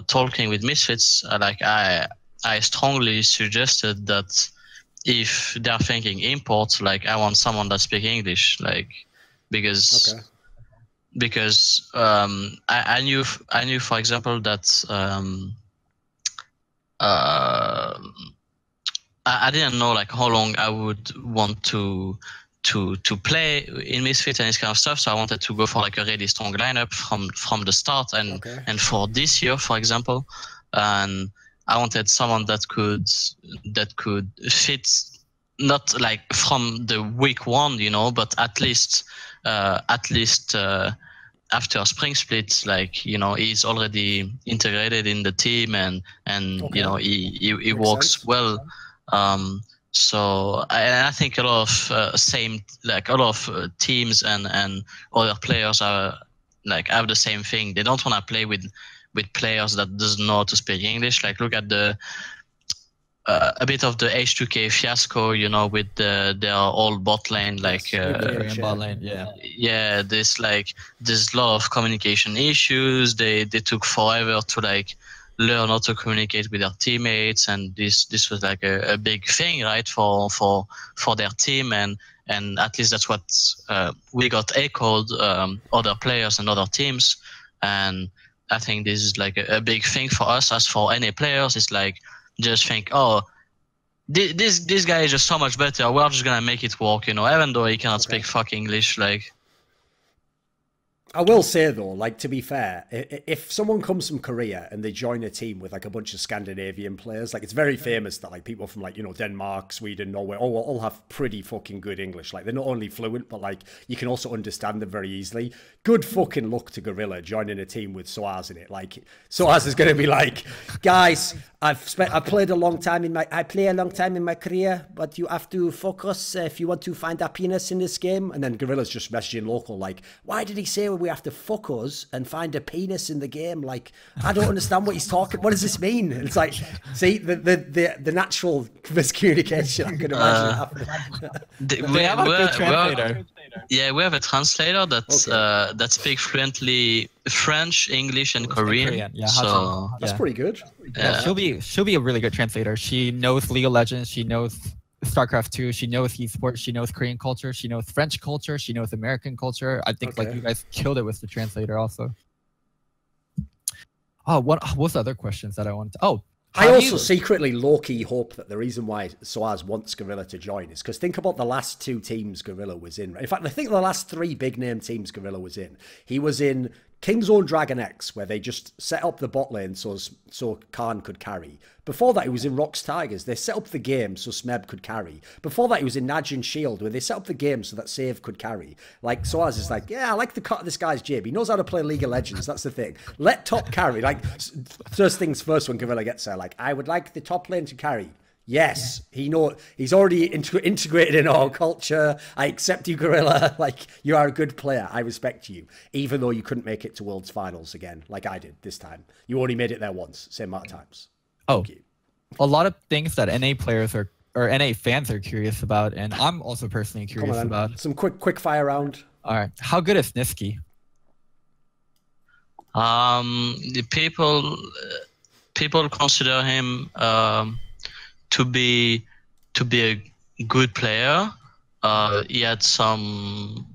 talking with Misfits, like I strongly suggested that if they're thinking imports, like I want someone that speaks English, like because I knew for example that I didn't know like how long I would want to play in Misfits and this kind of stuff, so I wanted to go for like a really strong lineup from the start, and for this year, for example, and I wanted someone that could fit, not like from the week 1, you know, but at least after spring split, like, you know, he's already integrated in the team and you know, he works well. So I think a lot of teams and other players are like have the same thing. They don't want to play with players that doesn't know how to speak English. Like look at the a bit of the H2K fiasco, you know, with their old bot lane, like bot lane, yeah. There's a lot of communication issues. They took forever to like learn how to communicate with their teammates, and this was like a big thing, right, for their team, and at least that's what we got echoed, other players and other teams, and I think this is like a big thing for us. As for NA players, it's like just think, oh, this guy is just so much better, we're just gonna make it work, you know, even though he cannot speak fuck English. Like, I will say though, like, to be fair, if someone comes from Korea and they join a team with like a bunch of Scandinavian players, like it's very famous that like people from like, you know, Denmark, Sweden, Norway, all have pretty fucking good English. Like they're not only fluent, but like you can also understand them very easily. Good fucking luck to Gorilla joining a team with sOAZ in it. Like sOAZ is going to be like, guys, I play a long time in my career, but you have to focus if you want to find happiness in this game. And then Gorilla's just messaging Local like, why did he say we we have to fuck us and find a penis in the game. Like, I don't understand what he's talking. What does this mean? And it's like, see, the natural miscommunication I can imagine happening. They have a good translator. Yeah, we have a translator that speaks fluently French, English, and Korean. Yeah, so that's pretty good. Yeah, she'll be a really good translator. She knows League of Legends. She knows StarCraft 2. She knows esports. She knows Korean culture. She knows French culture. She knows American culture. I think like you guys killed it with the translator also. Oh, what's the other questions that I want to? Oh, I also secretly low-key hope that the reason why sOAZ wants Gorilla to join is because think about the last 2 teams Gorilla was in. In fact, I think the last 3 big-name teams Gorilla was in. He was in Kingzone Dragon X, where they just set up the bot lane so Khan could carry. Before that, he was in Rox Tigers. They set up the game so Smeb could carry. Before that, he was in Najin Shield, where they set up the game so that Save could carry. Like, sOAZ is like, yeah, I like the cut of this guy's jib. He knows how to play League of Legends. That's the thing. Let top carry. Like, first things first when Gorilla gets there. Like, I would like the top lane to carry. Yes, he's already integrated in our culture. I accept you, Gorilla. Like, you are a good player. I respect you, even though you couldn't make it to Worlds Finals again, like I did this time. You only made it there once, same amount of times. Oh, a lot of things that NA players or NA fans are curious about, and I'm also personally curious about. Some quick fire round. All right, how good is Niski? The people consider him to be a good player. He had some.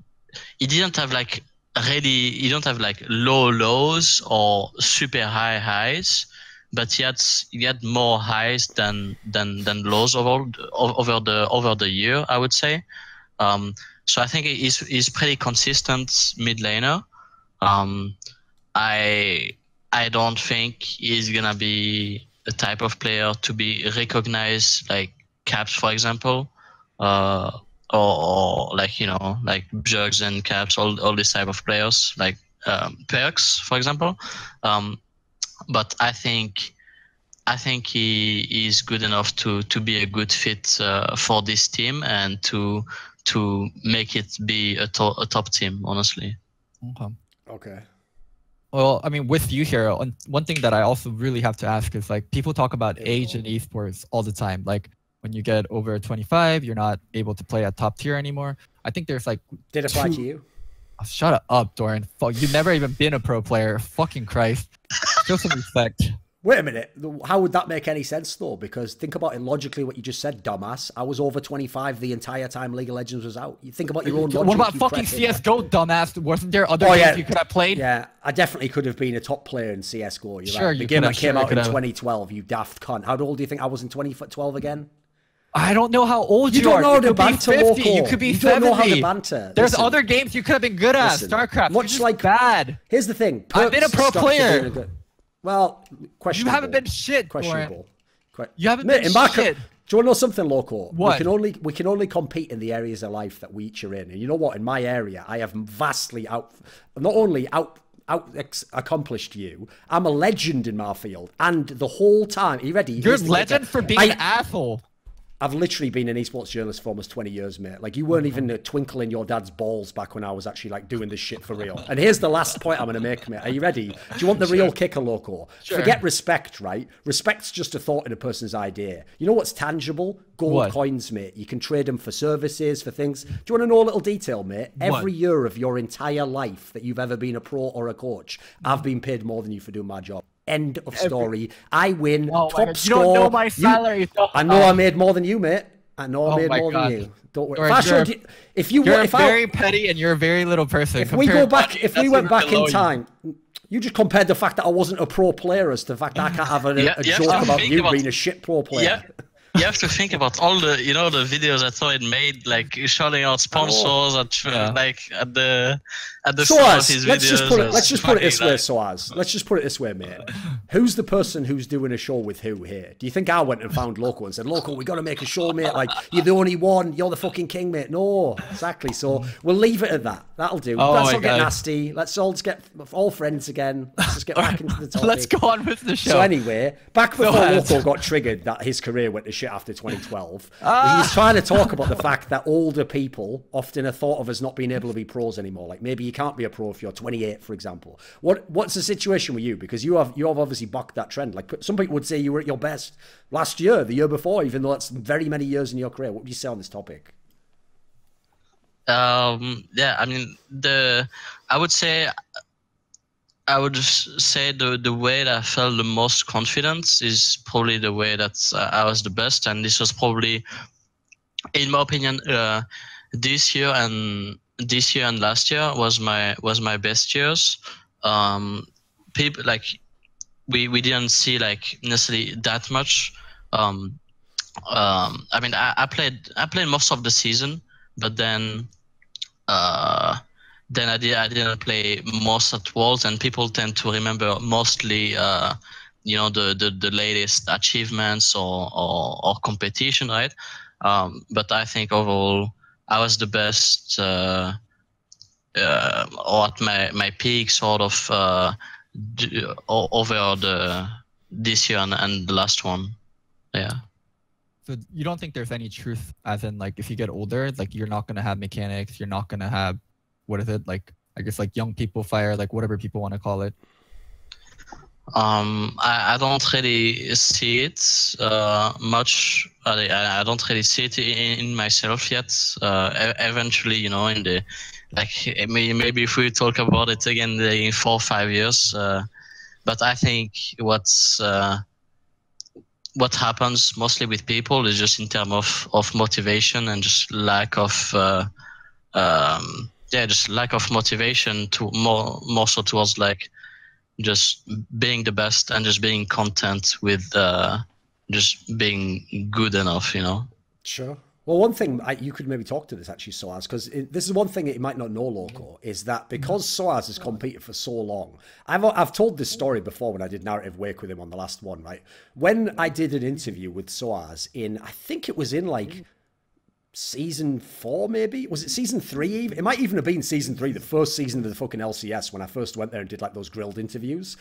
He didn't have like really. He don't have like low lows or super high highs, but he had more highs than lows over the year, I would say. So I think he's pretty consistent mid laner. I don't think he's gonna be a type of player to be recognized like Caps, for example, or like, you know, like Jugs and Caps, all these type of players, like Perks, for example. But I think he is good enough to be a good fit for this team and to make it be a top team, honestly. Okay. Well, I mean, with you here, one thing that I also really have to ask is, like, people talk about age in esports all the time. Like, when you get over 25, you're not able to play at top tier anymore. I think there's like... Did it apply to you? Oh, shut up, Doran. Fuck, you've never even been a pro player. Fucking Christ. Show some respect. Wait a minute. How would that make any sense, though? Because think about it logically, what you just said, dumbass. I was over 25 the entire time League of Legends was out. You think about your own logic. What about fucking CSGO, dumbass? Wasn't there other games you could have played? Yeah, I definitely could have been a top player in CSGO. You're sure, right. The game that came out in 2012, you daft cunt. How old do you think I was in 2012 again? I don't know how old you are. You don't know the banter, Loco. You could be 70. You don't know how the banter. There's other games you could have been good at. StarCraft. Much like bad. Here's the thing. I've been a pro player. Well, questionable. You haven't been shit. Questionable. You haven't been shit. Do you want to know something, Loco? What? We can only compete in the areas of life that we each are in. And you know what? In my area, I have vastly accomplished you. I'm a legend in my field, and the whole time, are you ready? You're a legend for being an asshole. I've literally been an esports journalist for almost 20 years, mate. Like, you weren't even a twinkle in your dad's balls back when I was actually, like, doing this shit for real. And here's the last point I'm going to make, mate. Are you ready? Do you want the real kicker, Loco? Sure. Forget respect, right? Respect's just a thought in a person's idea. You know what's tangible? Gold coins, mate. You can trade them for services, for things. Do you want to know a little detail, mate? Every year of your entire life that you've ever been a pro or a coach, I've been paid more than you for doing my job. End of story. I win. Top score. You don't know my salary. I know I made more than you, mate. I know I made more than you. Don't worry. You're very petty and you're a very little person. If we went back in time, you just compared the fact that I wasn't a pro player as to the fact that I can't have a joke about you being a shit pro player. Yeah. You have to think about all the, you know, the videos I saw it made, like shouting out sponsors like at the start of his videos. Let's just put it this way, sOAZ. Let's just put it this way, mate. Who's the person who's doing a show with who here? Do you think I went and found Loco and said, Loco, we got to make a show, mate? Like, you're the only one. You're the fucking king, mate. No, exactly. So we'll leave it at that. That'll do. Let's not get nasty. Let's all just get all friends again. Let's just get back into the topic. Let's go on with the show. So anyway, back before Loco got triggered that his career went to shit, shit after 2012. He's trying to talk about the fact that older people often are thought of as not being able to be pros anymore. Like maybe you can't be a pro if you're 28, for example. What's the situation with you? Because you have obviously bucked that trend. Like some people would say you were at your best last year, the year before, even though that's very many years in your career. What would you say on this topic? Yeah, I mean, I would say the way that I felt the most confidence is probably the way that I was the best, and this was probably, in my opinion, this year and last year was my best years. People like we didn't see like necessarily that much. I mean, I played most of the season, but then I didn't play most at Worlds, and people tend to remember mostly you know, the latest achievements or competition, right? But I think overall I was the best or at my peak sort of over this year and the last one. Yeah. So you don't think there's any truth, as in like if you get older, like you're not gonna have mechanics, you're not gonna have, what is it, like I guess like young people fire, like whatever people want to call it? I don't really see it much. I don't really see it in myself yet. Eventually, you know, in the like maybe if we talk about it again in 4 or 5 years. But I think what happens mostly with people is just in terms of motivation and just lack of just lack of motivation to more so towards like just being the best and just being content with just being good enough, you know. Sure. Well, one thing you could maybe talk to this actually, sOAZ, because this is one thing that you might not know, Loco, is that because sOAZ has competed for so long, I've told this story before when I did Narrative Wake with him on the last one, right? When I did an interview with sOAZ in, I think it was in like season 4, maybe? Was it season 3 even? It might even have been season 3, the first season of the fucking LCS, when I first went there and did like those grilled interviews.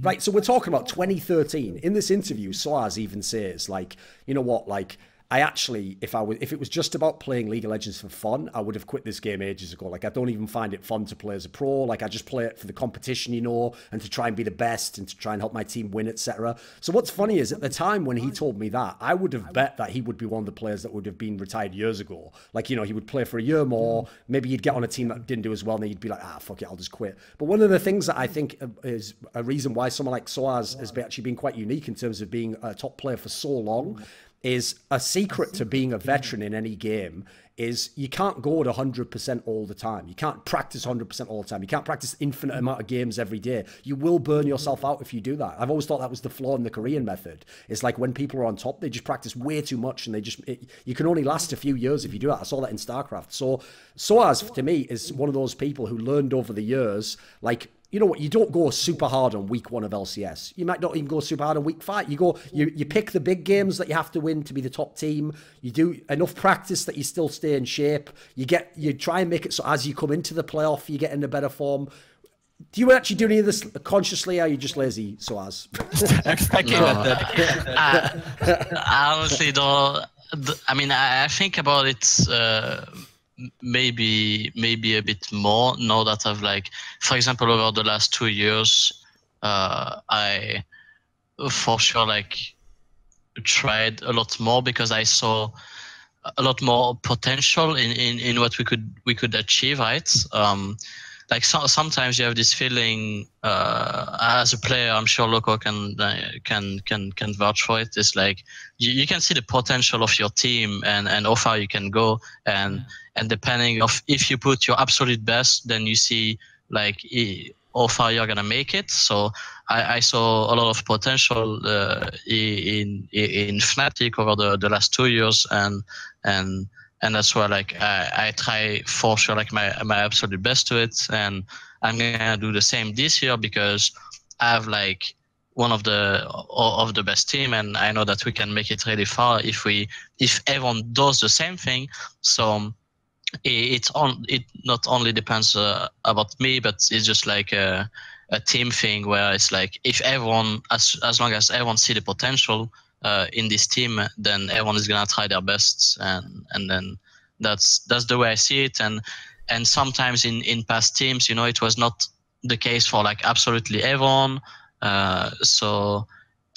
Right, so we're talking about 2013. In this interview, sOAZ even says, like, you know what, like, I actually, if it was just about playing League of Legends for fun, I would have quit this game ages ago. Like, I don't even find it fun to play as a pro. Like, I just play it for the competition, you know, and to try and be the best and to try and help my team win, etc. So what's funny is at the time when he told me that, I would have bet that he would be one of the players that would have been retired years ago. Like, you know, he would play for a year more. Maybe he'd get on a team that didn't do as well, and then he'd be like, fuck it, I'll just quit. But one of the things that I think is a reason why someone like sOAZ has actually been quite unique in terms of being a top player for so long is a secret to being a veteran in any game is you can't go at 100% all the time. You can't practice 100% all the time. You can't practice infinite amount of games every day. You will burn yourself out if you do that. I've always thought that was the flaw in the Korean method. It's like when people are on top, they just practice way too much and you can only last a few years if you do that. I saw that in StarCraft. So sOAZ, to me, is one of those people who learned over the years, like, you know what, you don't go super hard on week 1 of LCS. You might not even go super hard on week 5. You pick the big games that you have to win to be the top team. You do enough practice that you still stay in shape. You try and make it so as you come into the playoff, you get into better form. Do you actually do any of this consciously, or are you just lazy, sOAZ? I honestly don't. I mean, I think about it maybe a bit more now that I've, like, for example, over the last 2 years, I for sure like tried a lot more because I saw a lot more potential in what we could achieve, right? Like sometimes you have this feeling as a player. I'm sure Loco can vouch for it. It's like you can see the potential of your team and how far you can go, and depending of if you put your absolute best, then you see like how far you're gonna make it. So I saw a lot of potential in FNATIC over the last 2 years, and that's why like I try for sure like my absolute best to it, and I'm gonna do the same this year because I have like one of the best team, and I know that we can make it really far if everyone does the same thing. So it not only depends about me, but it's just like a team thing where it's like if everyone, as long as everyone see the potential, in this team, then everyone is gonna try their best, and then that's the way I see it. And sometimes in past teams, you know, it was not the case for like absolutely everyone. So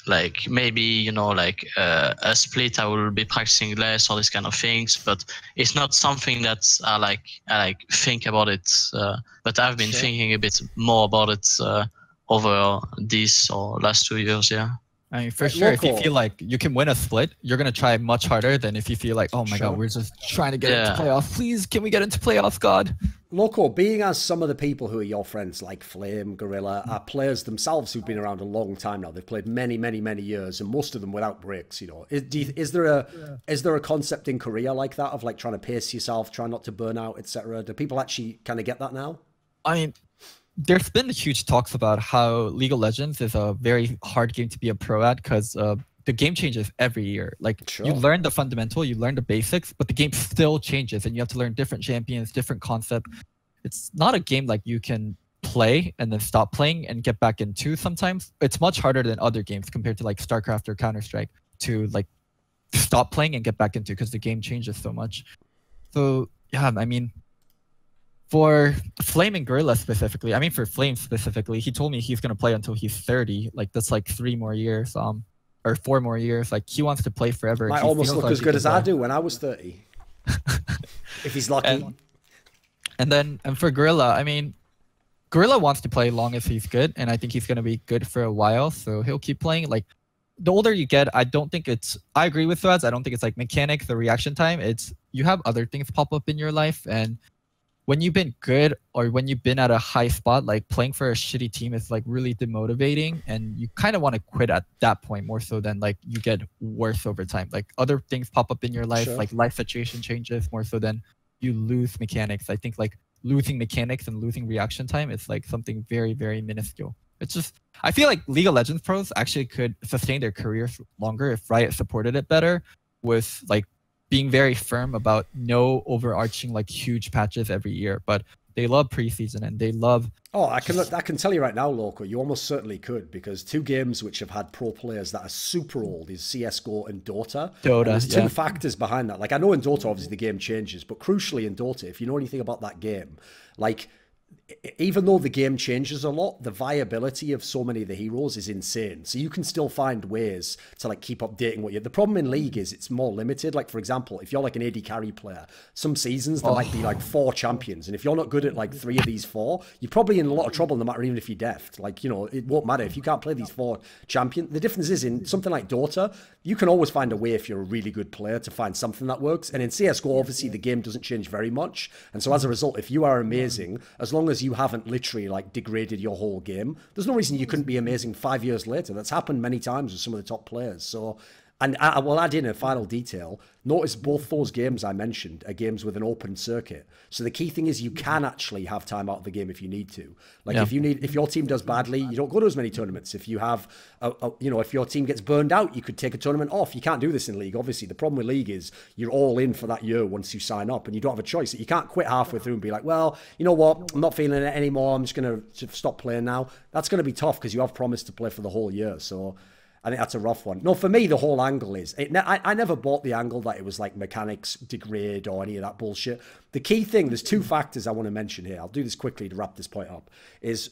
like maybe, you know, like a split, I will be practicing less, all these kind of things, but it's not something that I like think about it. But I've been thinking a bit more about it over these or last 2 years. Yeah. I mean, for sure, if you feel like you can win a split, you're going to try much harder than if you feel like, oh my God, we're just trying to get into playoffs. Please, can we get into playoffs, God? Loco, being as some of the people who are your friends, like Flame, Gorilla, are players themselves who've been around a long time now. They've played many, many, many years, and most of them without breaks, you know. Is there a concept in Korea like that of like trying to pace yourself, trying not to burn out, etc.? Do people actually kind of get that now? I mean, there's been huge talks about how League of Legends is a very hard game to be a pro at because the game changes every year. Like you learn the fundamental, you learn the basics, but the game still changes and you have to learn different champions, different concepts. It's not a game like you can play and then stop playing and get back into sometimes. It's much harder than other games compared to like StarCraft or Counter-Strike to like stop playing and get back into because the game changes so much. So yeah, I mean, for Flame and Gorilla specifically, I mean for Flame specifically, he told me he's going to play until he's 30. Like that's like 3 more years, or 4 more years. Like he wants to play forever. Might almost look as good as I do when I was 30. If he's lucky. And for Gorilla, I mean, Gorilla wants to play long as he's good, and I think he's going to be good for a while, so he'll keep playing. Like, the older you get, I don't think it's... I agree with sOAZ. I don't think it's like mechanics, the reaction time. It's you have other things pop up in your life, and when you've been good or when you've been at a high spot, like playing for a shitty team is like really demotivating, and you kind of want to quit at that point more so than like you get worse over time. Like other things pop up in your life, like life situation changes more so than you lose mechanics. I think like losing mechanics and losing reaction time is like something very, very minuscule. It's just, I feel like League of Legends pros actually could sustain their careers longer if Riot supported it better with like being very firm about no overarching like huge patches every year. But they love preseason and they love... Oh, I can tell you right now, Loco, you almost certainly could, because 2 games which have had pro players that are super old is CSGO and Dota. And there's 2 factors behind that. Like, I know in Dota, obviously, the game changes, but crucially in Dota, if you know anything about that game, like, even though the game changes a lot, the viability of so many of the heroes is insane. So you can still find ways to like keep updating what you... The problem in League is it's more limited. Like, for example, if you're like an AD carry player, some seasons there might be like 4 champions. And if you're not good at like 3 of these 4, you're probably in a lot of trouble no matter even if you're deft. Like, you know, it won't matter if you can't play these 4 champions. The difference is in something like Dota, you can always find a way if you're a really good player to find something that works. And in CSGO, obviously, the game doesn't change very much. And so as a result, if you are amazing, as long as you haven't literally like degraded your whole game, there's no reason you couldn't be amazing 5 years later. That's happened many times with some of the top players. So, and I will add in a final detail. Notice both those games I mentioned are games with an open circuit. So the key thing is you can actually have time out of the game if you need to. Like if your team does badly, you don't go to as many tournaments. If you have, you know, if your team gets burned out, you could take a tournament off. You can't do this in League. Obviously, the problem with League is you're all in for that year once you sign up, and you don't have a choice. You can't quit halfway through and be like, well, you know what, I'm not feeling it anymore. I'm just going to stop playing now. That's going to be tough because you have promised to play for the whole year. So I think that's a rough one. No, for me, the whole angle is... I never bought the angle that it was like mechanics degrade or any of that bullshit. The key thing, there's 2 factors I want to mention here. I'll do this quickly to wrap this point up, is...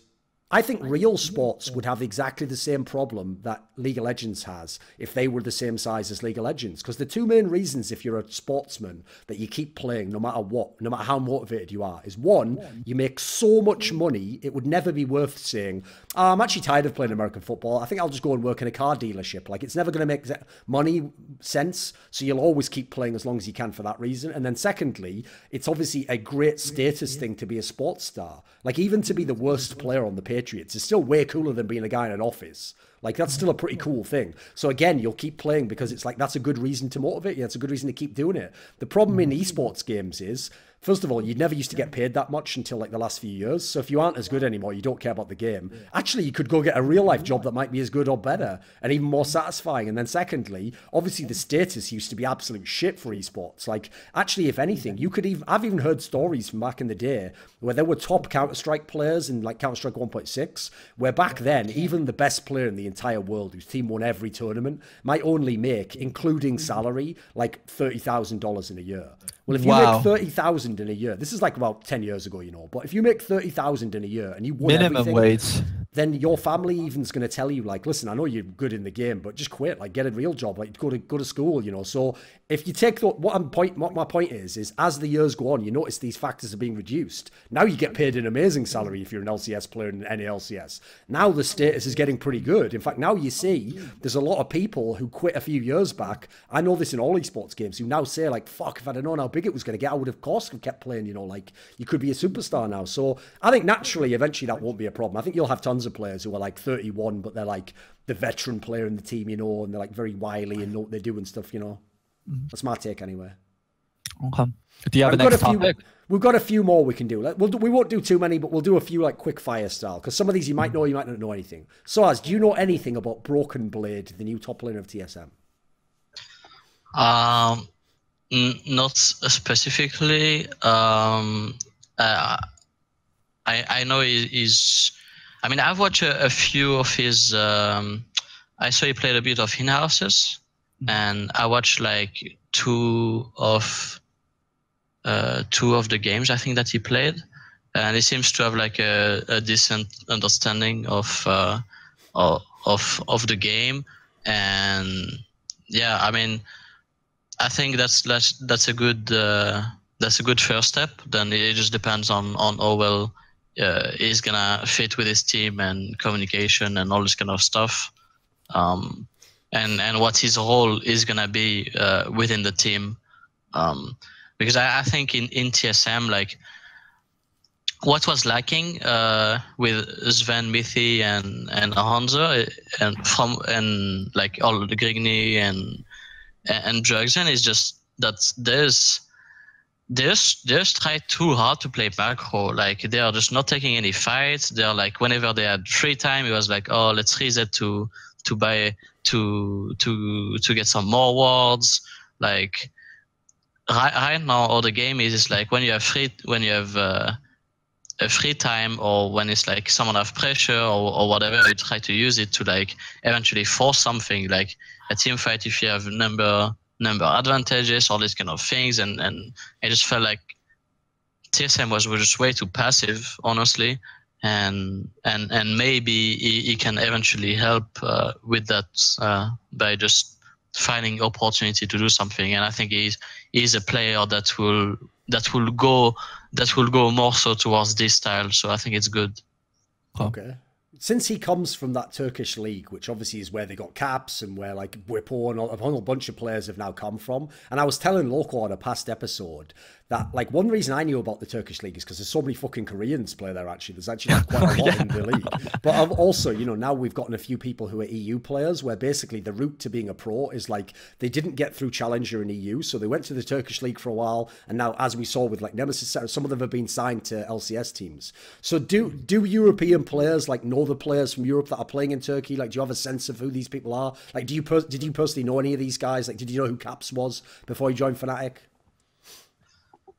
I think real sports would have exactly the same problem that League of Legends has if they were the same size as League of Legends. Because the 2 main reasons, if you're a sportsman, that you keep playing no matter what, no matter how motivated you are, is 1, you make so much money, it would never be worth saying, oh, I'm actually tired of playing American football. I think I'll just go and work in a car dealership. Like, it's never going to make money sense. So you'll always keep playing as long as you can for that reason. And then secondly, it's obviously a great status thing to be a sports star. Like, even to be the worst player on the Patriots is still way cooler than being a guy in an office. Like, that's still a pretty cool thing. So again, you'll keep playing because it's like, that's a good reason to motivate you. It's a good reason to keep doing it. The problem in esports games is, first of all, you never used to get paid that much until like the last few years. So if you aren't as good anymore, you don't care about the game. Actually, you could go get a real life job that might be as good or better and even more satisfying. And then secondly, obviously the status used to be absolute shit for esports. Like, actually, if anything, you could even, I've even heard stories from back in the day where there were top Counter-Strike players in like Counter-Strike 1.6, where back then, even the best player in the entire world whose team won every tournament might only make, including salary, like $30,000 in a year. Well, if you make 30,000 in a year, this is like about 10 years ago, you know, but if you make 30,000 in a year and you won minimum wage, then your family even's going to tell you, like, listen, I know you're good in the game, but just quit, like, get a real job, like, go to school, you know. So if you take what my point is as the years go on, you notice these factors are being reduced. Now you get paid an amazing salary if you're an LCS player in any LCS. Now the status is getting pretty good. In fact, now you see there's a lot of people who quit a few years back. I know this in all esports games, who now say, like, fuck, if I'd have known how big it was going to get, I would have, of course, kept playing, you know, like, you could be a superstar now. So I think naturally, eventually that won't be a problem. I think you'll have tons of players who are like 31, but they're like the veteran player in the team, you know, and they're like very wily and know what they do and stuff, you know. That's my take anyway. Okay. Do you have a next topic? We've got a few more we can do. We won't do too many, but we'll do a few like quick fire style, because some of these you might know, you might not know anything. sOAZ, do you know anything about Broken Blade, the new top laner of TSM? Not specifically. I know he's. I mean, I've watched a few of his. I saw he played a bit of in-houses, and I watched like two of the games I think that he played, and he seems to have like a decent understanding of the game. And yeah, I mean, I think that's a good first step. Then it just depends on how well he's gonna fit with his team and communication and all this kind of stuff, and what his role is gonna be within the team. Because I think in TSM, like, what was lacking with Sven, Mithi, and Hansa, and like all the Grigny and Jurgen, is just that they just try too hard to play macro. Like, they are just not taking any fights. They're like, whenever they had free time, it was like, oh, let's reset to buy to get some more wards. Like, right now, all the game is like when you have a free time, or when it's like someone have pressure or whatever, you try to use it to like eventually force something, like a team fight if you have number advantages, all these kind of things. And I just felt like TSM was just way too passive, honestly. And maybe he can eventually help with that by just finding opportunity to do something. And I think he's a player that will go more so towards this style. So I think it's good. Okay. Since he comes from that Turkish league, which obviously is where they got Caps and where like Whippo and a whole bunch of players have now come from. And I was telling Loco on a past episode that like one reason I knew about the Turkish league is because there's so many fucking Koreans play there. Actually, there's actually like quite a lot in the league. But I've also, you know, now we've gotten a few people who are EU players, where basically the route to being a pro is like they didn't get through Challenger in EU, so they went to the Turkish league for a while, and now, as we saw with like NEMESIS, some of them have been signed to LCS teams. So do European players like know the players from Europe that are playing in Turkey? Like, do you have a sense of who these people are? Like, did you personally know any of these guys? Like, did you know who Caps was before you joined FNATIC?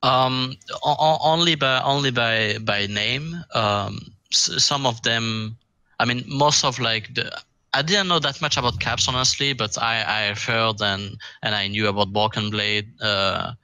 Only by name. Some of them, I mean, most of like I didn't know that much about Caps, honestly, but I heard and I knew about Broken Blade. About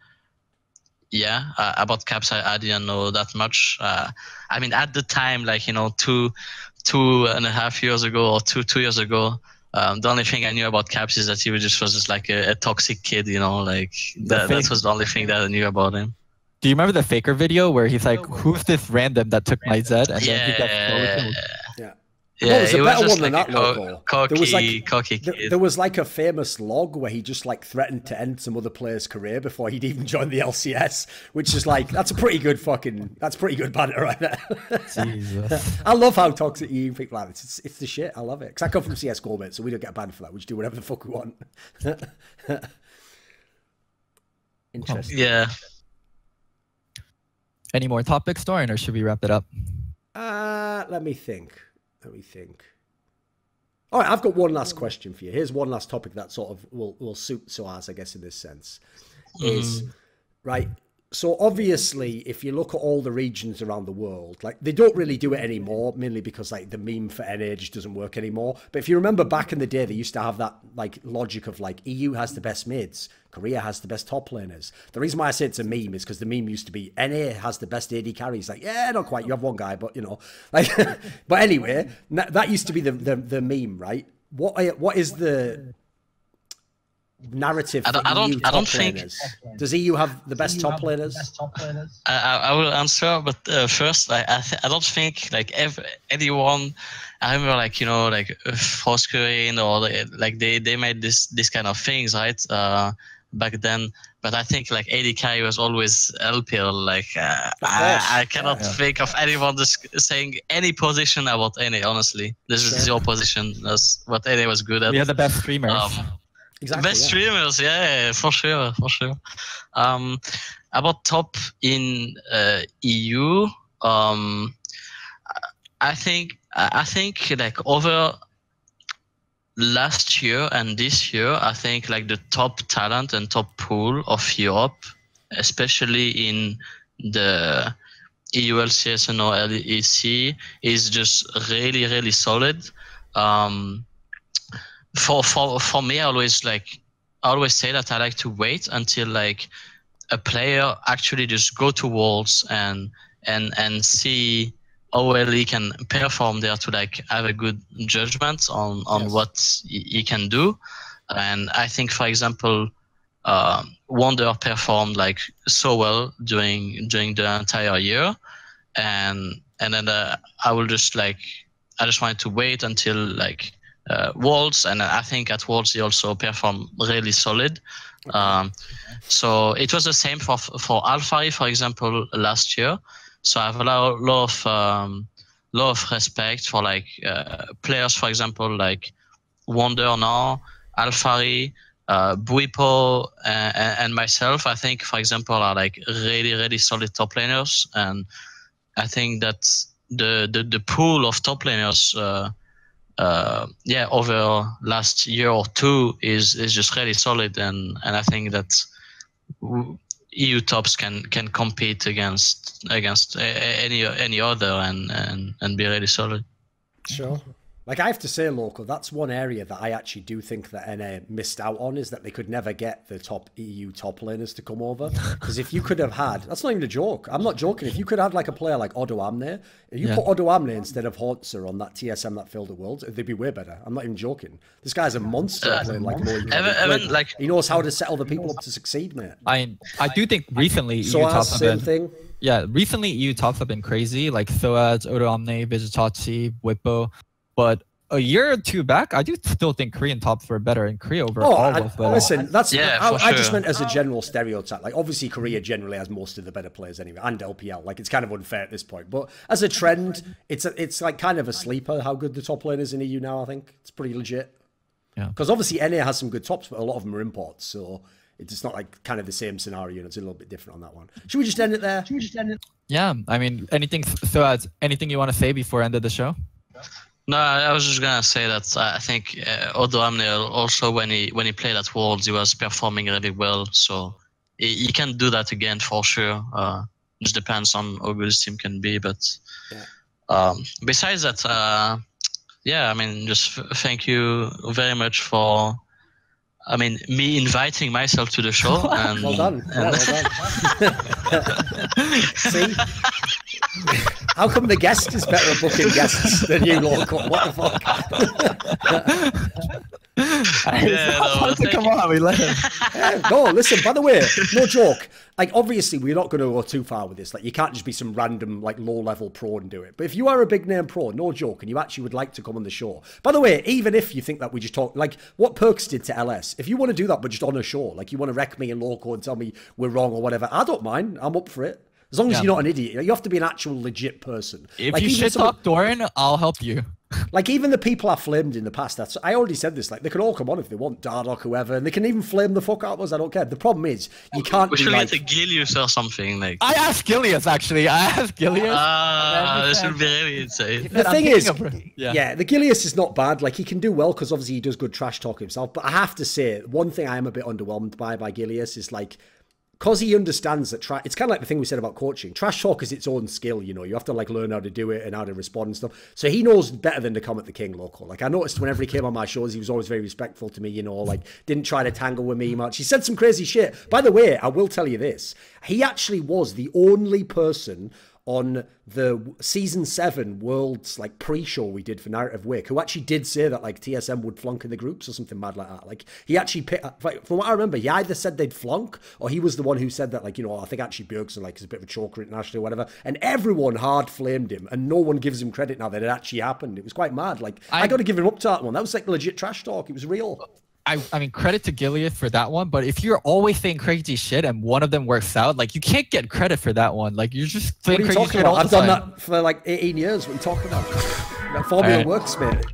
Caps, I didn't know that much. I mean, at the time, like, you know, 2.5 years ago or two years ago, the only thing I knew about Caps is that he was just like a toxic kid, you know, like that was the only thing that I knew about him. Do you remember the Faker video where he's like, who's this random that took my Zed? And then he got killed? Yeah. Yeah, there's a better one like than that, Loco. Cocky kid. There was like a famous log where he just like threatened to end some other player's career before he'd even joined the LCS, which is like, that's pretty good banter right there. Jesus. I love how toxic you people are. It's the shit. I love it. Because I come from CSGO, mate, so we don't get banned for that. We just do whatever the fuck we want. Interesting. Yeah. Any more topics, Dorian, or should we wrap it up? Let me think. All right, I've got one last question for you. Here's one last topic that sort of will suit sOAZ, I guess, in this sense. Is, right, So obviously, if you look at all the regions around the world, like they don't really do it anymore, mainly because like the meme for NA just doesn't work anymore. But if you remember back in the day, they used to have that like logic of like EU has the best mids, Korea has the best top laners. The reason why I say it's a meme is because the meme used to be NA has the best AD carries. Like, yeah, not quite. You have one guy, but you know, like. But anyway, that used to be the meme, right? What is the narrative? I don't think. Does EU have the best top laners? I will answer, but first, I don't think like anyone. I remember like like Frostgreen or like they made this kind of things, right? Back then, but I think like AD carry was always LPL. Like I cannot think of anyone just saying any position about NA. Honestly, this is your position. That's what NA was good at. We had the best streamers. Exactly, best streamers, yeah, for sure. About top in EU, I think like over last year and this year, I think like the top talent and top pool of Europe, especially in the EU LCS and LEC, is just really solid. For me, I always say that I like to wait until like a player actually just go to Worlds and see how well he can perform there to like have a good judgment on what he can do. And I think, for example, Wonder performed like so well during the entire year, and then I just wanted to wait until like Worlds, and I think at Worlds he also performed really solid. So it was the same for Alphari, for example, last year. So I have a lot of respect for like players, for example, like Wonder now, Alphari, Buipo, and myself. I think, for example, are like really solid top laners, and I think that the pool of top laners over last year or two is just really solid, and I think that EU tops can compete against any other and be really solid. Sure. Like I have to say, Loco, that's one area that I actually do think that NA missed out on, is that they could never get the top EU top laners to come over. Because if you could have had, that's not even a joke, I'm not joking, if you could have like a player like Odo Amne, if you put Odo Amne instead of Hortzer on that TSM that filled the world, they'd be way better. I'm not even joking. This guy's a monster playing like low. Like he knows how to settle the people up to succeed, mate. I do think recently EU tops have been recently EU tops have been crazy, like sOAZ, Odo Amne, Vegetachi, Whippo. But a year or two back, I do still think Korean tops were better in Korea overall. Listen, that's I just meant as a general stereotype. Like obviously Korea generally has most of the better players anyway, and LPL. Like it's kind of unfair at this point, but as a trend, it's like kind of a sleeper how good the top lane is in EU now. I think it's pretty legit. Yeah. Because obviously NA has some good tops, but a lot of them are imports, so it's not like kind of the same scenario. And it's a little bit different on that one. Should we just end it there? Yeah, I mean, anything you want to say before end of the show? No, I was just gonna say that I think Odo Amne also when he played at Worlds, he was performing really well. So he can do that again for sure. Just depends on how good his team can be. But besides that, I mean, just thank you very much for. I mean, me inviting myself to the show. And, well done. Well done. See? How come the guest is better at booking guests than you, Loco? What the fuck? Come on, we let him. No, listen, by the way, no joke. Like, obviously, we're not going to go too far with this. Like, you can't just be some random, like, low-level pro and do it. But if you are a big-name pro, no joke, and you actually would like to come on the show. By the way, even if you think that we just talk, like, what Perks did to LS, if you want to do that, but just on a show, like, you want to wreck me and Loco and tell me we're wrong or whatever, I don't mind. I'm up for it. As long as you're not an idiot. You have to be an actual legit person. If like, you shit talk Doran, I'll help you. Like, even the people I flamed in the past, I already said this, like, they can all come on if they want, Dardock, whoever, and they can even flame the fuck out of us, I don't care. The problem is, you can't we should get a Gilius or something, like... I asked Gilius, actually. This would be really insane. The thing is, the Gilius is not bad. Like, he can do well, because obviously he does good trash talk himself, but I have to say, one thing I am a bit underwhelmed by Gilius is, like, because he understands that it's kind of like the thing we said about coaching. Trash talk is its own skill, you know. You have to like learn how to do it and how to respond and stuff. So he knows better than to come at the king, Loco. Like I noticed whenever he came on my shows, he was always very respectful to me, you know, like didn't try to tangle with me much. He said some crazy shit. By the way, I will tell you this. He actually was the only person on the season 7 Worlds like pre-show we did for Narrative Wake, who actually did say that like TSM would flunk in the groups or something mad like that. Like he actually from what I remember, he either said they'd flunk or he was the one who said that, like, you know, I think actually Bjergsen like is a bit of a choker internationally or whatever, and everyone hard flamed him and no one gives him credit now that it actually happened. It was quite mad. Like I got to give him up to that one. That was like legit trash talk. It was real. I mean, credit to Gilead for that one, but if you're always saying crazy shit and one of them works out, like, you can't get credit for that one. Like, you're just saying crazy shit all the time. I've done that for like 18 years. What are you talking about? That formula works, mate.